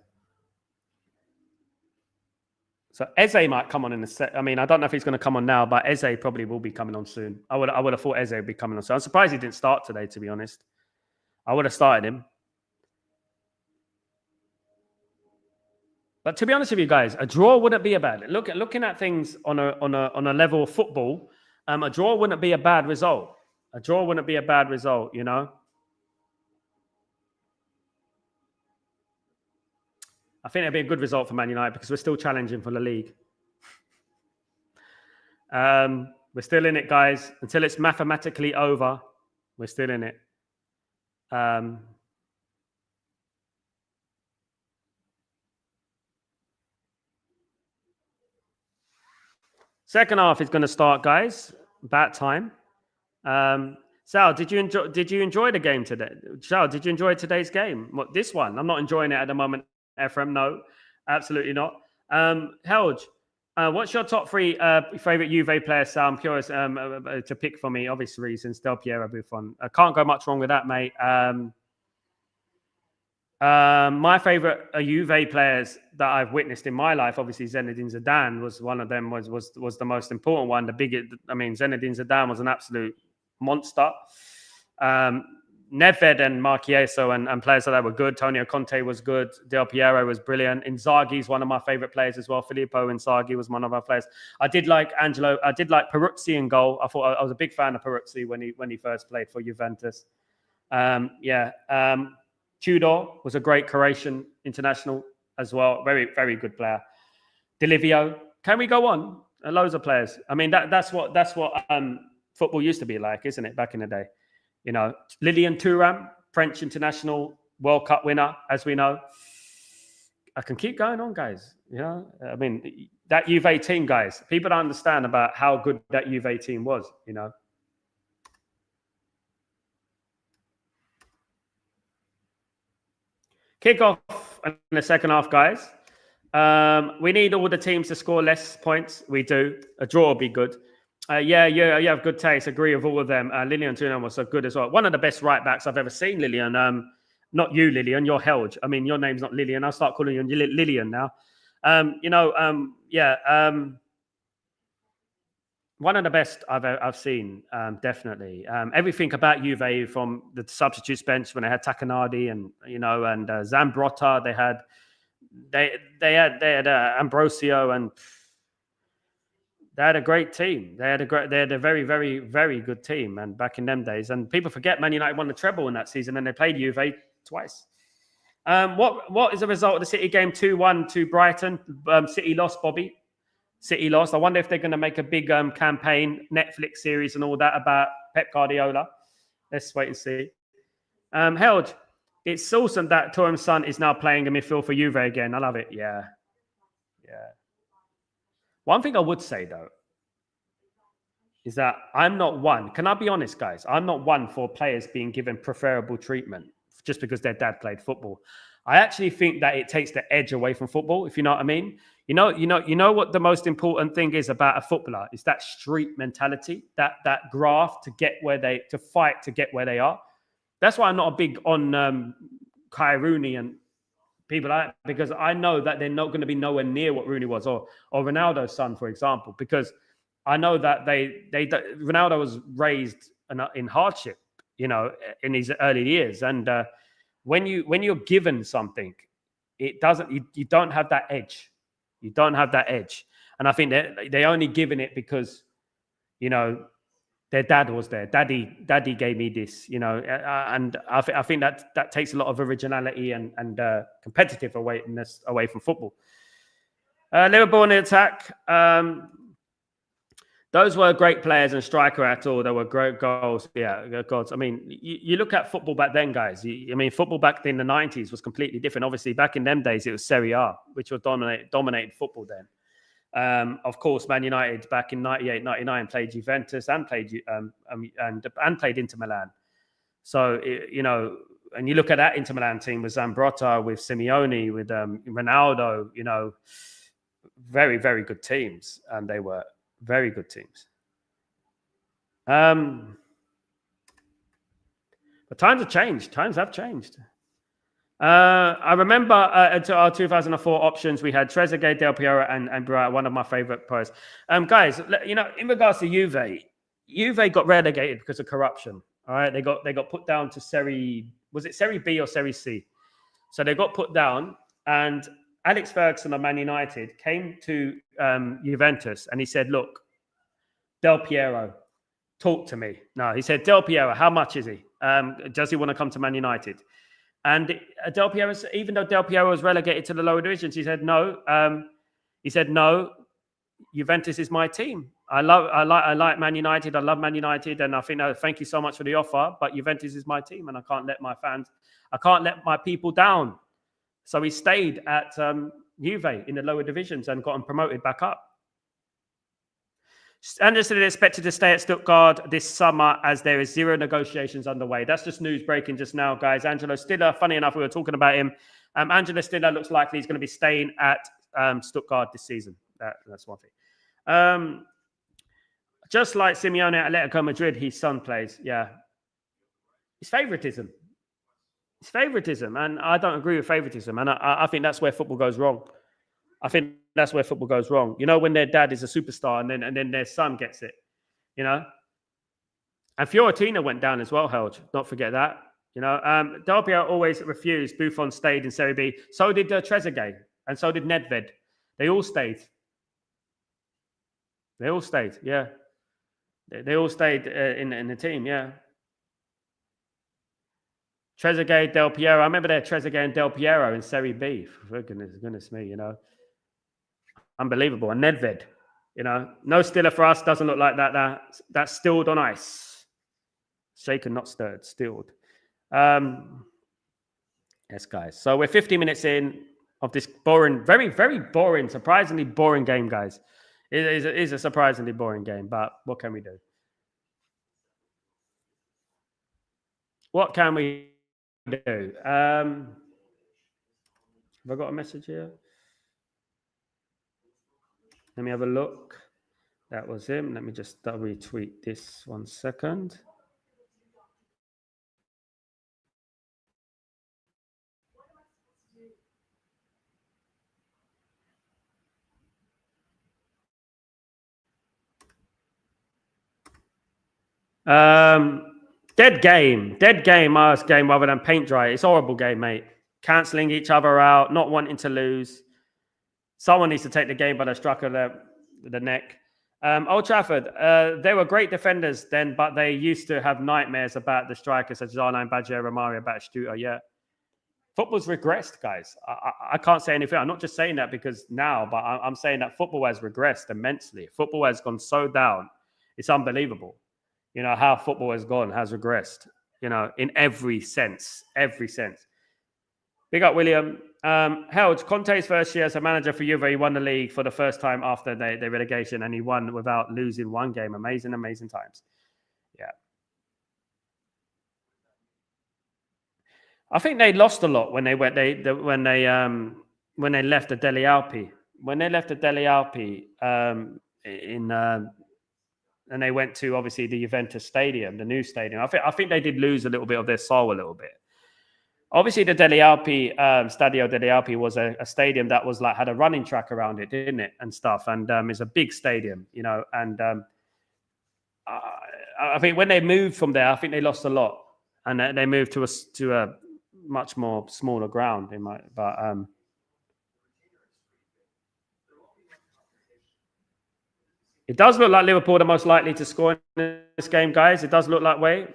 Speaker 1: So Eze might come on in the set. I mean, I don't know if he's going to come on now, but Eze probably will be coming on soon. I would have thought Eze would be coming on soon. I'm surprised he didn't start today, to be honest. I would have started him. But to be honest with you guys, a draw wouldn't be a bad. Looking at things on a level of football, a draw wouldn't be a bad result. A draw wouldn't be a bad result, you know. I think it'd be a good result for Man United because we're still challenging for the league. We're still in it, guys. Until it's mathematically over, we're still in it. Second half is going to start, guys. About time. Sal, did you enjoy the game today? Sal, did you enjoy today's game? What, this one? I'm not enjoying it at the moment, Ephraim. No, absolutely not. Helge, what's your top three favorite Juve players, Sal? I'm curious to pick for me, obvious reasons. Del Piero, Buffon. I can't go much wrong with that, mate. My favorite Juve players that I've witnessed in my life, obviously Zinedine Zidane was one of them. Was the most important one. The biggest. I mean, Zinedine Zidane was an absolute monster. Nedved and Marchieso and players like that were good. Antonio Conte was good. Del Piero was brilliant. Inzaghi's one of my favorite players as well. Filippo Inzaghi was one of our players. I did like Angelo. I did like Peruzzi in goal. I thought I was a big fan of Peruzzi when he first played for Juventus. Tudor was a great Croatian international as well. Very, very good player. Delivio. Can we go on? Loads of players. I mean, that's what football used to be like, isn't it? Back in the day, you know, Lilian Thuram, French international, World Cup winner, as we know. I can keep going on, guys. You know, I mean, that Juve team, guys. People don't understand about how good that Juve team was. You know. Kick off in the second half, guys. We need all the teams to score less points. We do. A draw will be good. You have good taste. Agree with all of them. Lilian Thuram was so good as well. One of the best right backs I've ever seen, Lilian. Not you, Lilian. You're Helge. I mean, your name's not Lilian. I'll start calling you Lilian now. One of the best I've seen, definitely. Everything about Juve, from the substitutes bench when they had Takanadi and Zambrotta, they had Ambrosio, and they had a great team. They had a very, very, very good team, and back in them days. And people forget Man United won the treble in that season, and they played Juve twice. What is the result of the City game? 2-1 to Brighton. City lost, Bobby. City lost. I wonder if they're going to make a big campaign, Netflix series and all that about Pep Guardiola. Let's wait and see. Held, it's awesome that Thuram's son is now playing in midfield for Juve again. I love it. Yeah. One thing I would say, though, is that I'm not one. Can I be honest, guys? I'm not one for players being given preferable treatment just because their dad played football. I actually think that it takes the edge away from football, if you know what I mean. You know what the most important thing is about a footballer is that street mentality, that graft to fight to get where they are. That's why I'm not a big on Kai Rooney and people like that, because I know that they're not going to be nowhere near what Rooney was, or Ronaldo's son, for example, because I know that Ronaldo was raised in hardship, in his early years, and when you're given something, it doesn't. You don't have that edge. You don't have that edge, and I think they only given it because, their dad was there. Daddy gave me this, and I think that takes a lot of originality and competitive awareness away from football. Liverpool in the attack. Those were great players and striker at all. There were great goals. Yeah, goals. I mean, you look at football back then, guys. Football back in the 90s was completely different. Obviously, back in them days, it was Serie A, which was dominated football then. Of course, Man United back in 98, 99 played Juventus and played Inter Milan. So, and you look at that Inter Milan team with Zambrotta, with Simeone, with Ronaldo, very, very good teams. And they were very good teams. But times have changed. Times have changed. I remember to our 2004 options, we had Trezeguet, Del Piero, and Bright, one of my favorite players. Guys, in regards to Juve got relegated because of corruption. All right, they got put down to Serie B or Serie C? So they got put down, and Alex Ferguson of Man United came to Juventus and he said, "Look, Del Piero, talk to me." No, he said, "Del Piero, how much is he? Does he want to come to Man United?" And Del Piero, even though Del Piero was relegated to the lower divisions, he said no. No. Juventus is my team. I like Man United. I love Man United, and I think thank you so much for the offer. But Juventus is my team, and I can't let my people down. So he stayed at Juve in the lower divisions and got him promoted back up. Anderson is expected to stay at Stuttgart this summer as there is zero negotiations underway. That's just news breaking just now, guys. Angelo Stiller, funny enough, we were talking about him. Angelo Stiller looks likely he's going to be staying at Stuttgart this season. That's one thing. Just like Simeone at Atletico Madrid, his son plays. Yeah. It's favoritism. It's favoritism. And I don't agree with favoritism. And I think that's where football goes wrong. I think that's where football goes wrong. When their dad is a superstar and then their son gets it, And Fiorentina went down as well, Helge. Don't forget that. Del Piero always refused. Buffon stayed in Serie B. So did Trezeguet. And so did Nedved. They all stayed. Yeah. They all stayed in the team, yeah. Trezeguet, Del Piero. I remember there Trezeguet and Del Piero in Serie B. For goodness me, Unbelievable. And Nedved, no Stiller for us. Doesn't look like that. That's stilled on ice. Shaken, not stirred. Stilled. Yes, guys. So we're 50 minutes in of this boring, very, very boring, surprisingly boring game, guys. It is a surprisingly boring game, but what can we do? What can we do? Have I got a message here? Let me have a look. That was him. Let me just retweet this 1 second. Dead game, Mars game rather than paint dry. It's a horrible game, mate. Cancelling each other out, not wanting to lose. Someone needs to take the game by the scruff of the neck. Old Trafford, they were great defenders then, but they used to have nightmares about the strikers such as Arline Badger, Romario, Batistuta. Yeah. Football's regressed, guys. I can't say anything. I'm not just saying that because now, but I'm saying that football has regressed immensely. Football has gone so down. It's unbelievable. How football has regressed, in every sense. Big up, William. Helge, Conte's first year as a manager for Juve, he won the league for the first time after the relegation, and he won without losing one game. Amazing times. Yeah. I think they lost a lot when they left the Delle Alpi. When they left the Delle Alpi and they went to obviously the Juventus Stadium, the new stadium. I think they did lose a little bit of their soul a little bit. Obviously, the Dele Alpi, Stadio Dele Alpi was a stadium that was like had a running track around it, didn't it, and stuff. And it's a big stadium, you know. And I think when they moved from there, I think they lost a lot, and they moved to a much more smaller ground. But it does look like Liverpool are most likely to score in this game, guys. It does look that way.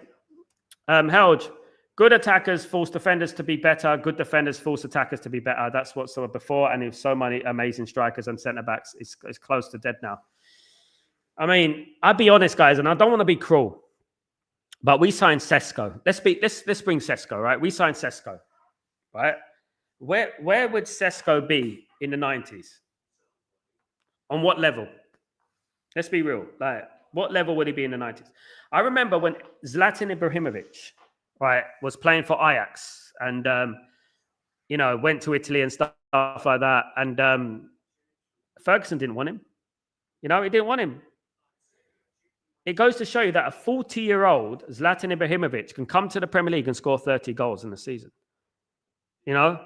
Speaker 1: Helge, good attackers force defenders to be better. Good defenders force attackers to be better. That's what's sort of before. And there's so many amazing strikers and centre backs. It's close to dead now. I mean, I'll be honest, guys, and I don't want to be cruel, but we signed Sesko. Let's bring Sesko, right? We signed Sesko, right? Where would Sesko be in the 90s? On what level? Let's be real. Like, what level would he be in the 90s? I remember when Zlatan Ibrahimovic, right, was playing for Ajax and, you know, went to Italy and stuff like that. And Ferguson didn't want him. You know, he didn't want him. It goes to show you that a 40-year-old Zlatan Ibrahimovic can come to the Premier League and score 30 goals in a season. You know,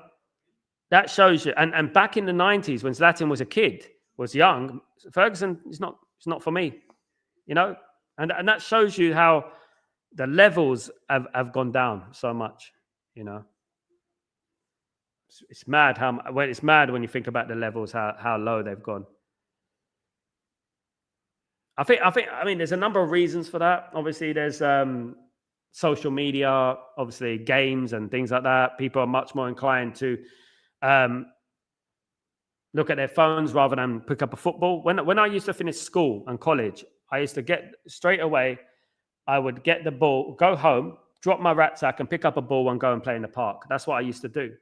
Speaker 1: that shows you. And back in the 90s when Zlatan was a kid, was young, Ferguson is not for me, you know? And that shows you how the levels have gone down so much, you know? It's mad it's mad when you think about the levels, how low they've gone. I mean, there's a number of reasons for that. Obviously, there's social media, obviously games and things like that. People are much more inclined to look at their phones rather than pick up a football. When I used to finish school and college, I used to get straight away. I would get the ball, go home, drop my rucksack, and pick up a ball and go and play in the park. That's what I used to do.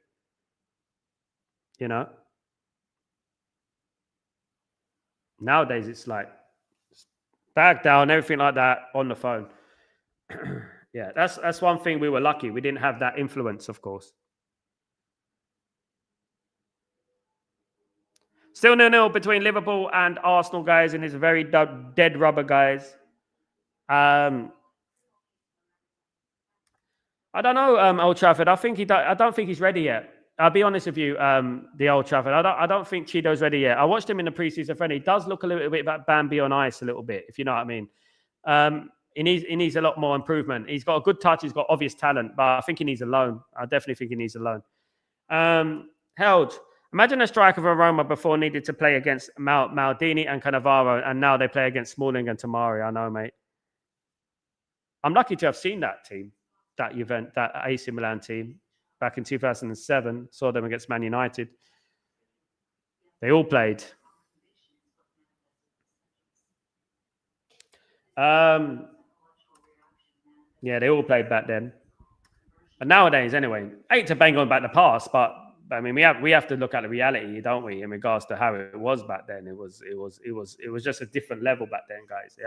Speaker 1: You know. Nowadays, it's like bag down, everything like that on the phone. Yeah, that's one thing we were lucky. We didn't have that influence, of course. Still 0-0 between Liverpool and Arsenal, guys, and it's very dead rubber, guys. I don't know, Old Trafford. I don't think he's ready yet. I'll be honest with you, the Old Trafford. I don't think Chido's ready yet. I watched him in the preseason friendly. He does look a little bit like Bambi on ice, a little bit, if you know what I mean. He needs a lot more improvement. He's got a good touch. He's got obvious talent, but I think he needs a loan. I definitely think he needs a loan. Held. Imagine a striker of Roma before needed to play against Maldini and Cannavaro, and now they play against Smalling and Tamari. I know, mate. I'm lucky to have seen that team, that AC Milan team, back in 2007. Saw them against Man United. They all played. Yeah, they all played back then. But nowadays, anyway, I hate to bang on about the past, but I mean, we have to look at the reality, don't we? In regards to how it was back then, it was just a different level back then, guys.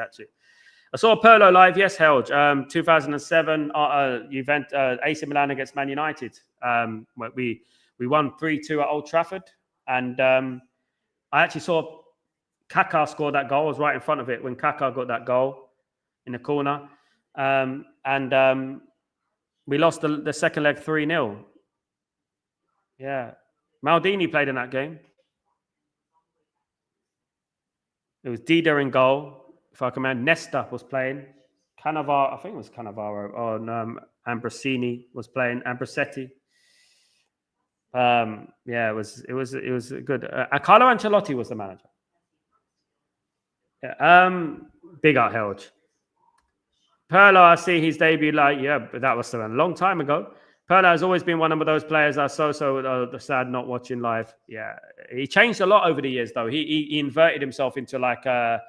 Speaker 1: I saw Pirlo live. Yes, held 2007 AC Milan against Man United. We won 3-2 at Old Trafford, and I actually saw Kaká score that goal. I was right in front of it when Kaká got that goal in the corner, and we lost the second leg 3-0. Yeah. Maldini played in that game. It was Dida in goal. If I can remember, Nesta was playing. Cannavaro, I think it was Cannavaro. Ambrosini was playing. Ambrosetti. Yeah, it was good. Carlo Ancelotti was the manager. Yeah, big out Helge. Pirlo, I see his debut but that was a long time ago. Pirlo has always been one of those players I so sad not watching live. Yeah, he changed a lot over the years, though. He inverted himself into like a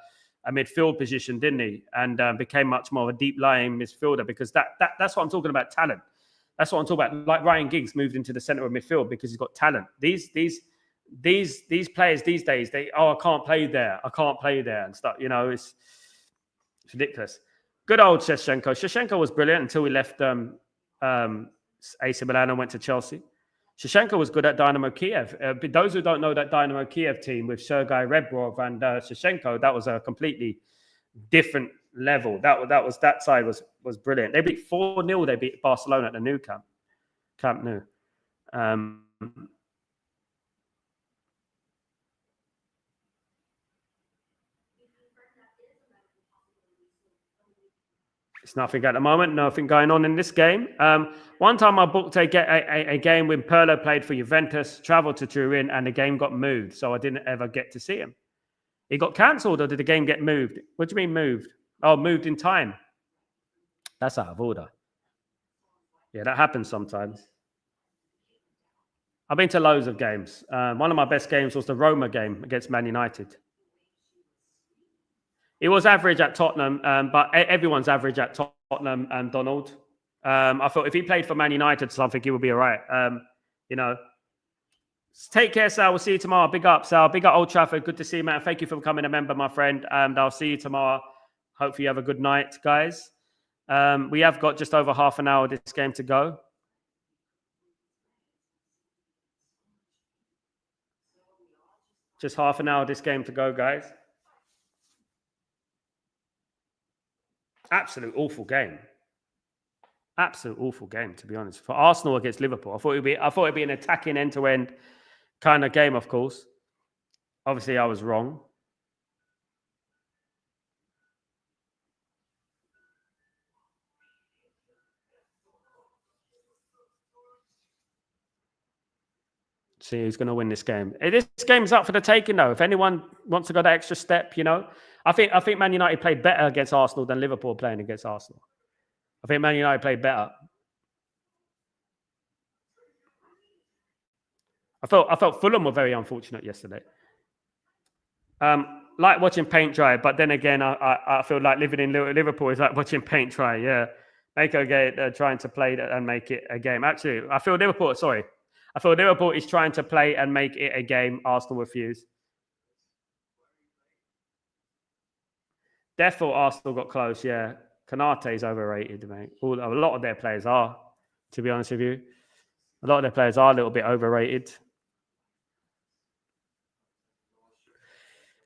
Speaker 1: midfield position, didn't he? And became much more of a deep-lying midfielder because that's what I'm talking about, talent. That's what I'm talking about. Like Ryan Giggs moved into the centre of midfield because he's got talent. These players these days, I can't play there. I can't play there and stuff. You know, it's ridiculous. Good old Shevchenko. Shevchenko was brilliant until he left AC Milan and went to Chelsea. Shevchenko was good at Dynamo Kiev. Those who don't know that Dynamo Kiev team with Sergei Rebrov and Shevchenko, that was a completely different level. That side was brilliant. They beat 4-0. They beat Barcelona at the Nou Camp. Camp Nou. It's nothing at the moment. Nothing going on in this game. One time I booked a game when Pirlo played for Juventus, traveled to Turin, and the game got moved. So I didn't ever get to see him. It got cancelled, or did the game get moved? What do you mean moved? Oh, moved in time. That's out of order. Yeah, that happens sometimes. I've been to loads of games. One of my best games was the Roma game against Man United. It was average at Tottenham, but everyone's average at Tottenham and Donald. I thought if he played for Man United or something, he would be all right. You know, take care, Sal. We'll see you tomorrow. Big up, Sal. Big up, Old Trafford. Good to see you, man. Thank you for becoming a member, my friend. And I'll see you tomorrow. Hopefully you have a good night, guys. We have got just over half an hour of this game to go. Just half an hour of this game to go, guys. Absolute awful game. Absolute awful game, to be honest. For Arsenal against Liverpool, I thought it'd be an attacking end-to-end kind of game. Of course, obviously, I was wrong. See who's going to win this game. This game's up for the taking, though. If anyone wants to go that extra step, you know, I think Man United played better against Arsenal than Liverpool playing against Arsenal. I think Man United played better. I felt Fulham were very unfortunate yesterday. Like watching paint dry, but then again, I feel like living in Liverpool is like watching paint dry. Yeah, make a game, trying to play and make it a game. Actually, I feel Liverpool is trying to play and make it a game. Arsenal refuse. Therefore, Arsenal got close. Yeah, Kanate is overrated, mate. A lot of their players are, to be honest with you. A lot of their players are a little bit overrated.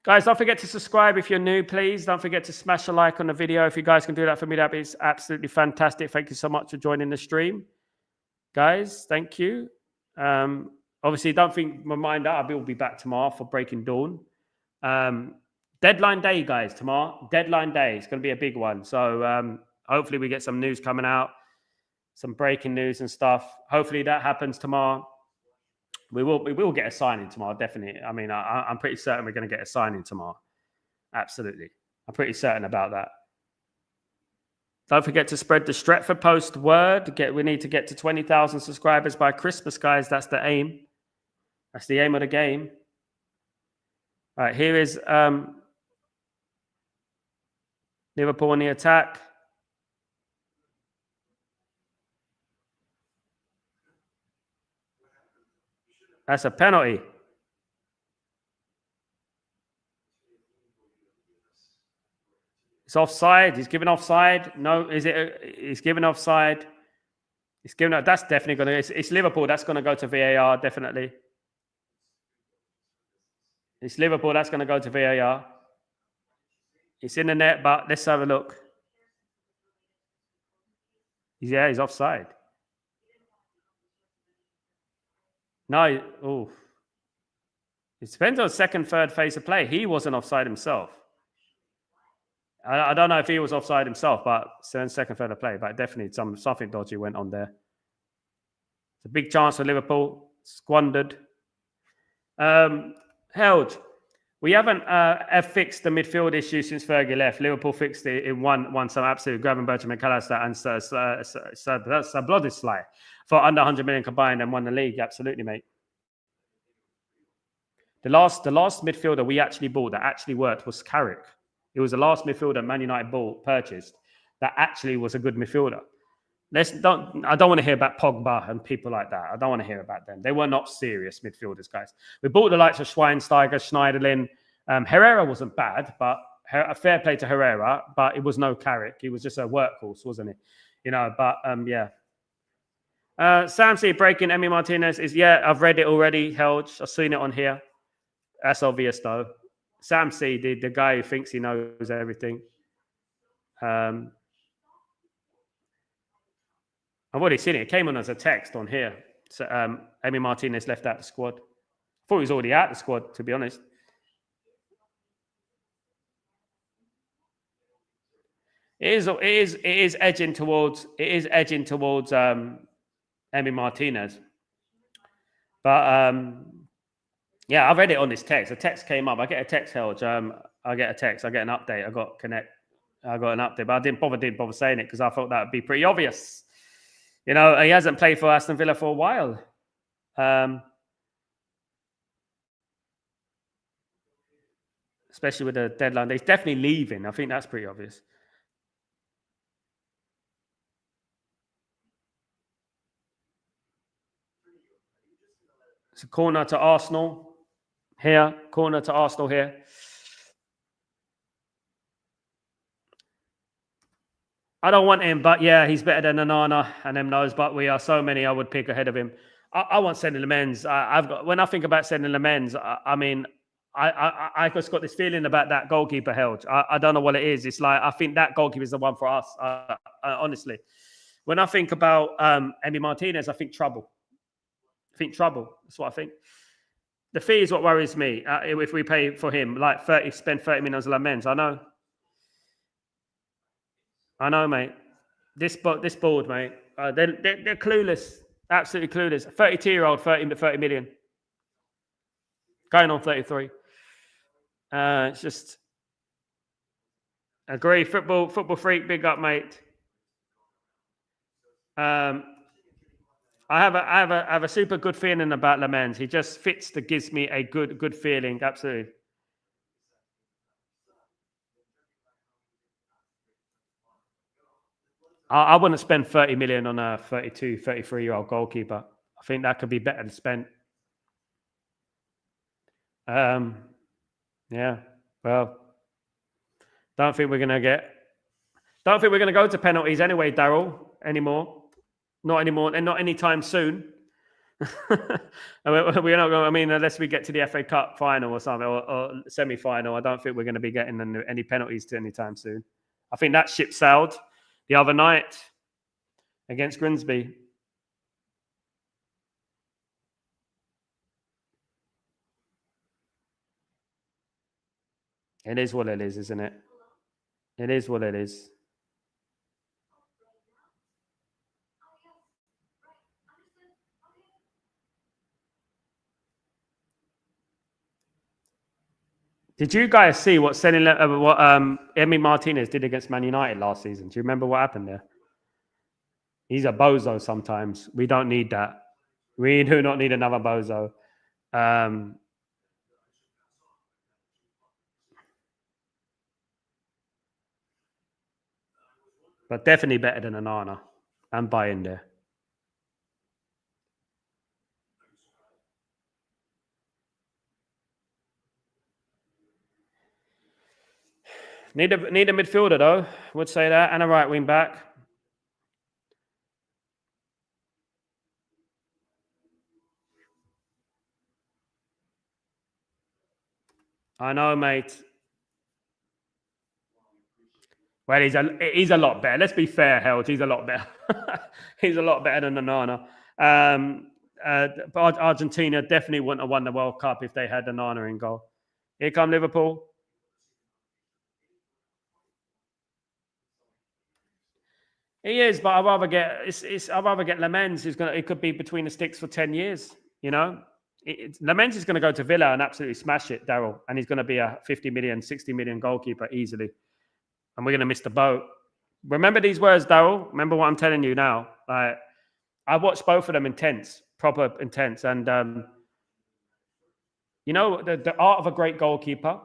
Speaker 1: Guys, don't forget to subscribe if you're new, please. Don't forget to smash a like on the video. If you guys can do that for me, that'd be absolutely fantastic. Thank you so much for joining the stream. Guys, thank you. Obviously, don't think my mind out. I will be back tomorrow for Breaking Dawn. Deadline day, guys, tomorrow. Deadline day. It's going to be a big one. So hopefully we get some news coming out, some breaking news and stuff. Hopefully that happens tomorrow. We will get a signing tomorrow, definitely. I mean, I'm pretty certain we're going to get a signing tomorrow. Absolutely. I'm pretty certain about that. Don't forget to spread the Stretford Post word. We need to get to 20,000 subscribers by Christmas, guys. That's the aim. That's the aim of the game. All right, here is Liverpool on the attack. That's a penalty. It's offside. He's given offside. No, is it? He's given offside. He's given. That's definitely going to. It's Liverpool. That's going to go to VAR. Definitely. It's Liverpool. That's going to go to VAR. It's in the net, but let's have a look. Yeah, he's offside. No, oh. It depends on second, third phase of play. He wasn't offside himself. I don't know if he was offside himself, but second, third of play. But definitely something dodgy went on there. It's a big chance for Liverpool. Squandered. Held. We haven't fixed the midfield issue since Fergie left. Liverpool fixed it in one some absolute Gravenberch, McAllister and Sablodislai for under 100 million combined and won the league. Absolutely, mate. The last midfielder we actually bought that actually worked was Carrick. It was the last midfielder Man United purchased that actually was a good midfielder. I don't want to hear about Pogba and people like that. I don't want to hear about them. They were not serious midfielders, guys. We bought the likes of Schweinsteiger, Schneiderlin. Herrera wasn't bad, but a fair play to Herrera, but it was no Carrick. He was just a workhorse, wasn't it? You know, but yeah. Sam C breaking Emi Martinez is, yeah, I've read it already, Helge. I've seen it on here. That's obvious, though. Sam C, the guy who thinks he knows everything. I've already seen it. It came on as a text on here. So Emi Martinez left out the squad. I thought he was already out the squad, to be honest. It is edging towards Emi Martinez. But yeah, I read it on this text. A text came up. I get a text, Helge. I get a text. I get an update. I got an update, but I didn't bother saying it because I thought that would be pretty obvious. You know, he hasn't played for Aston Villa for a while. Especially with the deadline. He's definitely leaving. I think that's pretty obvious. It's a corner to Arsenal here. Corner to Arsenal here. I don't want him, but yeah, he's better than Onana and them knows. But we are so many I would pick ahead of him. I want Senny Lamens. When I think about Senny Lamens, I just got this feeling about that goalkeeper held. I don't know what it is. It's like I think that goalkeeper is the one for us. Honestly, when I think about Emi Martinez, I think trouble. That's what I think. The fee is what worries me. If we pay for him, like spend 30 million on Lamens, I know, mate. This board, mate. They're clueless. Absolutely clueless. 32-year-old, 30 million. Going on 33. It's just agree. Football freak, big up, mate. I have a super good feeling about Lamens. He just fits gives me a good feeling. Absolutely. I wouldn't spend 30 million on a 32, 33-year-old goalkeeper. I think that could be better spent. Yeah. Well, don't think we're gonna go to penalties anyway, Daryl, anymore. Not anymore, and not anytime soon. We're not going. I mean, unless we get to the FA Cup final or something, or semi-final, I don't think we're going to be getting any penalties to anytime soon. I think that ship sailed the other night against Grimsby. It is what it is, isn't it? It is what it is. Did you guys see what Emi Martinez did against Man United last season? Do you remember what happened there? He's a bozo sometimes. We don't need that. We do not need another bozo. But definitely better than Onana. I'm buying there. Need a midfielder though. Would say that, and a right wing back. I know, mate. Well, he's a lot better. Let's be fair, Held. He's a lot better. He's a lot better than Onana. But Argentina definitely wouldn't have won the World Cup if they had Onana in goal. Here come Liverpool. He is, but I'd rather get Lamens. It could be between the sticks for 10 years. You know, Lamens is going to go to Villa and absolutely smash it, Daryl, and he's going to be a 50 million, 60 million goalkeeper easily. And we're going to miss the boat. Remember these words, Daryl. Remember what I'm telling you now. Like, I watched both of them proper intense, and you know the art of a great goalkeeper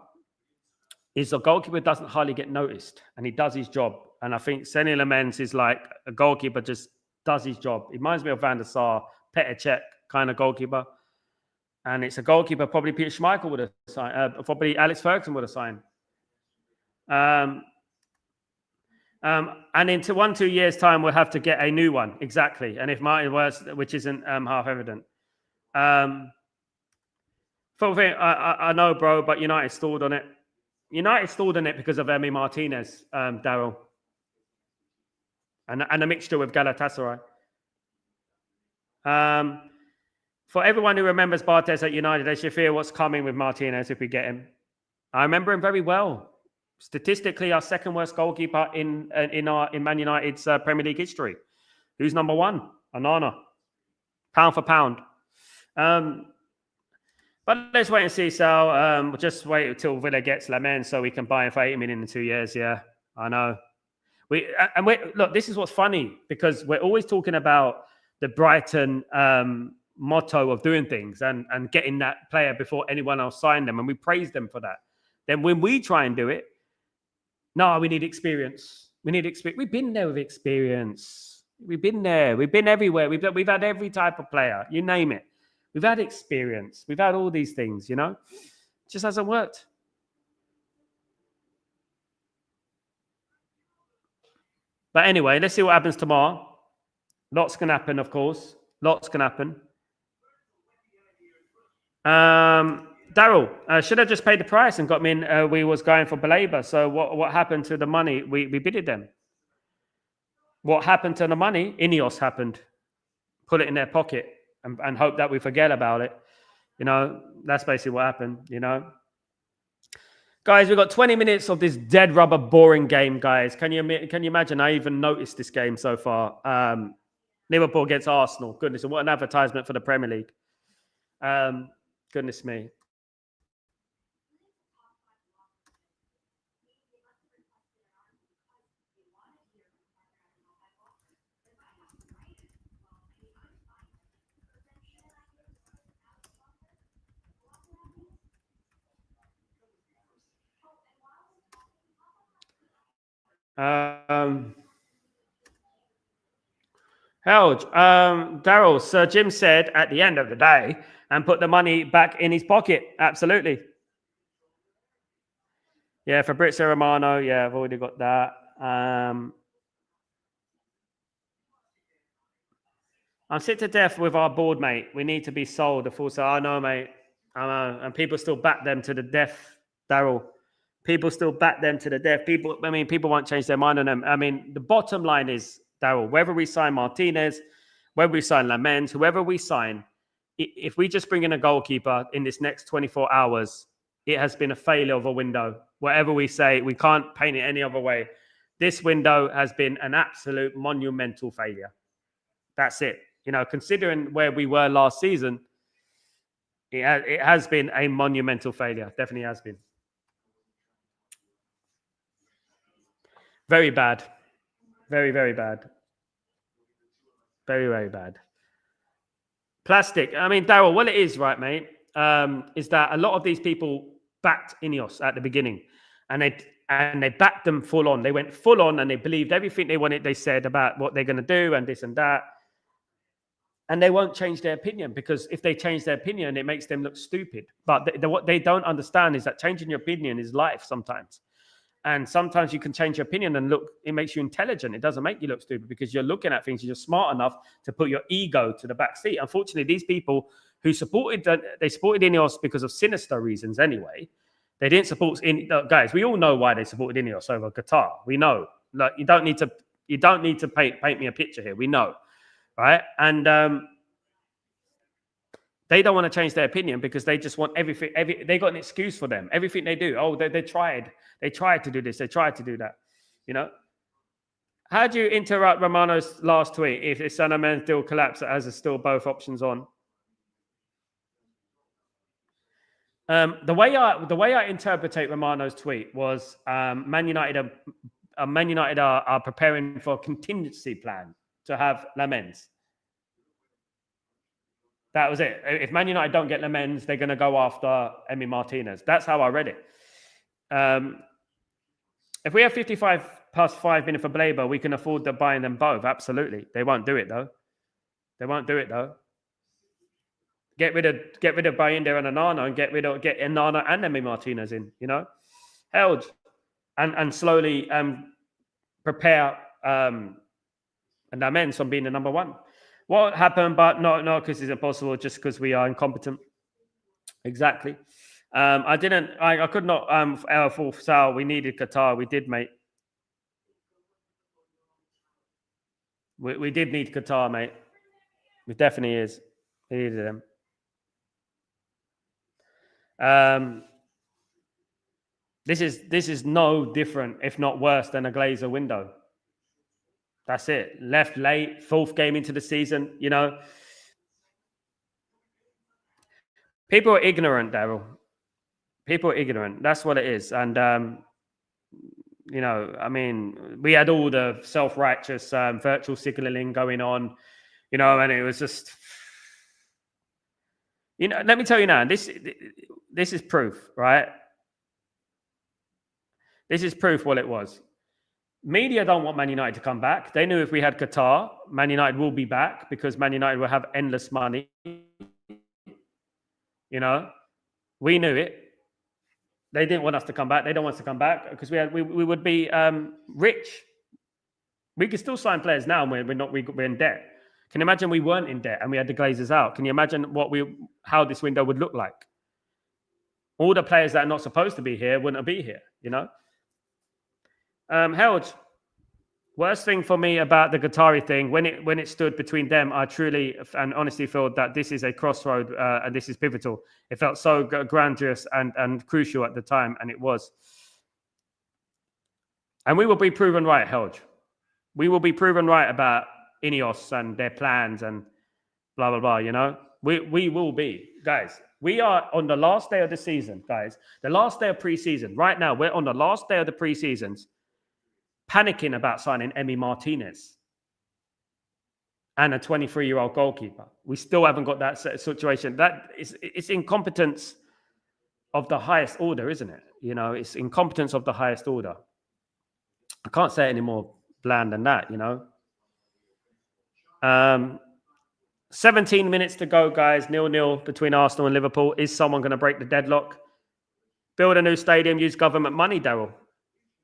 Speaker 1: is a goalkeeper doesn't hardly get noticed, and he does his job. And I think Senny Lamens is like a goalkeeper just does his job. It reminds me of Van der Sar, Petr Cech kind of goalkeeper. And it's a goalkeeper probably Peter Schmeichel would have signed, probably Alex Ferguson would have signed. And in 1-2 years' time, we'll have to get a new one. Exactly. And if Martin was, which isn't half evident. Full thing, I know, bro, but United stalled on it. United stalled on it because of Emi Martinez, Daryl. And a mixture with Galatasaray. For everyone who remembers Bartes at United, they should fear what's coming with Martinez if we get him. I remember him very well. Statistically, our second worst goalkeeper in Man United's Premier League history. Who's number one? Onana. Pound for pound. But let's wait and see, Sal. We'll just wait until Villa gets Lamens so we can buy him for 80 million in 2 years. Yeah, I know. Look, this is what's funny because we're always talking about the Brighton motto of doing things and getting that player before anyone else signed them, and we praise them for that. Then when we try and do it, no, we need experience. We need experience. We've been there with experience. We've been there. We've been everywhere. We've had every type of player. You name it. We've had experience. We've had all these things, you know? It just hasn't worked. But anyway, let's see what happens tomorrow. Lots can happen, of course. Lots can happen. Daryl, should have just paid the price and got me in. We was going for Baleba. So what happened to the money? We bidded them. What happened to the money? Inos happened. Put it in their pocket and hope that we forget about it. You know, that's basically what happened, you know. Guys, we've got 20 minutes of this dead rubber boring game, guys. Can you imagine? I even noticed this game so far. Liverpool against Arsenal. Goodness, what an advertisement for the Premier League. Goodness me. Daryl, Sir Jim said at the end of the day and put the money back in his pocket. Absolutely. Yeah, Fabrizio Romano. Yeah, I've already got that. I'm sick to death with our board, mate. We need to be sold. The full sale. I know, mate. I know. And people still back them to the death, Daryl. People still back them to the death. People won't change their mind on them. I mean, the bottom line is, Daryl, whether we sign Martinez, whether we sign Lamens, whoever we sign, if we just bring in a goalkeeper in this next 24 hours, it has been a failure of a window. Whatever we say, we can't paint it any other way. This window has been an absolute monumental failure. That's it. You know, considering where we were last season, it has been a monumental failure. Definitely has been. Very bad. Very, very bad. Very, very bad. Plastic. I mean, Daryl, what it is, right, mate, is that a lot of these people backed Ineos at the beginning, and they backed them full on. They went full on, and they believed everything they said about what they're going to do and this and that. And they won't change their opinion, because if they change their opinion, it makes them look stupid. But what they don't understand is that changing your opinion is life sometimes. And sometimes you can change your opinion and look, it makes you intelligent. It doesn't make you look stupid, because you're looking at things, you're smart enough to put your ego to the back seat. Unfortunately, these people who supported Ineos because of sinister reasons anyway. They didn't support guys. We all know why they supported Ineos over Qatar. We know. Like, you don't need to paint me a picture here. We know, right? And they don't want to change their opinion because they just want everything. They got an excuse for them. Everything they do. Oh, they tried. They tried to do this. They tried to do that. You know. How do you interrupt Romano's last tweet if his son and man deal collapse as still both options on? The way I interpretate Romano's tweet was Man United are preparing for a contingency plan to have Lamens. That was it. If Man United don't get Lamens, they're going to go after Emi Martinez. That's how I read it. If we have 55 plus 5 million for Blaber, we can afford to buying them both. Absolutely. They won't do it though. Get rid of Bayindir and Onana and get Onana and Emi Martinez in, you know? Held. And slowly prepare and Lamens from being the number one. What happened? But no, because it's impossible, just because we are incompetent. Exactly. I could not full sale. We needed Qatar. We did, mate. We did need Qatar, mate. It definitely is. He needed them. This is no different, if not worse, than a Glazer window. That's it. Left late, fourth game into the season. You know, people are ignorant, Daryl. People are ignorant. That's what it is. And you know, I mean, we had all the self-righteous virtual signaling going on, you know, and it was just, you know, let me tell you now, this is proof, right? This is proof what it was. Media don't want Man United to come back. They knew if we had Qatar, Man United will be back because Man United will have endless money. You know, we knew it. They didn't want us to come back. They don't want us to come back because we would be rich. We could still sign players now and we're in debt. Can you imagine we weren't in debt and we had the Glazers out? Can you imagine how this window would look like? All the players that are not supposed to be here wouldn't be here, you know? Harold, worst thing for me about the Qatari thing, when it stood between them, I truly and honestly felt that this is a crossroad and this is pivotal. It felt so grandiose and crucial at the time, and it was. And we will be proven right, Harold. We will be proven right about Inos and their plans and blah, blah, blah, you know? We will be. Guys, we are on the last day of the season, guys. The last day of pre-season. Right now, we're on the last day of the pre-seasons, panicking about signing Emi Martinez and a 23-year-old goalkeeper. We still haven't got that situation. It's incompetence of the highest order, isn't it? You know, it's incompetence of the highest order. I can't say it any more bland than that, you know. 17 minutes to go, guys. 0-0 between Arsenal and Liverpool. Is someone going to break the deadlock? Build a new stadium, use government money, Daryl.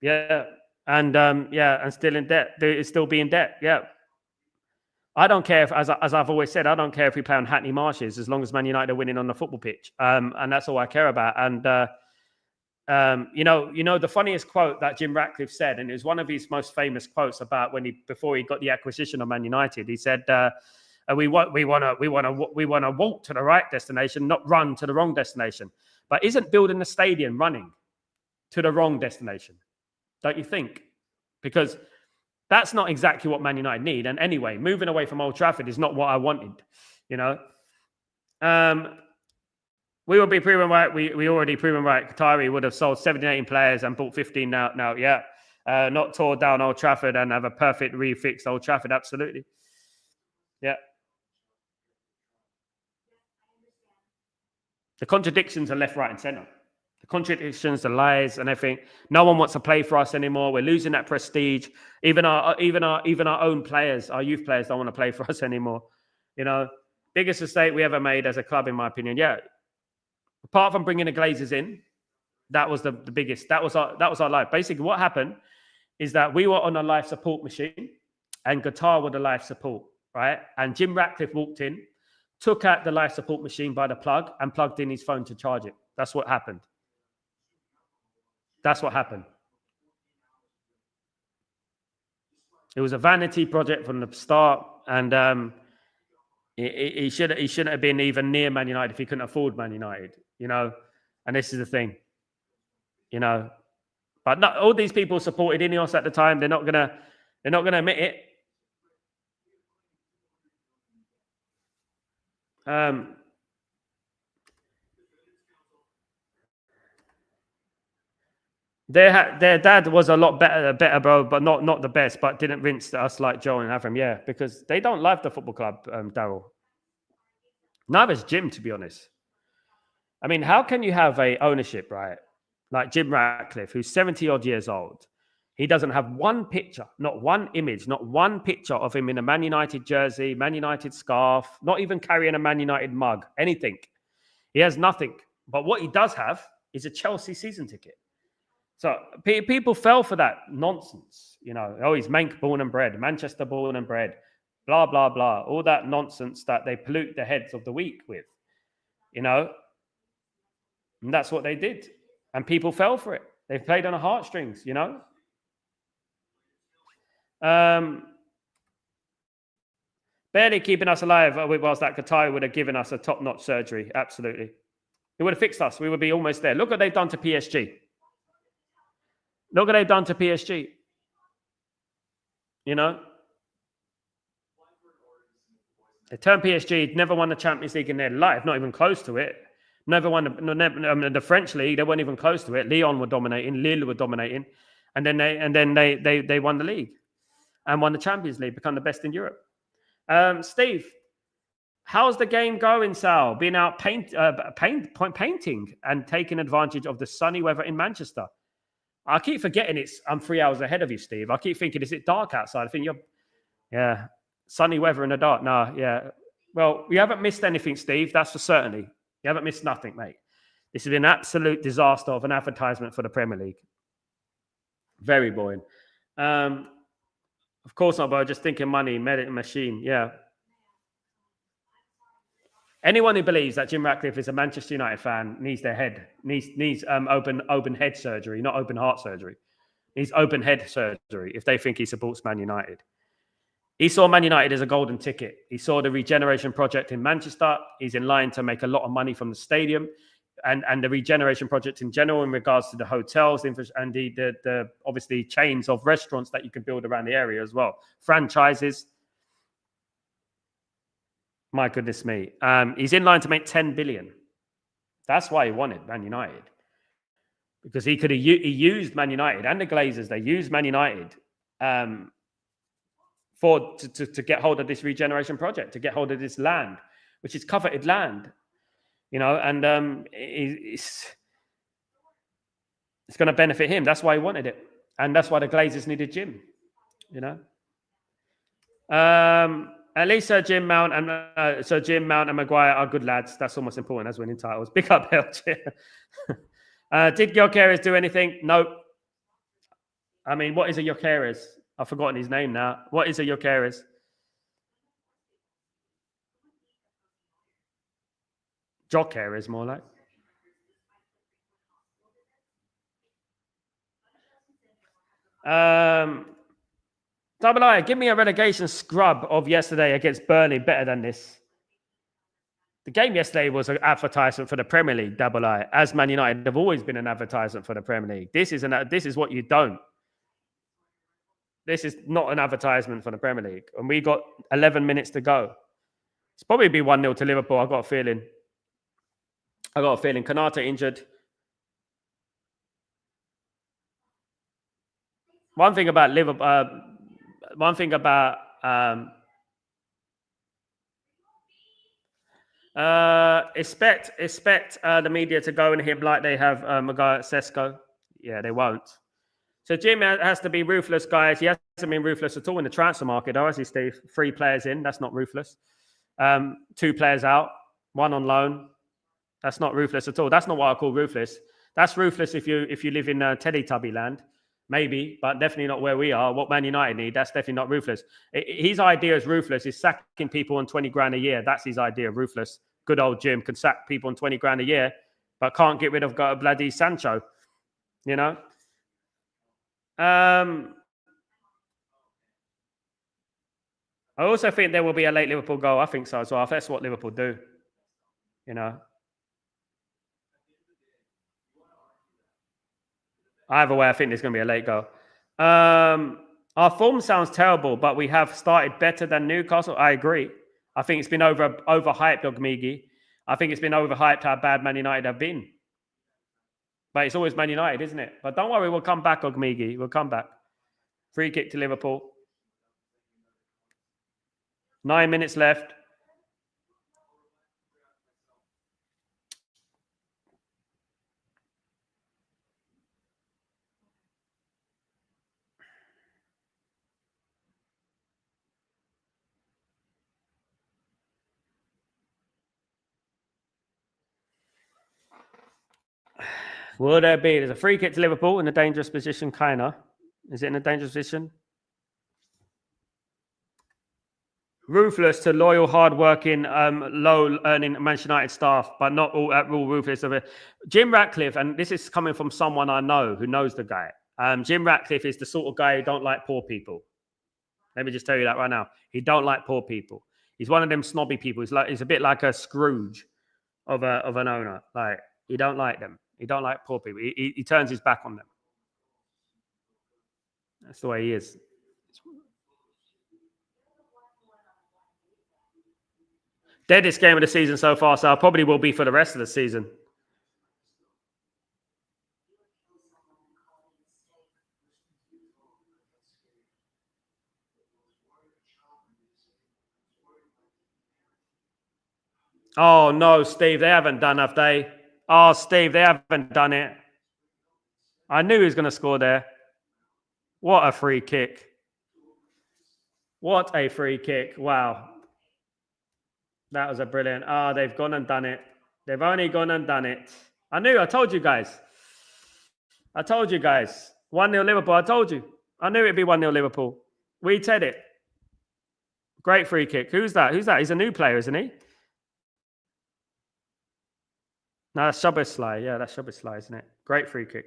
Speaker 1: Yeah. And and still in debt. Still be in debt. Yeah. I don't care if, as I've always said, I don't care if we play on Hackney Marshes as long as Man United are winning on the football pitch. And that's all I care about. And you know, the funniest quote that Jim Ratcliffe said, and it was one of his most famous quotes about before he got the acquisition of Man United. He said, "We want to walk to the right destination, not run to the wrong destination." But isn't building the stadium running to the wrong destination? Don't you think? Because that's not exactly what Man United need. And anyway, moving away from Old Trafford is not what I wanted. You know. We will be proven right. We already proven right. Qatari would have sold 17 players and bought 15 now. Yeah. Not tore down Old Trafford and have a perfect refixed Old Trafford. Absolutely. Yeah. The contradictions are left, right, and centre. The contradictions, the lies, and everything. No one wants to play for us anymore. We're losing that prestige. Even our own players, our youth players, don't want to play for us anymore. You know, biggest mistake we ever made as a club, in my opinion. Yeah. Apart from bringing the Glazers in, that was the biggest. That was our life. Basically, what happened is that we were on a life support machine, and Qatar were the life support, right? And Jim Ratcliffe walked in, took out the life support machine by the plug, and plugged in his phone to charge it. That's what happened. That's what happened. It was a vanity project from the start, and he shouldn't have been even near Man United if he couldn't afford Man United, you know. And this is the thing, you know. But not all these people supported Ineos at the time. They're not gonna admit it. Their dad was a lot better, bro, but not the best. But didn't rinse us like Joe and Avram, yeah, because they don't like the football club, Daryl. Neither's Jim, to be honest. I mean, how can you have a ownership, right, like Jim Ratcliffe, who's 70-odd years old? He doesn't have one picture, not one image, not one picture of him in a Man United jersey, Man United scarf, not even carrying a Man United mug, anything. He has nothing. But what he does have is a Chelsea season ticket. So people fell for that nonsense. You know, oh, he's Manc born and bred, Manchester born and bred, blah, blah, blah. All that nonsense that they pollute the heads of the weak with, you know. And that's what they did. And people fell for it. They played on the heartstrings, you know. Barely keeping us alive whilst that Qatar would have given us a top-notch surgery. Absolutely. It would have fixed us. We would be almost there. Look what they've done to PSG. Look what they've done to PSG. You know? They turned PSG, never won the Champions League in their life, not even close to it. Never won the French league. They weren't even close to it. Lyon were dominating, Lille were dominating, and then they won the league and won the Champions League, become the best in Europe. Steve, how's the game going, Sal? Being out painting and taking advantage of the sunny weather in Manchester. I keep forgetting I'm 3 hours ahead of you, Steve. I keep thinking, is it dark outside? I think yeah, sunny weather in the dark. No, yeah. Well, we haven't missed anything, Steve. That's for certainty. You haven't missed nothing, mate. This has been an absolute disaster of an advertisement for the Premier League. Very boring. Of course not, but just thinking money, machine. Yeah. Anyone who believes that Jim Ratcliffe is a Manchester United fan needs their head, needs open head surgery, not open heart surgery. Needs open head surgery if they think he supports Man United. He saw Man United as a golden ticket. He saw the regeneration project in Manchester. He's in line to make a lot of money from the stadium and the regeneration project in general in regards to the hotels and the obviously chains of restaurants that you can build around the area as well. Franchises. My goodness me. He's in line to make 10 billion. That's why he wanted Man United. Because he could have used Man United and the Glazers. They used Man United to get hold of this regeneration project, to get hold of this land, which is coveted land, you know, and it's going to benefit him. That's why he wanted it. And that's why the Glazers needed Jim, you know. At least Sir Jim Mount and Maguire are good lads. That's almost important as winning titles. Big up, Belgium. Did Gyökeres do anything? Nope. I mean, what is a Gyökeres? I've forgotten his name now. What is a Gyökeres? Gyökeres, more like. Double I, give me a relegation scrub of yesterday against Burnley better than this. The game yesterday was an advertisement for the Premier League, Double I. As Man United have always been an advertisement for the Premier League. This is what you don't. This is not an advertisement for the Premier League. And we got 11 minutes to go. It's probably be 1-0 to Liverpool. I got a feeling. Konate injured. One thing about Liverpool, expect the media to go on him like they have Maguire at Sesko. Yeah, they won't. So Jim has to be ruthless, guys. He hasn't been ruthless at all in the transfer market, though, has he, Steve? 3 players in. That's not ruthless. 2 players out. 1 on loan. That's not ruthless at all. That's not what I call ruthless. That's ruthless if you live in Teletubby land. Maybe, but definitely not where we are. What Man United need, that's definitely not ruthless. His idea is ruthless is sacking people on 20 grand a year. That's his idea of ruthless. Good old Jim can sack people on 20 grand a year, but can't get rid of bloody Sancho. You know? I also think there will be a late Liverpool goal. I think so as well. That's what Liverpool do. You know? Either way, I think there's going to be a late goal. Our form sounds terrible, but we have started better than Newcastle. I agree. I think it's been overhyped, Ogmigi. I think it's been overhyped how bad Man United have been. But it's always Man United, isn't it? But don't worry, we'll come back, Ogmigi. We'll come back. Free kick to Liverpool. 9 minutes left. Will there be? There's a free kick to Liverpool in a dangerous position, kinda. Is it in a dangerous position? Ruthless to loyal, hard-working, low-earning Manchester United staff, but not all ruthless of it. Jim Ratcliffe, and this is coming from someone I know who knows the guy. Jim Ratcliffe is the sort of guy who don't like poor people. Let me just tell you that right now. He don't like poor people. He's one of them snobby people. He's a bit like a Scrooge of an owner. Like, he don't like them. He don't like poor people. He turns his back on them. That's the way he is. Deadest game of the season so far, so I probably will be for the rest of the season. Oh, no, Steve, they haven't done, have they? Oh, Steve, they haven't done it. I knew he was going to score there. What a free kick. What a free kick. Wow. That was a brilliant. They've gone and done it. They've only gone and done it. I told you guys. 1-0 Liverpool. I told you. I knew it'd be 1-0 Liverpool. We said it. Great free kick. Who's that? He's a new player, isn't he? No, that's Szoboszlai. Yeah, that's Szoboszlai, isn't it? Great free kick.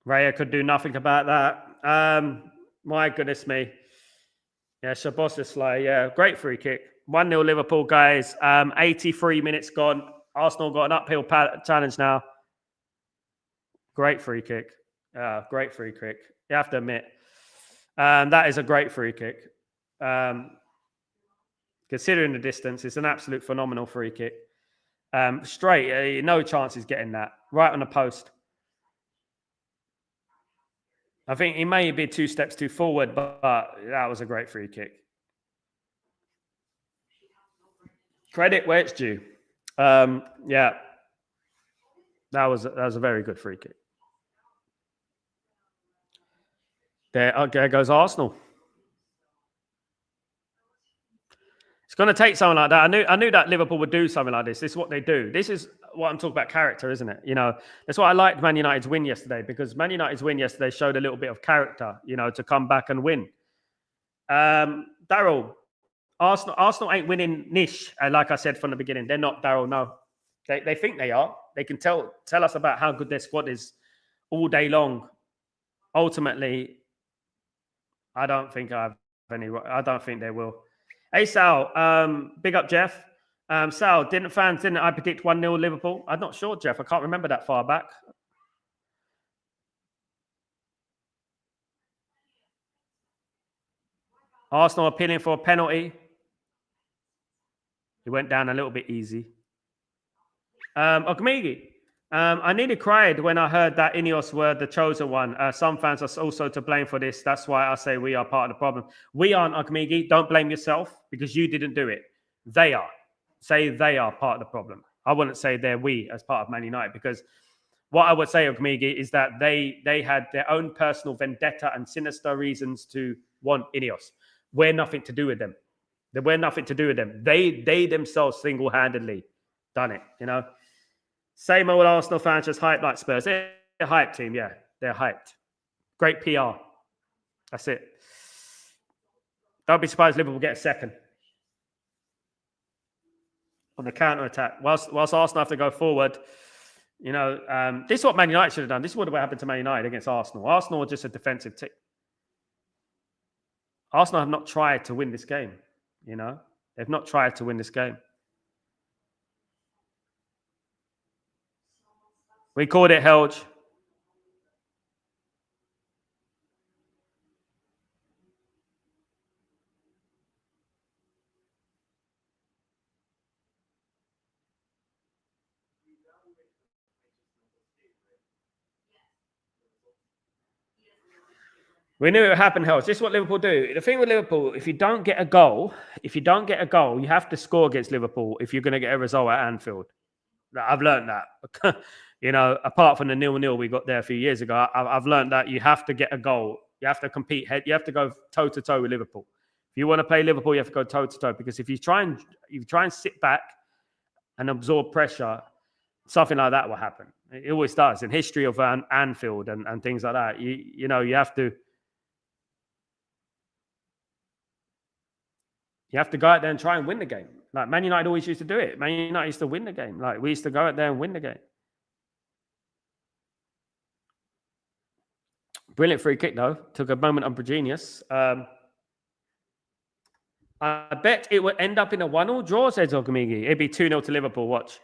Speaker 1: Raya could do nothing about that. My goodness me. Yeah, Szoboszlai. Yeah, great free kick. 1-0 Liverpool, guys. 83 minutes gone. Arsenal got an uphill challenge now. Great free kick. Great free kick. You have to admit. That is a great free kick. Considering the distance, it's an absolute phenomenal free kick. Straight, no chance he's getting that. Right on the post. I think he may be 2 steps too forward, but that was a great free kick. Credit where it's due. Yeah, that was a very good free kick. There goes Arsenal. It's going to take something like that. I knew that Liverpool would do something like this. This is what they do. This is what I'm talking about, character, isn't it? You know, that's why I liked Man United's win yesterday, because Man United's win yesterday showed a little bit of character, you know, to come back and win. Daryl, Arsenal ain't winning niche. Like I said from the beginning, they're not, Daryl. No, they think they are. They can tell us about how good their squad is all day long. Ultimately, I don't think I don't think they will. Hey Sal, big up Jeff. Sal, didn't I predict 1-0 Liverpool? I'm not sure, Jeff. I can't remember that far back. Arsenal appealing for a penalty. He went down a little bit easy. Ogmigi. I nearly cried when I heard that Inos were the chosen one. Some fans are also to blame for this. That's why I say we are part of the problem. We aren't, Ogmigi. Don't blame yourself because you didn't do it. They are. Say they are part of the problem. I wouldn't say they're we as part of Man United, because what I would say, Ogmigi, is that they had their own personal vendetta and sinister reasons to want Ineos. We're nothing to do with them. We're nothing to do with them. They themselves single-handedly done it, you know. Same old Arsenal fans just hyped like Spurs. They're a hype team, yeah. They're hyped. Great PR. That's it. Don't be surprised Liverpool get a second on the counter-attack. Whilst Arsenal have to go forward, you know, this is what Man United should have done. This is what happened to Man United against Arsenal. Arsenal are just a defensive team. Arsenal have not tried to win this game, you know. They've not tried to win this game. We called it, Helge. We knew it would happen, Helge. This is what Liverpool do. The thing with Liverpool, if you don't get a goal, you have to score against Liverpool if you're going to get a result at Anfield. I've learned that. You know, apart from the 0-0 we got there a few years ago, I've learned that you have to get a goal. You have to compete. You have to go toe-to-toe with Liverpool. If you want to play Liverpool, you have to go toe-to-toe, because if you try and sit back and absorb pressure, something like that will happen. It always does. In history of Anfield and things like that, you know, you have to go out there and try and win the game. Like Man United always used to do it. Man United used to win the game. Like we used to go out there and win the game. Brilliant free kick, though. Took a moment on genius. I bet it would end up in a 1-1 draw, says Ogamigi. It'd be 2-0 to Liverpool. Watch.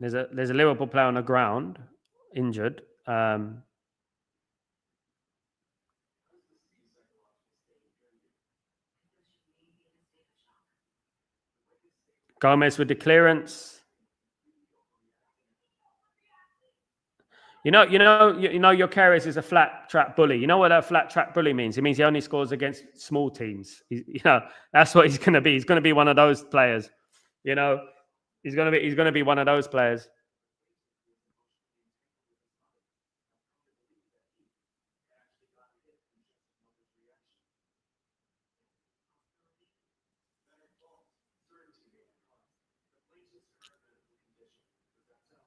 Speaker 1: There's a Liverpool player on the ground, injured. Gomez with the clearance. You know, your Karius is a flat track bully. You know what a flat track bully means? It means he only scores against small teams. That's what he's going to be. He's going to be one of those players. He's going to be one of those players.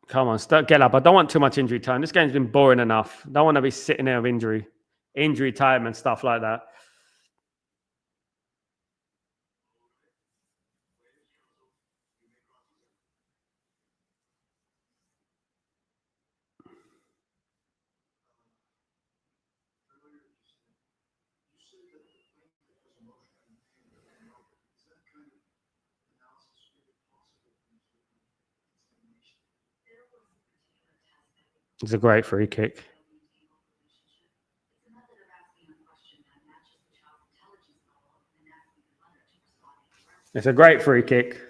Speaker 1: Come on, get up. I don't want too much injury time. This game's been boring enough. Don't want to be sitting there with injury time and stuff like that. It's a great free kick. It's a great free kick.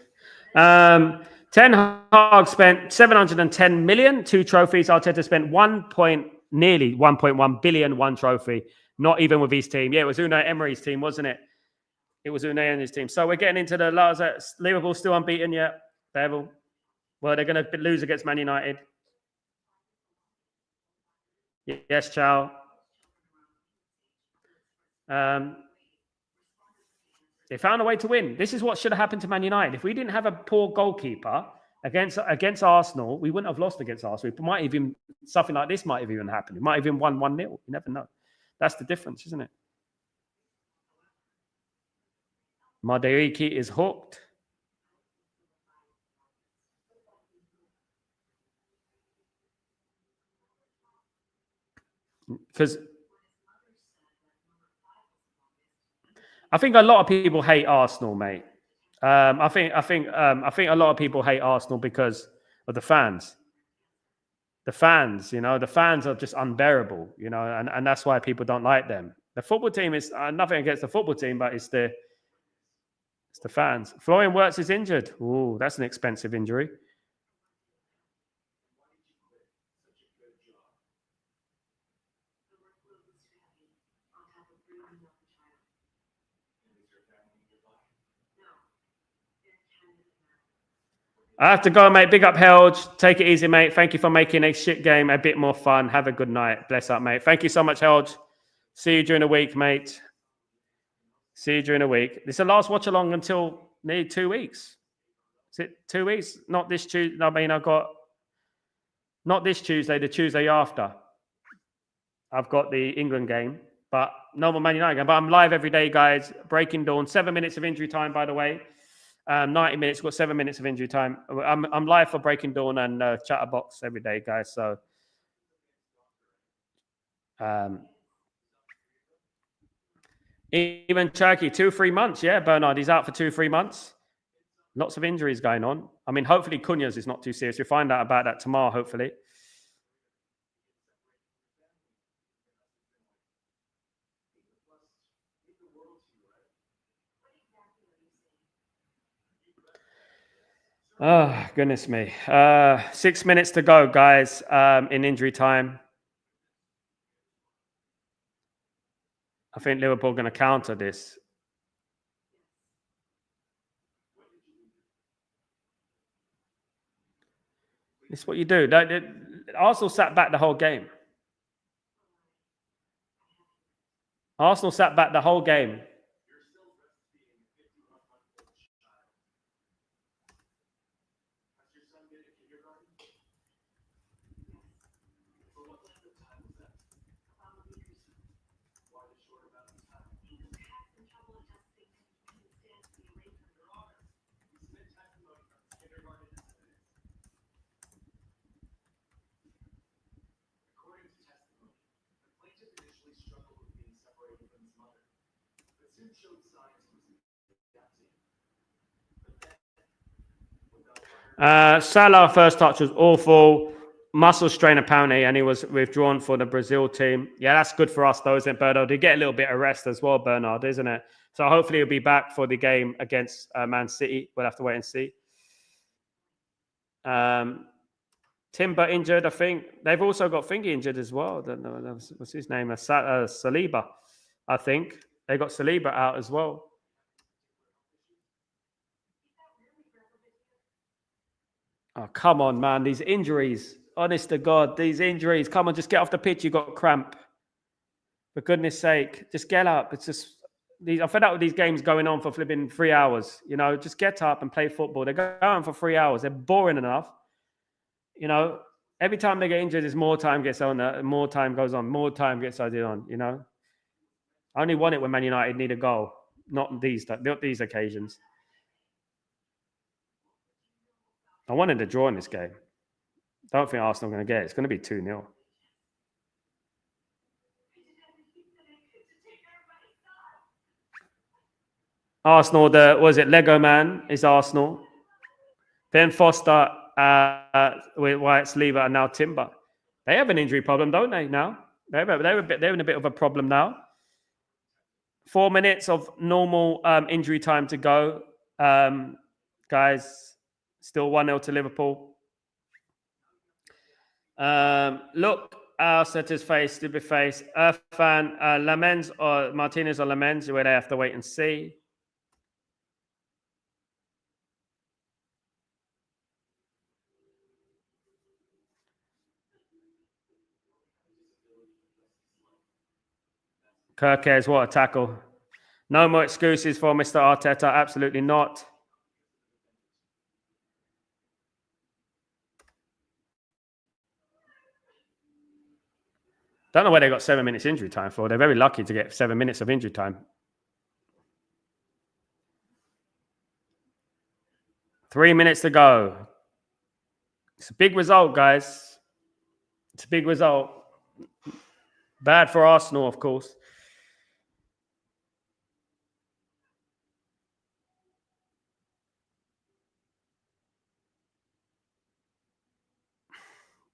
Speaker 1: Ten Hag spent 710 million, 2 trophies. Arteta spent nearly 1.1 billion, 1 trophy. Not even with his team. Yeah, it was Unai Emery's team, wasn't it? It was Unai Emery's team. So we're getting into the last. Liverpool still unbeaten yet. Well, they're going to lose against Man United. Yes, Chow. They found a way to win. This is what should have happened to Man United. If we didn't have a poor goalkeeper against Arsenal, we wouldn't have lost against Arsenal. It might even something like this might have even happened. It might have even won 1-0. You never know. That's the difference, isn't it? Madueke is hooked. Because I think a lot of people hate Arsenal, mate. I think a lot of people hate Arsenal because of the fans. The fans, the fans are just unbearable, and that's why people don't like them. The football team is nothing against the football team, but it's the fans. Florian Wirtz is injured. Ooh, that's an expensive injury. I have to go, mate. Big up, Helge. Take it easy, mate. Thank you for making a shit game a bit more fun. Have a good night. Bless up, mate. Thank you so much, Helge. See you during the week, mate. See you during the week. This is the last watch along until nearly 2 weeks. Is it 2 weeks? Not this Tuesday. I mean, I've got not this Tuesday, the Tuesday after. I've got the England game, but no more Man United game. But I'm live every day, guys. Breaking dawn. 7 minutes of injury time, by the way. 90 minutes. Got 7 minutes of injury time. I'm live for Breaking Dawn and Chatterbox every day, guys. So, even Turkey, 2-3 months. Yeah, Bernard, he's out for 2-3 months. Lots of injuries going on. I mean, hopefully Cunha's is not too serious. We'll find out about that tomorrow, hopefully. Oh, goodness me. 6 minutes to go, guys, in injury time. I think Liverpool are going to counter this. It's what you do. Arsenal sat back the whole game. Arsenal sat back the whole game. Salah first touch was awful. Muscle strain apparently, and he was withdrawn for the Brazil team. Yeah, that's good for us though, isn't it, Bernard? They get a little bit of rest as well, Bernard, isn't it? So hopefully he'll be back for the game against Man City. We'll have to wait and see. Timber injured, I think. They've also got Thingy injured as well. What's his name? Saliba, I think. They got Saliba out as well. Oh, come on, man. These injuries. Honest to God, these injuries. Come on, just get off the pitch. You got cramp. For goodness sake, just get up. It's just I'm fed up with these games going on for flipping 3 hours. You know, just get up and play football. They're going on for 3 hours. They're boring enough. You know, every time they get injured, there's more time gets on. More time goes on. More time gets added on. You know, I only want it when Man United need a goal, not these occasions. I wanted to draw in this game. Don't think Arsenal are going to get it. It's going to be 2-0. Arsenal, was it Lego Man is Arsenal. Then Foster with White Saliba and now Timber. They have an injury problem, don't they, now? They're in a bit of a problem now. 4 minutes of normal injury time to go. Guys, still 1-0 to Liverpool. Look, Arteta's face, stupid face. Irfan, Lamens or Martinez or Lamens, where they have to wait and see. Kirkes, what a tackle. No more excuses for Mr. Arteta. Absolutely not. Don't know where they got 7 minutes injury time for. They're very lucky to get 7 minutes of injury time. 3 minutes to go. It's a big result, guys. It's a big result. Bad for Arsenal, of course.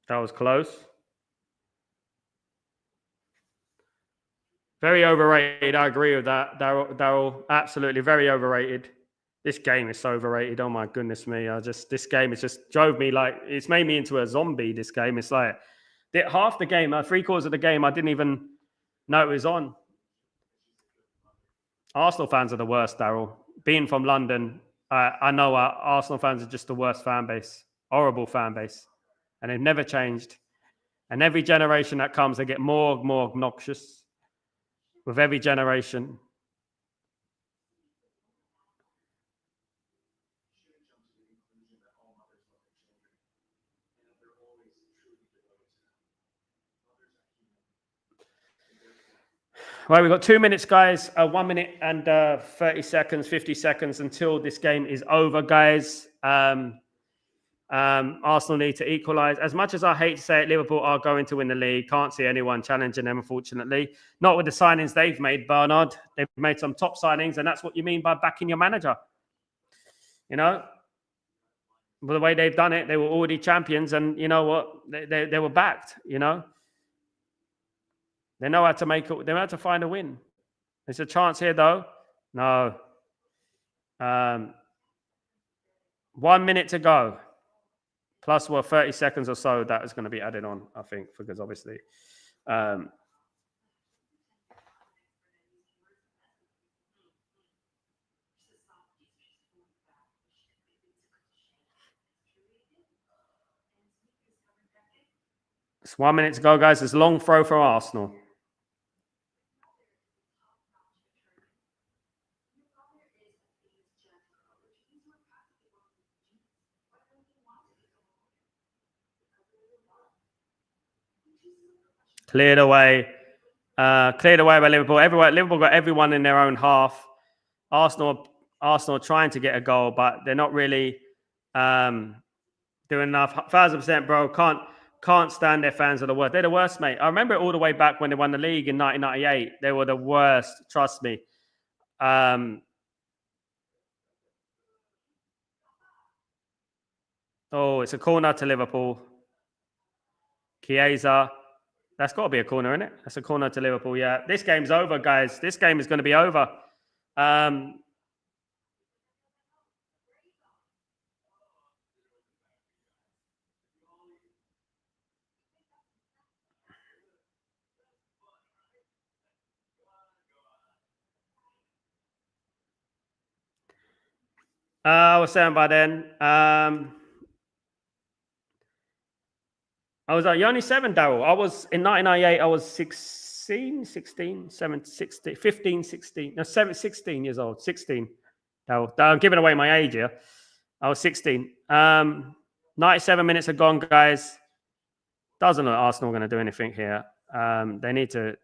Speaker 1: That was close. Very overrated. I agree with that, Daryl. Absolutely very overrated. This game is so overrated. Oh my goodness me! This game has just drove me it's made me into a zombie. This game, it's like half the game, 3/4 of the game, I didn't even know it was on. Arsenal fans are the worst, Daryl. Being from London, I know Arsenal fans are just the worst fan base, horrible fan base, and they've never changed. And every generation that comes, they get more and more obnoxious. With every generation. Right, we've got 2 minutes, guys. 1 minute and 30 seconds, 50 seconds until this game is over, guys. Arsenal need to equalise. As much as I hate to say it, Liverpool are going to win the league. Can't see anyone challenging them, unfortunately. Not with the signings they've made, Bernard. They've made some top signings, and that's what you mean by backing your manager. You know? But the way they've done it, they were already champions, and you know what? They were backed, you know? They know how to make it. They know how to find a win. There's a chance here, though. No. 1 minute to go. Plus, 30 seconds or so that is going to be added on, I think, because obviously. It's 1 minute to go, guys. It's a long throw for Arsenal. Cleared away by Liverpool. Liverpool got everyone in their own half. Arsenal trying to get a goal, but they're not really doing enough. 1,000%, bro. Can't stand their fans are the worst. They're the worst, mate. I remember it all the way back when they won the league in 1998. They were the worst. Trust me. Oh, it's a corner to Liverpool. Chiesa. That's got to be a corner, isn't it? That's a corner to Liverpool, yeah. This game's over, guys. This game is going to be over. I was saying by then, I was like, you're only 7, Daryl. I was in 1998, I was 16, 17, 16, 15, 16, no, 16 years old, 16. Daryl, I'm giving away my age here. I was 16. 97 minutes are gone, guys. Doesn't look like Arsenal going to do anything here. They need to.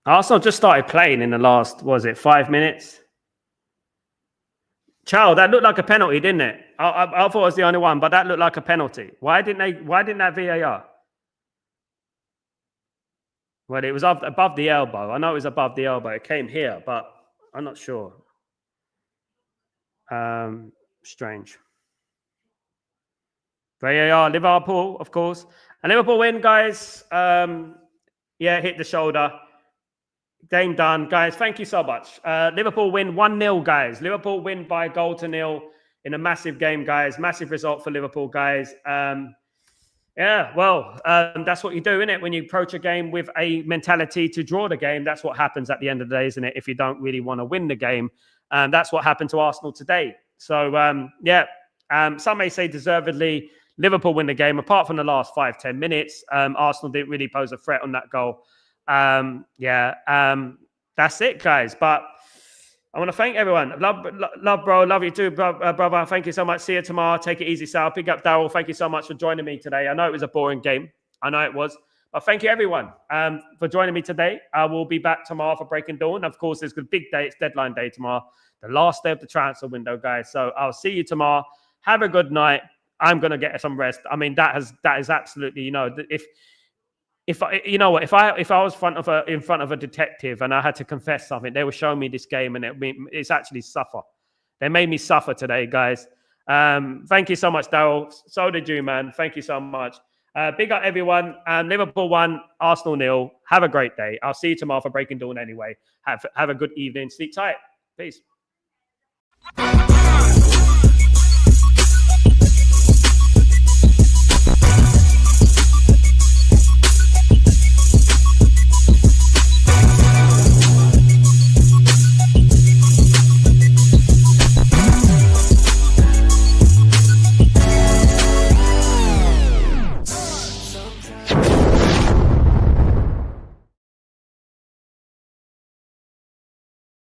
Speaker 1: Arsenal just started playing in the last, was it 5 minutes? Chow, that looked like a penalty, didn't it? I thought I was the only one, but that looked like a penalty. Why didn't that VAR? Well, it was above the elbow. I know it was above the elbow. It came here, but I'm not sure. Strange. VAR, Liverpool, of course. And Liverpool win, guys. Yeah, hit the shoulder. Game done, guys. Thank you so much. Liverpool win 1-0, guys. Liverpool win by 1-0 in a massive game, guys. Massive result for Liverpool, guys. Yeah, well, that's what you do, isn't it? When you approach a game with a mentality to draw the game, that's what happens at the end of the day, isn't it? If you don't really want to win the game. That's what happened to Arsenal today. So, yeah, some may say deservedly, Liverpool win the game. Apart from the last 5-10 minutes, Arsenal didn't really pose a threat on that goal. That's it, guys. But I want to thank everyone. Love, bro. Love you too, brother. Thank you so much. See you tomorrow. Take it easy, Sal. Pick up Daryl. Thank you so much for joining me today. I know it was a boring game. I know it was. But thank you, everyone, for joining me today. I will be back tomorrow for Breaking Dawn. Of course, it's a big day. It's deadline day tomorrow. The last day of the transfer window, guys. So I'll see you tomorrow. Have a good night. I'm going to get some rest. I mean, that is absolutely, if I was in front of a detective and I had to confess something, they were showing me this game and it's actually suffer. They made me suffer today, guys. Thank you so much, Daryl. So did you, man. Thank you so much. Big up everyone. Liverpool 1, Arsenal 0. Have a great day. I'll see you tomorrow for Breaking Dawn anyway. Have a good evening. Sleep tight. Peace.